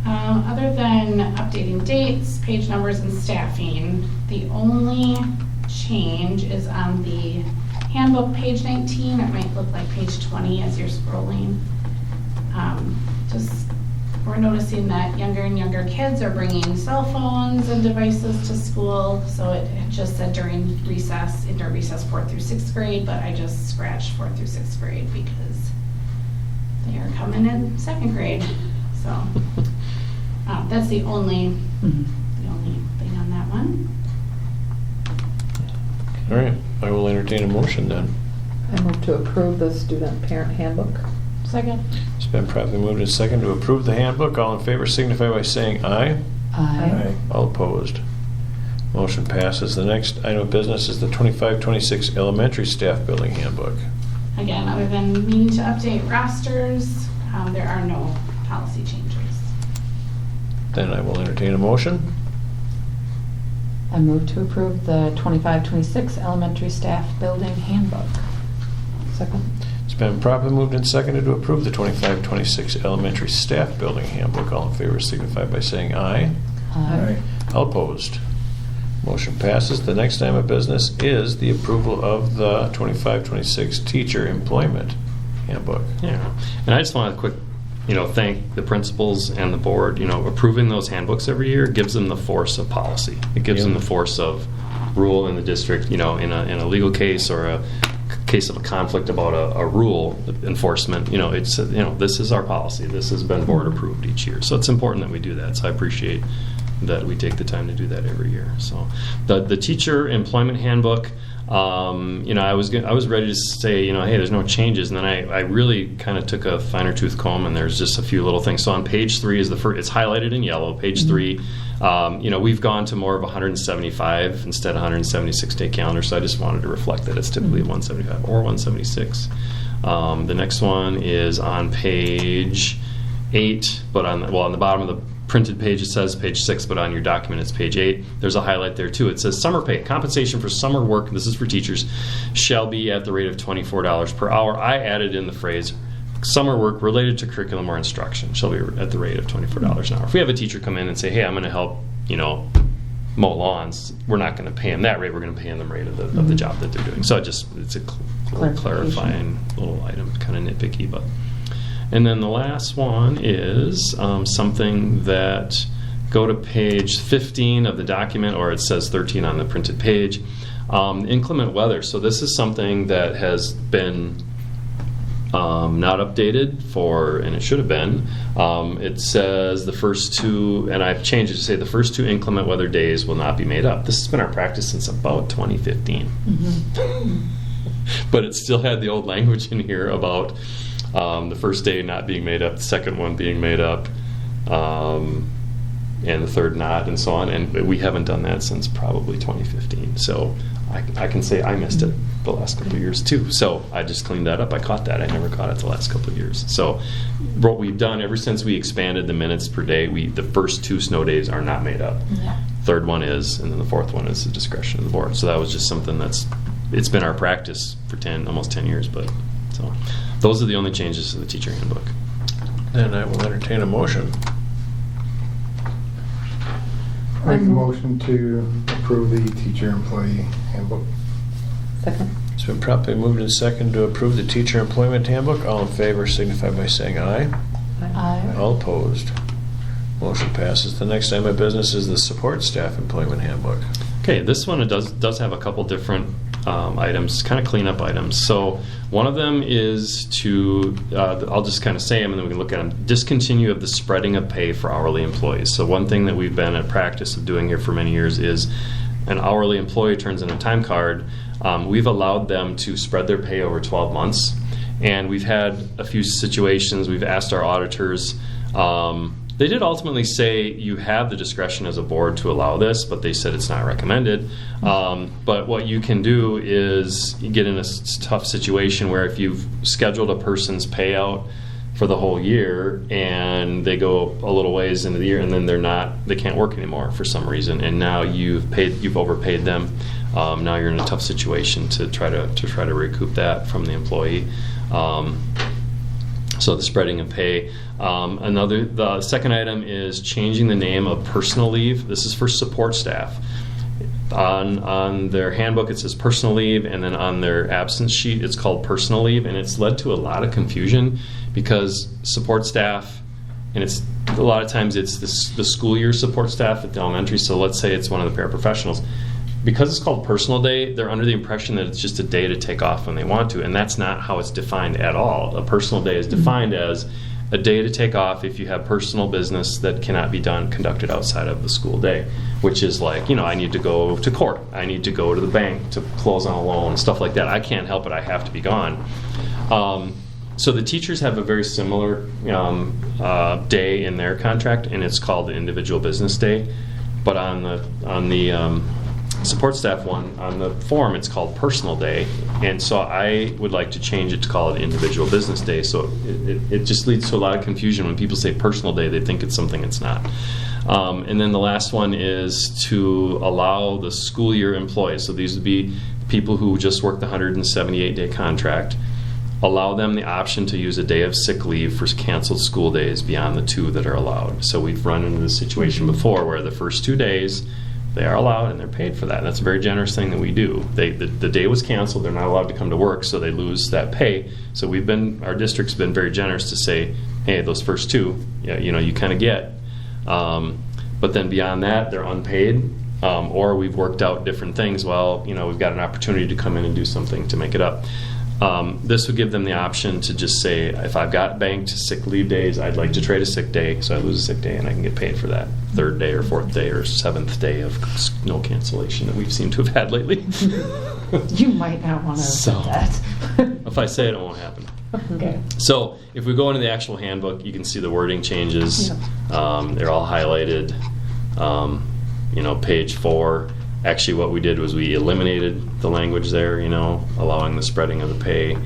Speaker 7: Other than updating dates, page numbers, and staffing, the only change is on the handbook, page 19. It might look like page 20 as you're scrolling. We're noticing that younger and younger kids are bringing cell phones and devices to school. So it just said during recess, inter recess 4th through 6th grade, but I just scratched 4th through 6th grade because they are coming in 2nd grade. So that's the only thing on that one.
Speaker 1: All right, I will entertain a motion then.
Speaker 3: I move to approve the student parent handbook.
Speaker 4: Second.
Speaker 1: It's been properly moved and seconded to approve the handbook. All in favor signify by saying aye.
Speaker 4: Aye.
Speaker 1: All opposed. Motion passes. The next item of business is the 25-26 elementary staff building handbook.
Speaker 7: Again, other than needing to update rosters, there are no policy changes.
Speaker 1: Then I will entertain a motion.
Speaker 4: I move to approve the 25-26 elementary staff building handbook.
Speaker 3: Second.
Speaker 1: It's Been properly moved and seconded to approve the 25-26 elementary staff building handbook. All in favor signify by saying aye.
Speaker 11: Aye.
Speaker 1: All opposed. Motion passes. The next item of business is the approval of the 25-26 teacher employment handbook.
Speaker 6: Yeah, and I just want to quick, thank the principals and the board. Approving those handbooks every year gives them the force of policy. It gives them the force of rule in the district. In a legal case or a case of a conflict about a rule enforcement, it's this is our policy. This has been board approved each year, so it's important that we do that. So I appreciate that we take the time to do that every year. So the teacher employment handbook, I was ready to say, hey, there's no changes, and then I really kind of took a finer tooth comb, and there's just a few little things. So on page 3 is the first. It's highlighted in yellow. Page 3, we've gone to more of 175 instead of 176 day calendar. So I just wanted to reflect that it's typically 175 or 176. The next one is on page 8, but on the bottom of the printed page it says page 6, but on your document it's page 8. There's a highlight there too. It says summer pay, compensation for summer work, this is for teachers, shall be at the rate of $24 per hour. I added in the phrase summer work related to curriculum or instruction shall be at the rate of $24 an hour. If we have a teacher come in and say, hey, I'm going to help mow lawns, we're not going to pay them that rate, we're going to pay them the rate of the job that they're doing. So it's a little clarifying little item, kind of nitpicky, but. And then the last one is something that, go to page 15 of the document, or it says 13 on the printed page, inclement weather. So this is something that has been not updated and it should have been. It says the first 2, and I've changed it to say the first 2 inclement weather days will not be made up. This has been our practice since about 2015. Mm-hmm. But it still had the old language in here about the first day not being made up, the second one being made up, and the third not, and so on. And we haven't done that since probably 2015. So I can say I missed it the last couple of years too. So I just cleaned that up. I caught that. I never caught it the last couple of years. So what we've done ever since we expanded the minutes per day, the first 2 snow days are not made up. Yeah. Third one is, and then the fourth one is the discretion of the board. So that was just something it's been our practice for almost 10 years. But so those are the only changes to the teacher handbook.
Speaker 1: Then I will entertain a motion.
Speaker 5: Make a motion to approve the teacher employee handbook.
Speaker 3: Second.
Speaker 1: It's been properly moved and seconded to approve the teacher employment handbook. All in favor signify by saying aye.
Speaker 4: Aye.
Speaker 1: All opposed. Motion passes. The next item of business is the support staff employment handbook.
Speaker 6: Okay, this one does have a couple different items, kind of cleanup items. So one of them is to, I'll just kind of say them and then we can look at them, discontinue of the spreading of pay for hourly employees. So one thing that we've been at practice of doing here for many years is an hourly employee turns in a time card. We've allowed them to spread their pay over 12 months. And we've had a few situations, we've asked our auditors, they did ultimately say you have the discretion as a board to allow this, but they said it's not recommended. But what you can do is you get in a tough situation where if you've scheduled a person's payout for the whole year and they go a little ways into the year and then they can't work anymore for some reason, and now you've overpaid them. Now you're in a tough situation to try to recoup that from the employee. So the spreading of pay. The second item is changing the name of personal leave. This is for support staff. On their handbook it says personal leave, and then on their absence sheet it's called personal leave, and it's led to a lot of confusion because support staff, and it's a lot of times it's the school year support staff at the elementary. So let's say it's one of the paraprofessionals. Because it's called personal day, they're under the impression that it's just a day to take off when they want to, and that's not how it's defined at all. A personal day is defined as a day to take off if you have personal business that cannot be conducted outside of the school day, which is like, I need to go to court, I need to go to the bank to close on a loan, stuff like that. I can't help it, I have to be gone. So the teachers have a very similar day in their contract, and it's called the individual business day. But on the support staff one, on the form it's called personal day, and so I would like to change it to call it individual business day. So it just leads to a lot of confusion. When people say personal day, they think it's something it's not. And then the last one is to allow the school year employees, so these would be people who just worked the 178-day contract, allow them the option to use a day of sick leave for canceled school days beyond the 2 that are allowed. So we've run into this situation before where the first 2 days they are allowed and they're paid for that. And that's a very generous thing that we do. The day was canceled, they're not allowed to come to work, so they lose that pay. So our district's been very generous to say, hey, those first 2, you kind of get. But then beyond that, they're unpaid, or we've worked out different things. Well, we've got an opportunity to come in and do something to make it up. This would give them the option to just say, if I've got banked sick leave days, I'd like to trade a sick day, so I lose a sick day and I can get paid for that 3rd day or 4th day or 7th day of no cancellation that we've seemed to have had lately.
Speaker 4: You might not want to say that.
Speaker 6: If I say it, it won't happen.
Speaker 4: Okay.
Speaker 6: So if we go into the actual handbook, you can see the wording changes. They're all highlighted. Page 4. Actually, what we did was we eliminated the language there, allowing the spreading of the pay.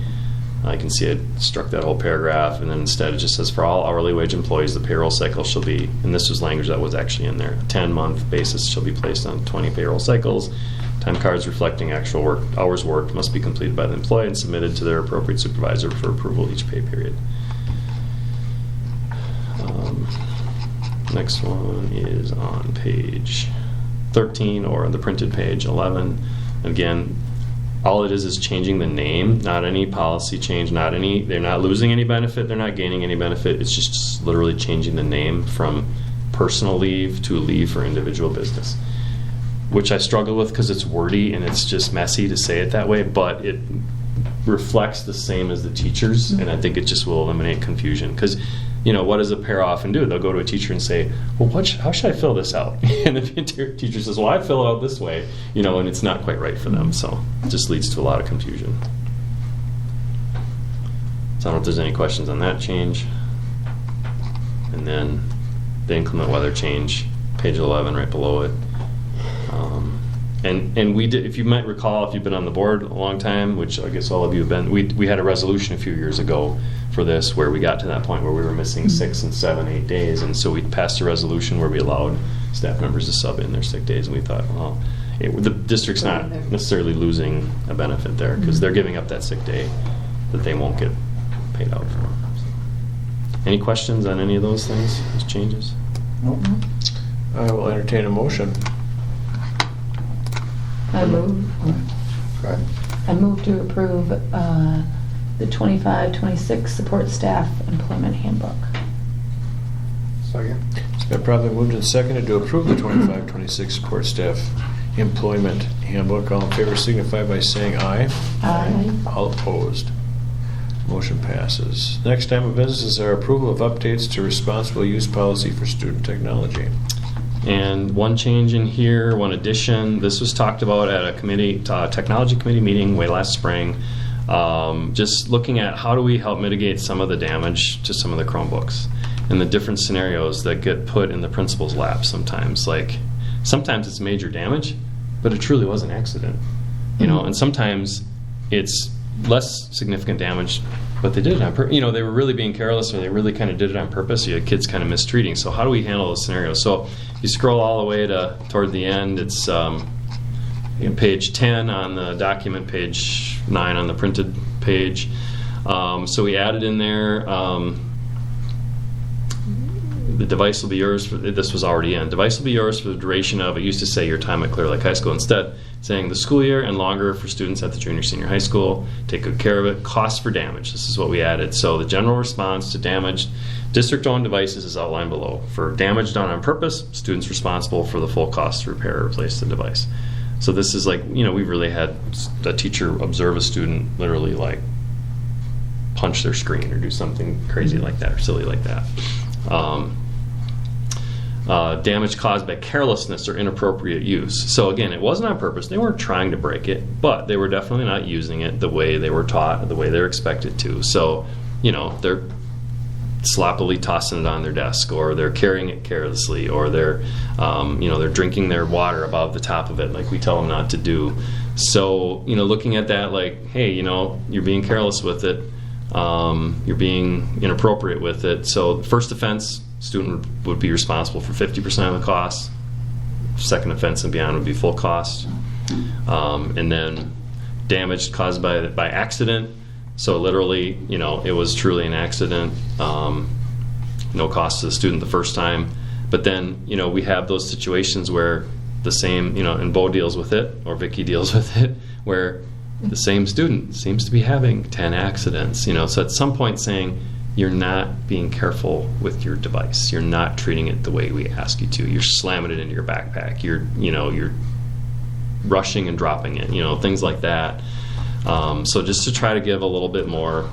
Speaker 6: I can see it struck that whole paragraph, and then instead it just says, for all hourly wage employees, the payroll cycle shall be, and this was language that was actually in there, a 10-month basis shall be placed on 20 payroll cycles. Time cards reflecting actual hours worked must be completed by the employee and submitted to their appropriate supervisor for approval each pay period. Next one is on page 13, or the printed page 11. Again, all it is changing the name, not any policy change, they're not losing any benefit, they're not gaining any benefit. It's just literally changing the name from personal leave to leave for individual business, which I struggle with because it's wordy and it's just messy to say it that way, but it reflects the same as the teachers, and I think it just will eliminate confusion. Because what does a para often do? They'll go to a teacher and say, well, how should I fill this out? And the teacher says, well, I fill it out this way, and it's not quite right for them. So it just leads to a lot of confusion. So I don't know if there's any questions on that change. And then the inclement weather change, page 11, right below it. And we did, if you might recall, if you've been on the board a long time, which I guess all of you have been, we had a resolution a few years ago for this where we got to that point where we were missing 6 and 7, 8 days, and so we passed a resolution where we allowed staff members to sub in their sick days, and we thought, well, the district's not necessarily losing a benefit there because they're giving up that sick day that they won't get paid out for. Any questions on any of those things, those changes?
Speaker 5: Nope.
Speaker 1: I will entertain a motion.
Speaker 4: I move.
Speaker 5: Go ahead.
Speaker 4: I move to approve the 25-26 support staff employment handbook.
Speaker 5: Second.
Speaker 1: It's been probably moved and seconded to approve the 25-26 support staff employment handbook. All in favor signify by saying aye.
Speaker 4: Aye.
Speaker 1: All opposed. Motion passes. Next item of business is our approval of updates to responsible use policy for student technology.
Speaker 6: And one change in here, one addition, this was talked about at a technology committee meeting way last spring. Just looking at how do we help mitigate some of the damage to some of the Chromebooks and the different scenarios that get put in the principal's lap sometimes. Like, sometimes it's major damage, but it truly was an accident. And sometimes it's less significant damage, but they did it on purpose. They were really being careless, or they really kind of did it on purpose. You had kids kind of mistreating. So how do we handle those scenarios? So you scroll all the way toward the end. It's page 10 on the document, page 9 on the printed page. So we added in there, the device will be yours for, this was already in, device will be yours for the duration of, it used to say your time at Clear Lake High School. Instead, saying the school year and longer for students at the junior senior high school. Take good care of it. Cost for damage, this is what we added. So the general response to damaged district-owned devices is outlined below. For damage done on purpose, students responsible for the full cost to repair or replace the device. So this is like, we've really had a teacher observe a student literally like punch their screen or do something crazy like that or silly like that. Damage caused by carelessness or inappropriate use. So again, it wasn't on purpose. They weren't trying to break it, but they were definitely not using it the way they were taught, the way they're expected to. So, they're sloppily tossing it on their desk, or they're carrying it carelessly, or they're drinking their water above the top of it like we tell them not to do. So, looking at that like, hey, you're being careless with it, you're being inappropriate with it. So the first offense, student would be responsible for 50% of the cost. Second offense and beyond would be full cost. And then damage caused by accident, So literally, it was truly an accident. No cost to the student the first time. But then, we have those situations where the same, and Bo deals with it, or Vicky deals with it, where the same student seems to be having 10 accidents. So at some point saying, you're not being careful with your device. You're not treating it the way we ask you to. You're slamming it into your backpack. You're rushing and dropping it, things like that. So just to try to give a little bit more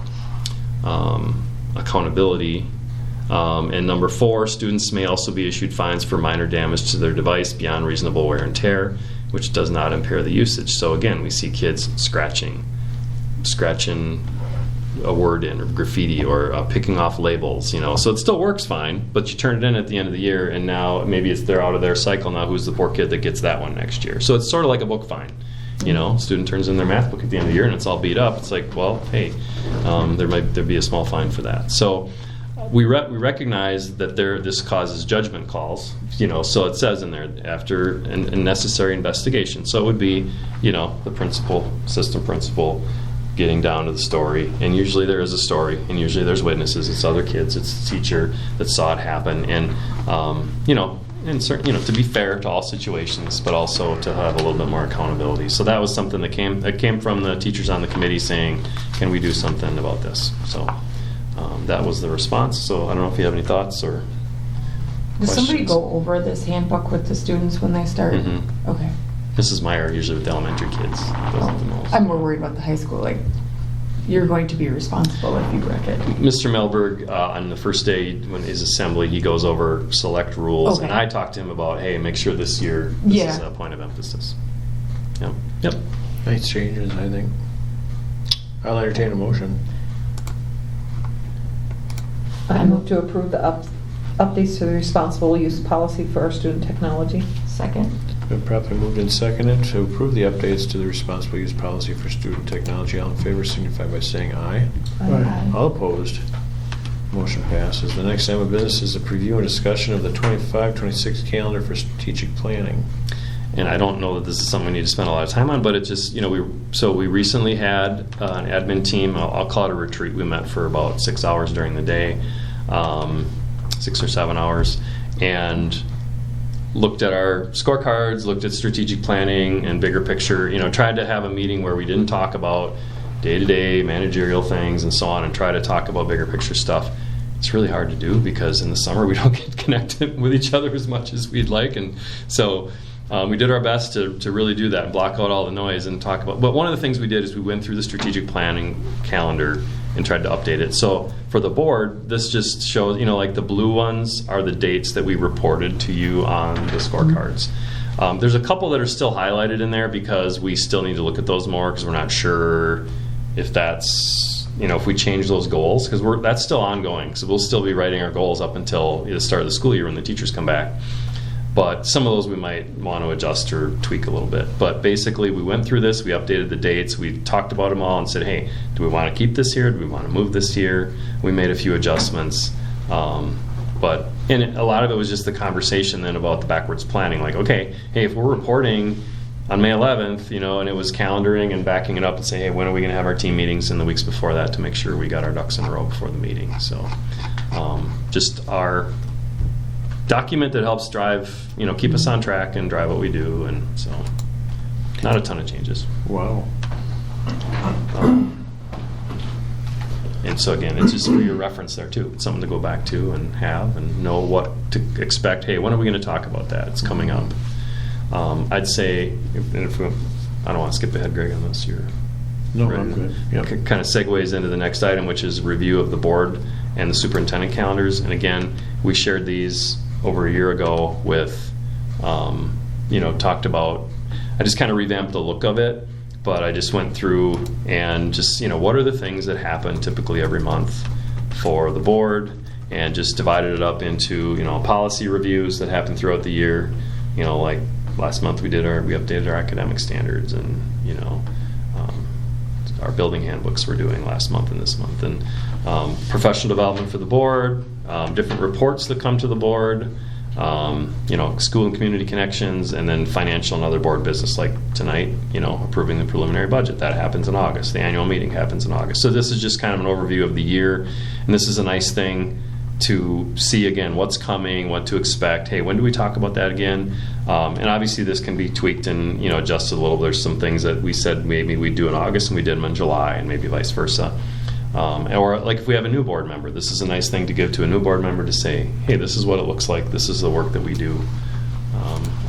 Speaker 6: accountability. And number 4, students may also be issued fines for minor damage to their device beyond reasonable wear and tear, which does not impair the usage. So again, we see kids scratching a word in, or graffiti, or picking off labels, So it still works fine, but you turn it in at the end of the year, and now maybe they're out of their cycle. Now who's the poor kid that gets that one next year? So it's sort of like a book fine. Student turns in their math book at the end of the year and it's all beat up. It's like, well, hey, there'd be a small fine for that. So we recognize that this causes judgment calls, so it says in there after a necessary investigation. So it would be, the assistant principal getting down to the story, and usually there is a story, and usually there's witnesses. It's other kids, it's the teacher that saw it happen, and to be fair to all situations, but also to have a little bit more accountability. So that was something that came from the teachers on the committee saying, can we do something about this? So that was the response. So I don't know if you have any thoughts or
Speaker 4: Does
Speaker 6: questions.
Speaker 4: somebody go over this handbook with the students when they start?
Speaker 6: Mm-hmm.
Speaker 4: Okay.
Speaker 6: Mrs. Meyer, usually with the elementary kids, does it the most.
Speaker 4: I'm more worried about the high school. Like, you're going to be responsible if you wreck it.
Speaker 6: Mr. Melberg, on the first day when his assembly, he goes over select rules,
Speaker 4: Okay.
Speaker 6: and I talked to him about, hey, make sure this year this is a point of emphasis. Yep.
Speaker 1: Nice changes, I think. I'll entertain a motion.
Speaker 3: I move to approve the updates to the responsible use policy for our student technology.
Speaker 4: Second.
Speaker 1: Been properly moved and seconded to approve the updates to the responsible use policy for student technology. All in favor signify by saying aye.
Speaker 3: Aye.
Speaker 1: All opposed. Motion passes. The next item of business is a preview and discussion of the 25-26 calendar for strategic planning.
Speaker 6: And I don't know that this is something we need to spend a lot of time on, but it's just, we recently had an admin team, I'll call it a retreat. We met for about 6 hours during the day, 6 or 7 hours, and looked at our scorecards, looked at strategic planning and bigger picture, tried to have a meeting where we didn't talk about day-to-day managerial things and so on, and try to talk about bigger picture stuff. It's really hard to do because in the summer we don't get connected with each other as much as we'd like, and so we did our best to really do that and block out all the noise and talk about. But one of the things we did is we went through the strategic planning calendar and tried to update it. So for the board, this just shows, like the blue ones are the dates that we reported to you on the scorecards. There's a couple that are still highlighted in there because we still need to look at those more because we're not sure if that's, if we change those goals, because that's still ongoing. So we'll still be writing our goals up until the start of the school year when the teachers come back. But some of those we might want to adjust or tweak a little bit. But basically, we went through this, we updated the dates, we talked about them all and said, hey, do we want to keep this here? Do we want to move this here? We made a few adjustments. But a lot of it was just the conversation then about the backwards planning. Like, okay, hey, if we're reporting on May 11th, and it was calendaring and backing it up and saying, hey, when are we going to have our team meetings in the weeks before that to make sure we got our ducks in a row before the meeting. So just our document that helps drive, keep us on track and drive what we do, and so not a ton of changes.
Speaker 1: Wow.
Speaker 6: And so again, it's just for your reference there too. It's something to go back to and have and know what to expect. Hey, when are we going to talk about that? It's coming up. I'd say, I don't want to skip ahead, Greg, on this.
Speaker 1: No, I'm good. Yep.
Speaker 6: Kind of segues into the next item, which is review of the board and the superintendent calendars. And again, we shared these over a year ago with, talked about, I just kind of revamped the look of it, but I just went through and just, what are the things that happen typically every month for the board, and just divided it up into, policy reviews that happen throughout the year. Like last month we updated our academic standards, and, our building handbooks we're doing last month and this month, and professional development for the board, different reports that come to the board, school and community connections, and then financial and other board business like tonight, approving the preliminary budget. That happens in August. The annual meeting happens in August. So this is just kind of an overview of the year, and this is a nice thing to see again what's coming, what to expect. Hey, when do we talk about that again? And obviously this can be tweaked and adjusted a little. There's some things that we said maybe we'd do in August and we did them in July, and maybe vice versa. Or like if we have a new board member, this is a nice thing to give to a new board member to say, hey, this is what it looks like. This is the work that we do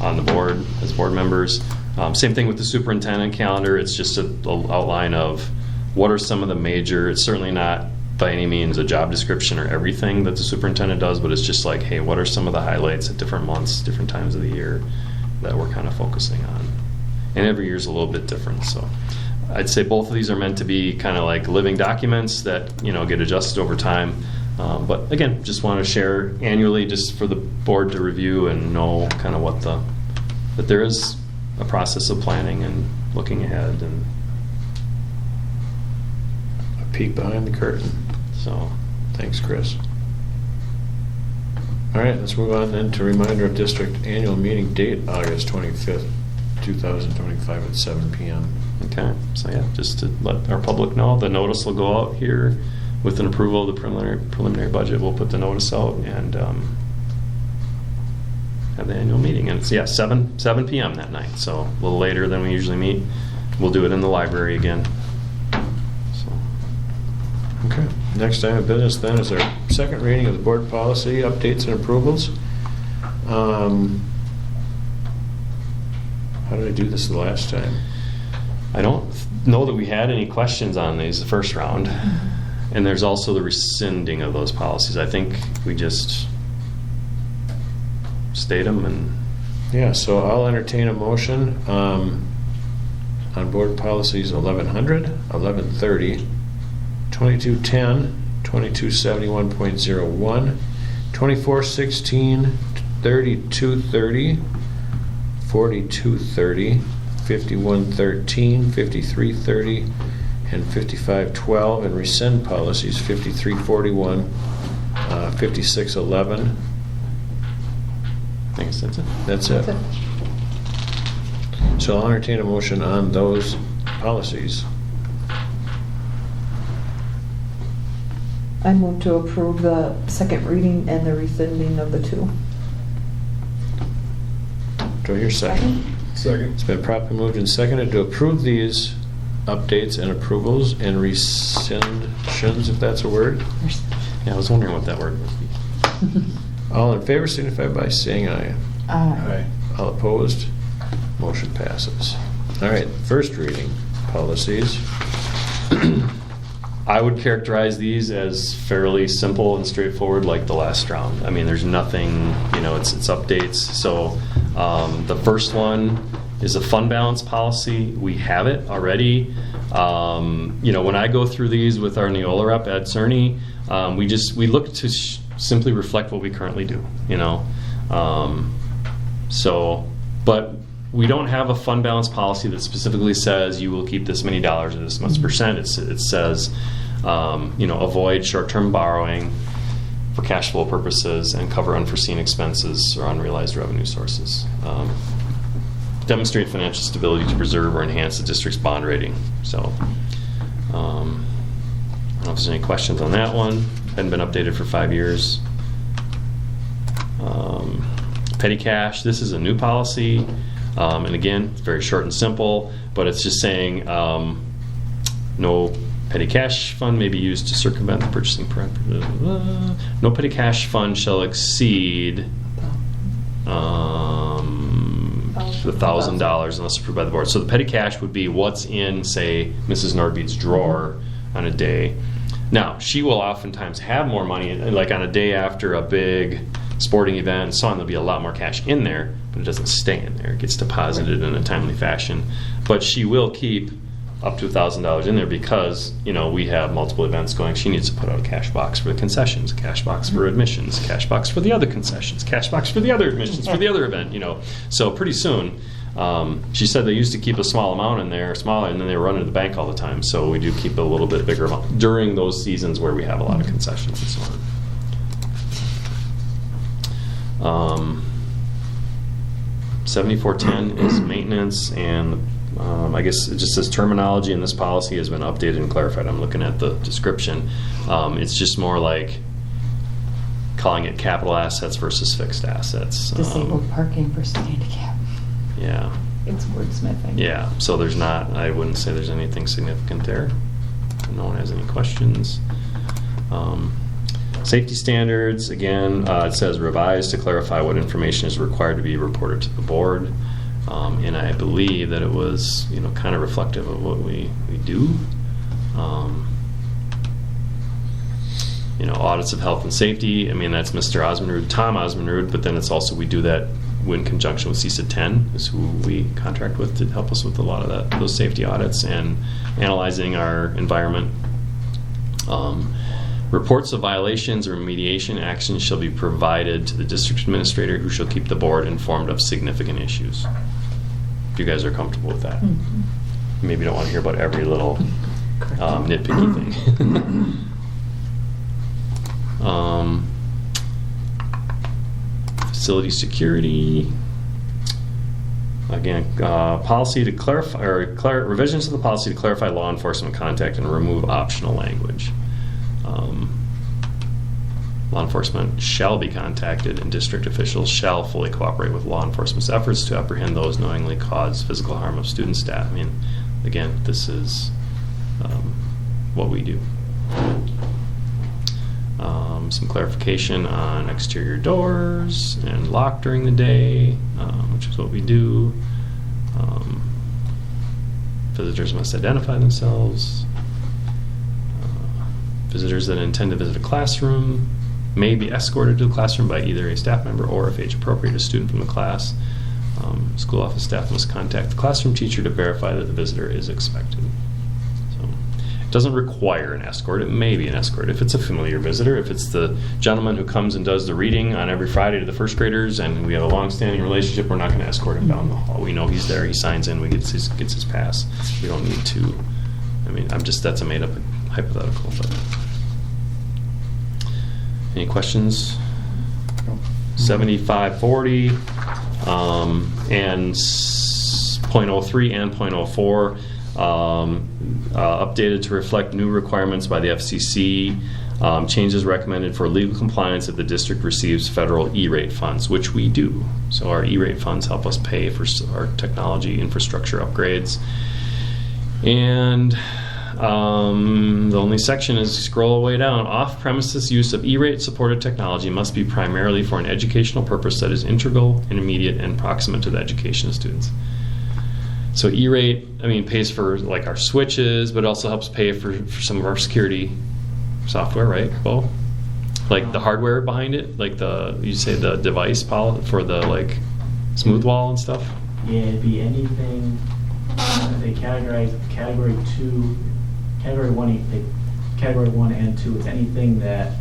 Speaker 6: on the board as board members. Same thing with the superintendent calendar. It's just an outline of what are some of the major, it's certainly not by any means a job description or everything that the superintendent does, but it's just like, hey, what are some of the highlights at different months, different times of the year that we're kind of focusing on? And every year is a little bit different. So I'd say both of these are meant to be kind of like living documents that get adjusted over time. But again, just want to share annually just for the board to review and know kind of that there is a process of planning and looking ahead and
Speaker 1: A peek behind the curtain. So, thanks, Chris. All right, let's move on then to reminder of district annual meeting date, August 25th, 2025 at 7 p.m.
Speaker 6: Okay, so yeah, just to let our public know, the notice will go out here with an approval of the preliminary budget. We'll put the notice out and have the annual meeting. And it's 7 p.m. that night, so a little later than we usually meet. We'll do it in the library again. So.
Speaker 1: Okay, next item of business then is our second reading of the board policy updates and approvals. How did I do this the last time?
Speaker 6: I don't know that we had any questions on these the first round. And there's also the rescinding of those policies. I think we just state them and...
Speaker 1: Yeah, so I'll entertain a motion on board policies 1100, 1130, 2210, 2271.01, 2416, 3230, 4230, 5113, 5330, and 5512, and rescind policies 5341, 5611.
Speaker 6: I guess that's it.
Speaker 1: That's it. So I'll entertain a motion on those policies.
Speaker 3: I move to approve the second reading and the rescinding of the two.
Speaker 1: Do I hear a second?
Speaker 5: Second.
Speaker 1: It's been properly moved and seconded to approve these updates and approvals and rescissions, if that's a word.
Speaker 6: Yeah, I was wondering what that word would be.
Speaker 1: All in favor signify by saying aye.
Speaker 3: Aye.
Speaker 1: All opposed? Motion passes. All right, first reading, policies.
Speaker 6: I would characterize these as fairly simple and straightforward like the last round. I mean, there's nothing, it's updates. So the first one is a fund balance policy. We have it already. When I go through these with our Neola rep, Ed Cerny, we look to simply reflect what we currently do, but we don't have a fund balance policy that specifically says you will keep this many dollars or this much percent. It says, avoid short-term borrowing for cash flow purposes and cover unforeseen expenses or unrealized revenue sources. Demonstrate financial stability to preserve or enhance the district's bond rating. So, I don't know if there's any questions on that one. Hadn't been updated for 5 years. Petty cash, this is a new policy. And again, it's very short and simple, but it's just saying no petty cash fund may be used to circumvent the purchasing parameters. No petty cash fund shall exceed $1,000 unless approved by the board. So the petty cash would be what's in, say, Mrs. Nordby's drawer on a day. Now, she will oftentimes have more money, like on a day after a big sporting event and so on, there'll be a lot more cash in there, but it doesn't stay in there. It gets deposited in a timely fashion. But she will keep up to $1,000 in there because, we have multiple events going. She needs to put out a cash box for the concessions, a cash box for admissions, a cash box for the other concessions, cash box for the other admissions, for the other event, So pretty soon, she said they used to keep a small amount in there, smaller, and then they were running to the bank all the time. So we do keep a little bit bigger amount during those seasons where we have a lot of concessions and so on. 7410 is maintenance, and I guess it just says terminology in this policy has been updated and clarified. I'm looking at the description. It's just more like calling it capital assets versus fixed assets.
Speaker 4: Disabled parking versus handicap.
Speaker 6: Yeah.
Speaker 4: It's wordsmithing.
Speaker 6: Yeah, so there's not, I wouldn't say there's anything significant there. If no one has any questions. Safety standards, again, it says revised to clarify what information is required to be reported to the board. And I believe that it was, kind of reflective of what we do. Audits of health and safety, that's Mr. Osmonrud, Tom Osmonrud, but then it's also, we do that in conjunction with CISA 10, is who we contract with to help us with a lot of those safety audits and analyzing our environment. Reports of violations or remediation actions shall be provided to the district administrator, who shall keep the board informed of significant issues. If you guys are comfortable with that.
Speaker 4: Mm-hmm.
Speaker 6: Maybe you don't want to hear about every little nitpicky thing. Facility security. Again, policy to clarify, or revisions to the policy to clarify law enforcement contact and remove optional language. Law enforcement shall be contacted, and district officials shall fully cooperate with law enforcement's efforts to apprehend those knowingly cause physical harm of student staff. Again, this is what we do. Some clarification on exterior doors and lock during the day, which is what we do. Visitors must identify themselves. Visitors that intend to visit a classroom may be escorted to the classroom by either a staff member or, if age appropriate, a student from the class. School office staff must contact the classroom teacher to verify that the visitor is expected. So it doesn't require an escort. It may be an escort if it's a familiar visitor. If it's the gentleman who comes and does the reading on every Friday to the first graders and we have a long-standing relationship, we're not going to escort him down the hall. We know he's there. He signs in. We gets his pass. We don't need to. That's a made-up hypothetical. But any questions? 7540 and .03 and .04 updated to reflect new requirements by the FCC. Changes recommended for legal compliance if the district receives federal E-rate funds, which we do. So our E-rate funds help us pay for our technology infrastructure upgrades. And the only section is, scroll way down, off-premises use of E-rate supported technology must be primarily for an educational purpose that is integral, intermediate, and proximate to the education of students. So E-rate, pays for like our switches, but it also helps pay for some of our security software, right, Bo? Like the hardware behind it, like the device for the smooth wall and stuff?
Speaker 11: Yeah, it'd be anything, they categorize category 2, category 1 and 2, it's anything that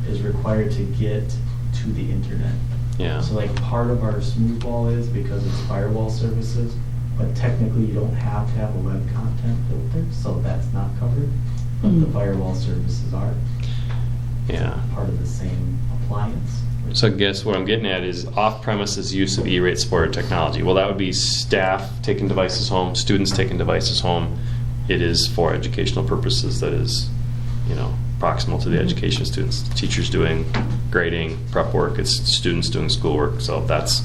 Speaker 11: is required to get to the internet.
Speaker 6: Yeah.
Speaker 11: So part of our smooth wall is because it's firewall services, but technically you don't have to have a web content filter, so that's not covered. But the firewall services are.
Speaker 6: Yeah.
Speaker 11: Part of the same appliance.
Speaker 6: So I guess what I'm getting at is off-premises use of E-rate supported technology. Well, that would be staff taking devices home, students taking devices home. It is for educational purposes that is, proximal to the education of students. Teachers doing grading, prep work, it's students doing schoolwork. So that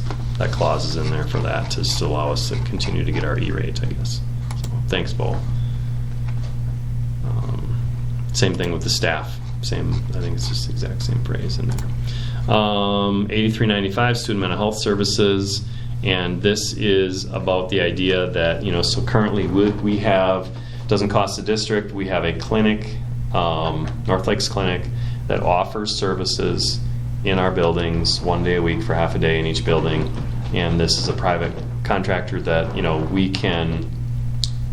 Speaker 6: clause is in there for that to still allow us to continue to get our E-rate, I guess. So thanks, Bo. Same thing with the staff. I think it's just the exact same phrase in there. 8395, student mental health services, and this is about the idea that, so currently we have, doesn't cost the district, we have a clinic, North Lakes Clinic, that offers services in our buildings 1 day a week for half a day in each building, and this is a private contractor that, we can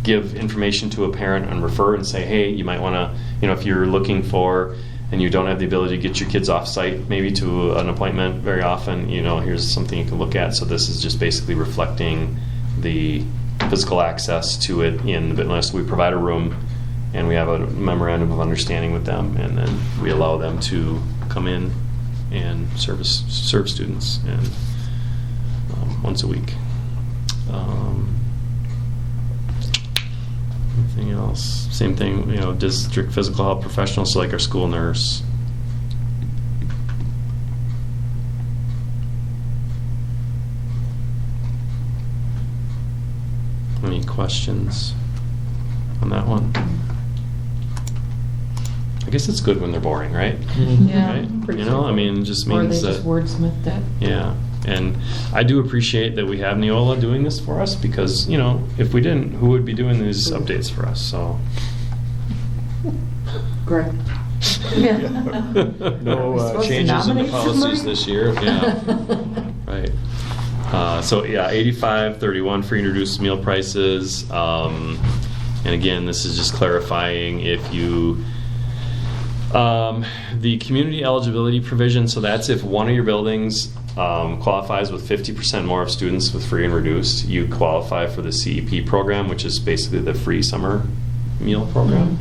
Speaker 6: give information to a parent and refer and say, hey, you might want to, if you're looking for, and you don't have the ability to get your kids off site maybe to an appointment very often, here's something you can look at. So this is just basically reflecting the physical access to it in the bid list. We provide a room and we have a memorandum of understanding with them, and then we allow them to come in and serve students, and once a week. Anything else? Same thing, district physical health professionals, so like our school nurse. Any questions on that one? I guess it's good when they're boring, right?
Speaker 4: Yeah,
Speaker 6: Right?
Speaker 3: pretty
Speaker 6: It just
Speaker 4: Or
Speaker 6: means
Speaker 4: they
Speaker 6: that.
Speaker 4: just wordsmithed it.
Speaker 6: Yeah, and I do appreciate that we have Neola doing this for us, because, if we didn't, who would be doing these updates for us, so.
Speaker 3: Greg.
Speaker 1: No
Speaker 3: supposed to
Speaker 1: changes in the
Speaker 3: nominate
Speaker 1: policies
Speaker 3: somebody?
Speaker 1: this year.
Speaker 6: Yeah. Right. So, yeah, 85.31 for introduced meal prices. And again, this is just clarifying if you, the community eligibility provision, so that's if one of your buildings qualifies with 50% more of students with free and reduced, you qualify for the CEP program, which is basically the free summer meal program.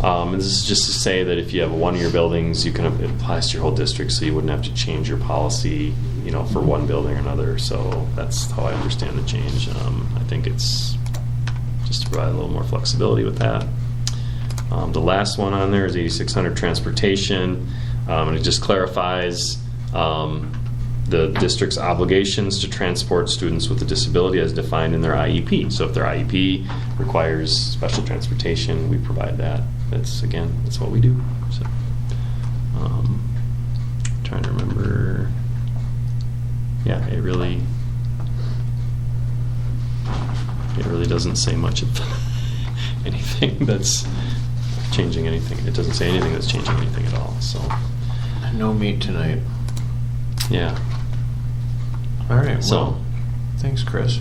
Speaker 6: And this is just to say that if you have one of your buildings, it applies to your whole district, so you wouldn't have to change your policy, for one building or another. So that's how I understand the change. I think it's just to provide a little more flexibility with that. The last one on there is 8600 transportation, and it just clarifies the district's obligations to transport students with a disability as defined in their IEP. So if their IEP requires special transportation, we provide that. That's what we do. So, trying to remember. Yeah, it really doesn't say much of anything that's changing anything. It doesn't say anything that's changing anything at all. So,
Speaker 1: No meat tonight.
Speaker 6: yeah.
Speaker 1: All right,
Speaker 6: So-
Speaker 1: well, thanks, Chris.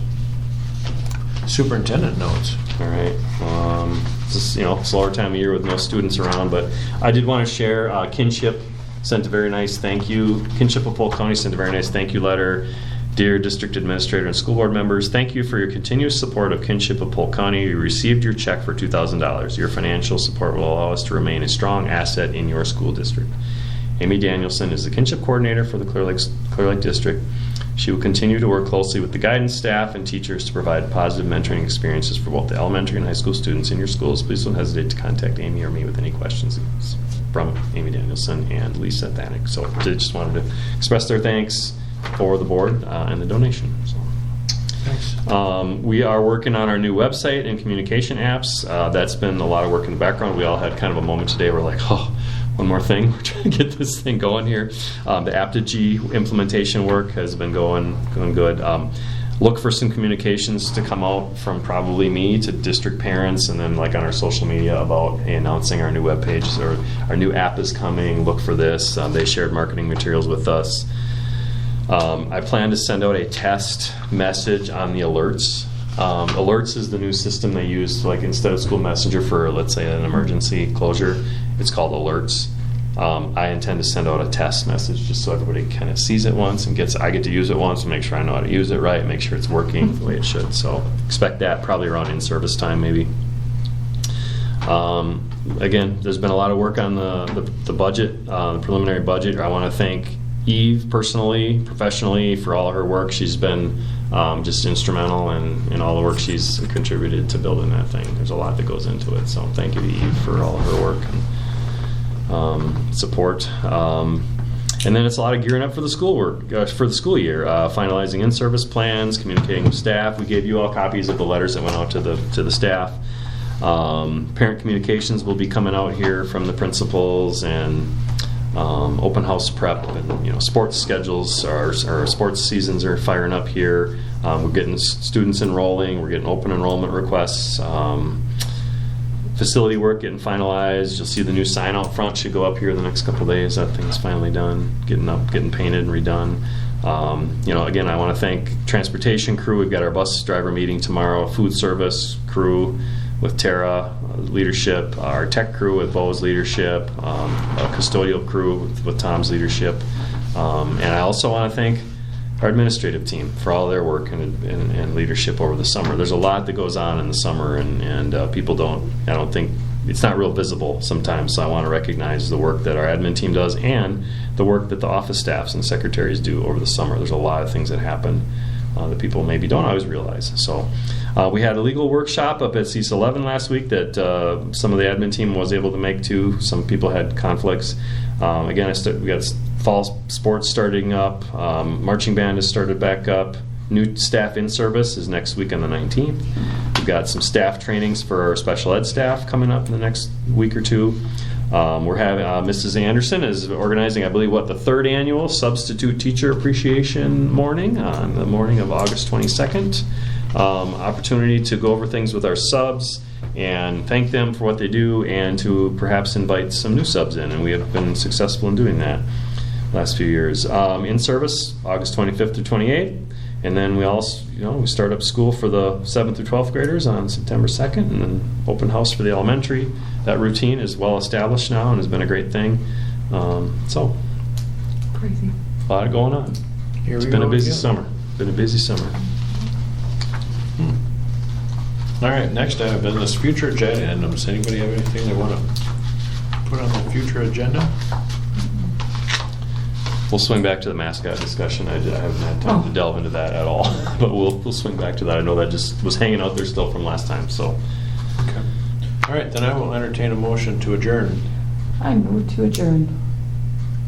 Speaker 1: Superintendent notes.
Speaker 6: All right. It's just, slower time of year with no students around, but I did want to share, Kinship sent a very nice thank you. Kinship of Polk County sent a very nice thank you letter. Dear District Administrator and School Board members, thank you for your continuous support of Kinship of Polk County. You received your check for $2,000. Your financial support will allow us to remain a strong asset in your school district. Amy Danielson is the Kinship Coordinator for the Clear Lake District. She will continue to work closely with the guidance staff and teachers to provide positive mentoring experiences for both the elementary and high school students in your schools. Please don't hesitate to contact Amy or me with any questions. From Amy Danielson and Lisa Thanik. So they just wanted to express their thanks for the board and the donation. So.
Speaker 1: Thanks.
Speaker 6: We are working on our new website and communication apps. That's been a lot of work in the background. We all had kind of a moment today. We're like, one more thing. We're trying to get this thing going here. The Aptigee implementation work has been going good. Look for some communications to come out from probably me to district parents, and then like on our social media about announcing our new web pages or our new app is coming. Look for this. They shared marketing materials with us. I plan to send out a test message on the alerts. Alerts is the new system they use, like instead of School Messenger for, let's say, an emergency closure, it's called Alerts. I intend to send out a test message just so everybody kind of sees it once and I get to use it once and make sure I know how to use it right, make sure it's working the way it should. So expect that probably around in-service time maybe. Again, there's been a lot of work on the budget, the preliminary budget. I want to thank Eve personally, professionally, for all of her work. She's been just instrumental in all the work she's contributed to building that thing. There's a lot that goes into it, so thank you to Eve for all of her work and support. And then it's a lot of gearing up for the for the school year, finalizing in-service plans, communicating with staff. We gave you all copies of the letters that went out to the staff. Parent communications will be coming out here from the principals, and open house prep, and sports schedules. Our sports seasons are firing up here. We're getting students enrolling. We're getting open enrollment requests. Facility work getting finalized. You'll see the new sign out front should go up here the next couple of days. That thing's finally done, getting painted and redone. Again, I want to thank transportation crew. We've got our bus driver meeting tomorrow. Food service crew with Tara leadership, our tech crew with Bo's leadership, a custodial crew with Tom's leadership, and I also want to thank our administrative team for all their work and leadership over the summer. There's a lot that goes on in the summer, and people I don't think it's not real visible sometimes, so I want to recognize the work that our admin team does and the work that the office staffs and secretaries do over the summer. There's a lot of things that happen that people maybe don't always realize. So we had a legal workshop up at C11 last week that some of the admin team was able to make too. Some people had conflicts. Again, we got fall sports starting up. Marching band has started back up. New staff in service is next week on the 19th. We've got some staff trainings for our special ed staff coming up in the next week or two. We're having Mrs. Anderson is organizing, I believe, the third annual Substitute Teacher Appreciation Morning on the morning of August 22nd. Opportunity to go over things with our subs and thank them for what they do, and to perhaps invite some new subs in, and we have been successful in doing that last few years. In service, August 25th through 28th. And then we also, we start up school for the 7th through 12th graders on September 2nd, and then open house for the elementary. That routine is well established now and has been a great thing. So,
Speaker 3: Crazy.
Speaker 6: a lot going on. It's been a busy summer.
Speaker 1: All right, next item of business, future agenda items. Anybody have anything they want to put on the future agenda?
Speaker 6: We'll swing back to the mascot discussion. I haven't had time to delve into that at all, but we'll swing back to that. I know that just was hanging out there still from last time. So,
Speaker 1: okay. All right, then I will entertain a motion to adjourn.
Speaker 4: I move to adjourn.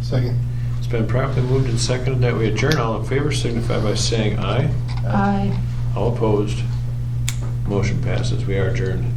Speaker 5: Second.
Speaker 1: It's been properly moved and seconded that we adjourn. All in favor signify by saying aye.
Speaker 4: Aye.
Speaker 1: All opposed. Motion passes. We are adjourned.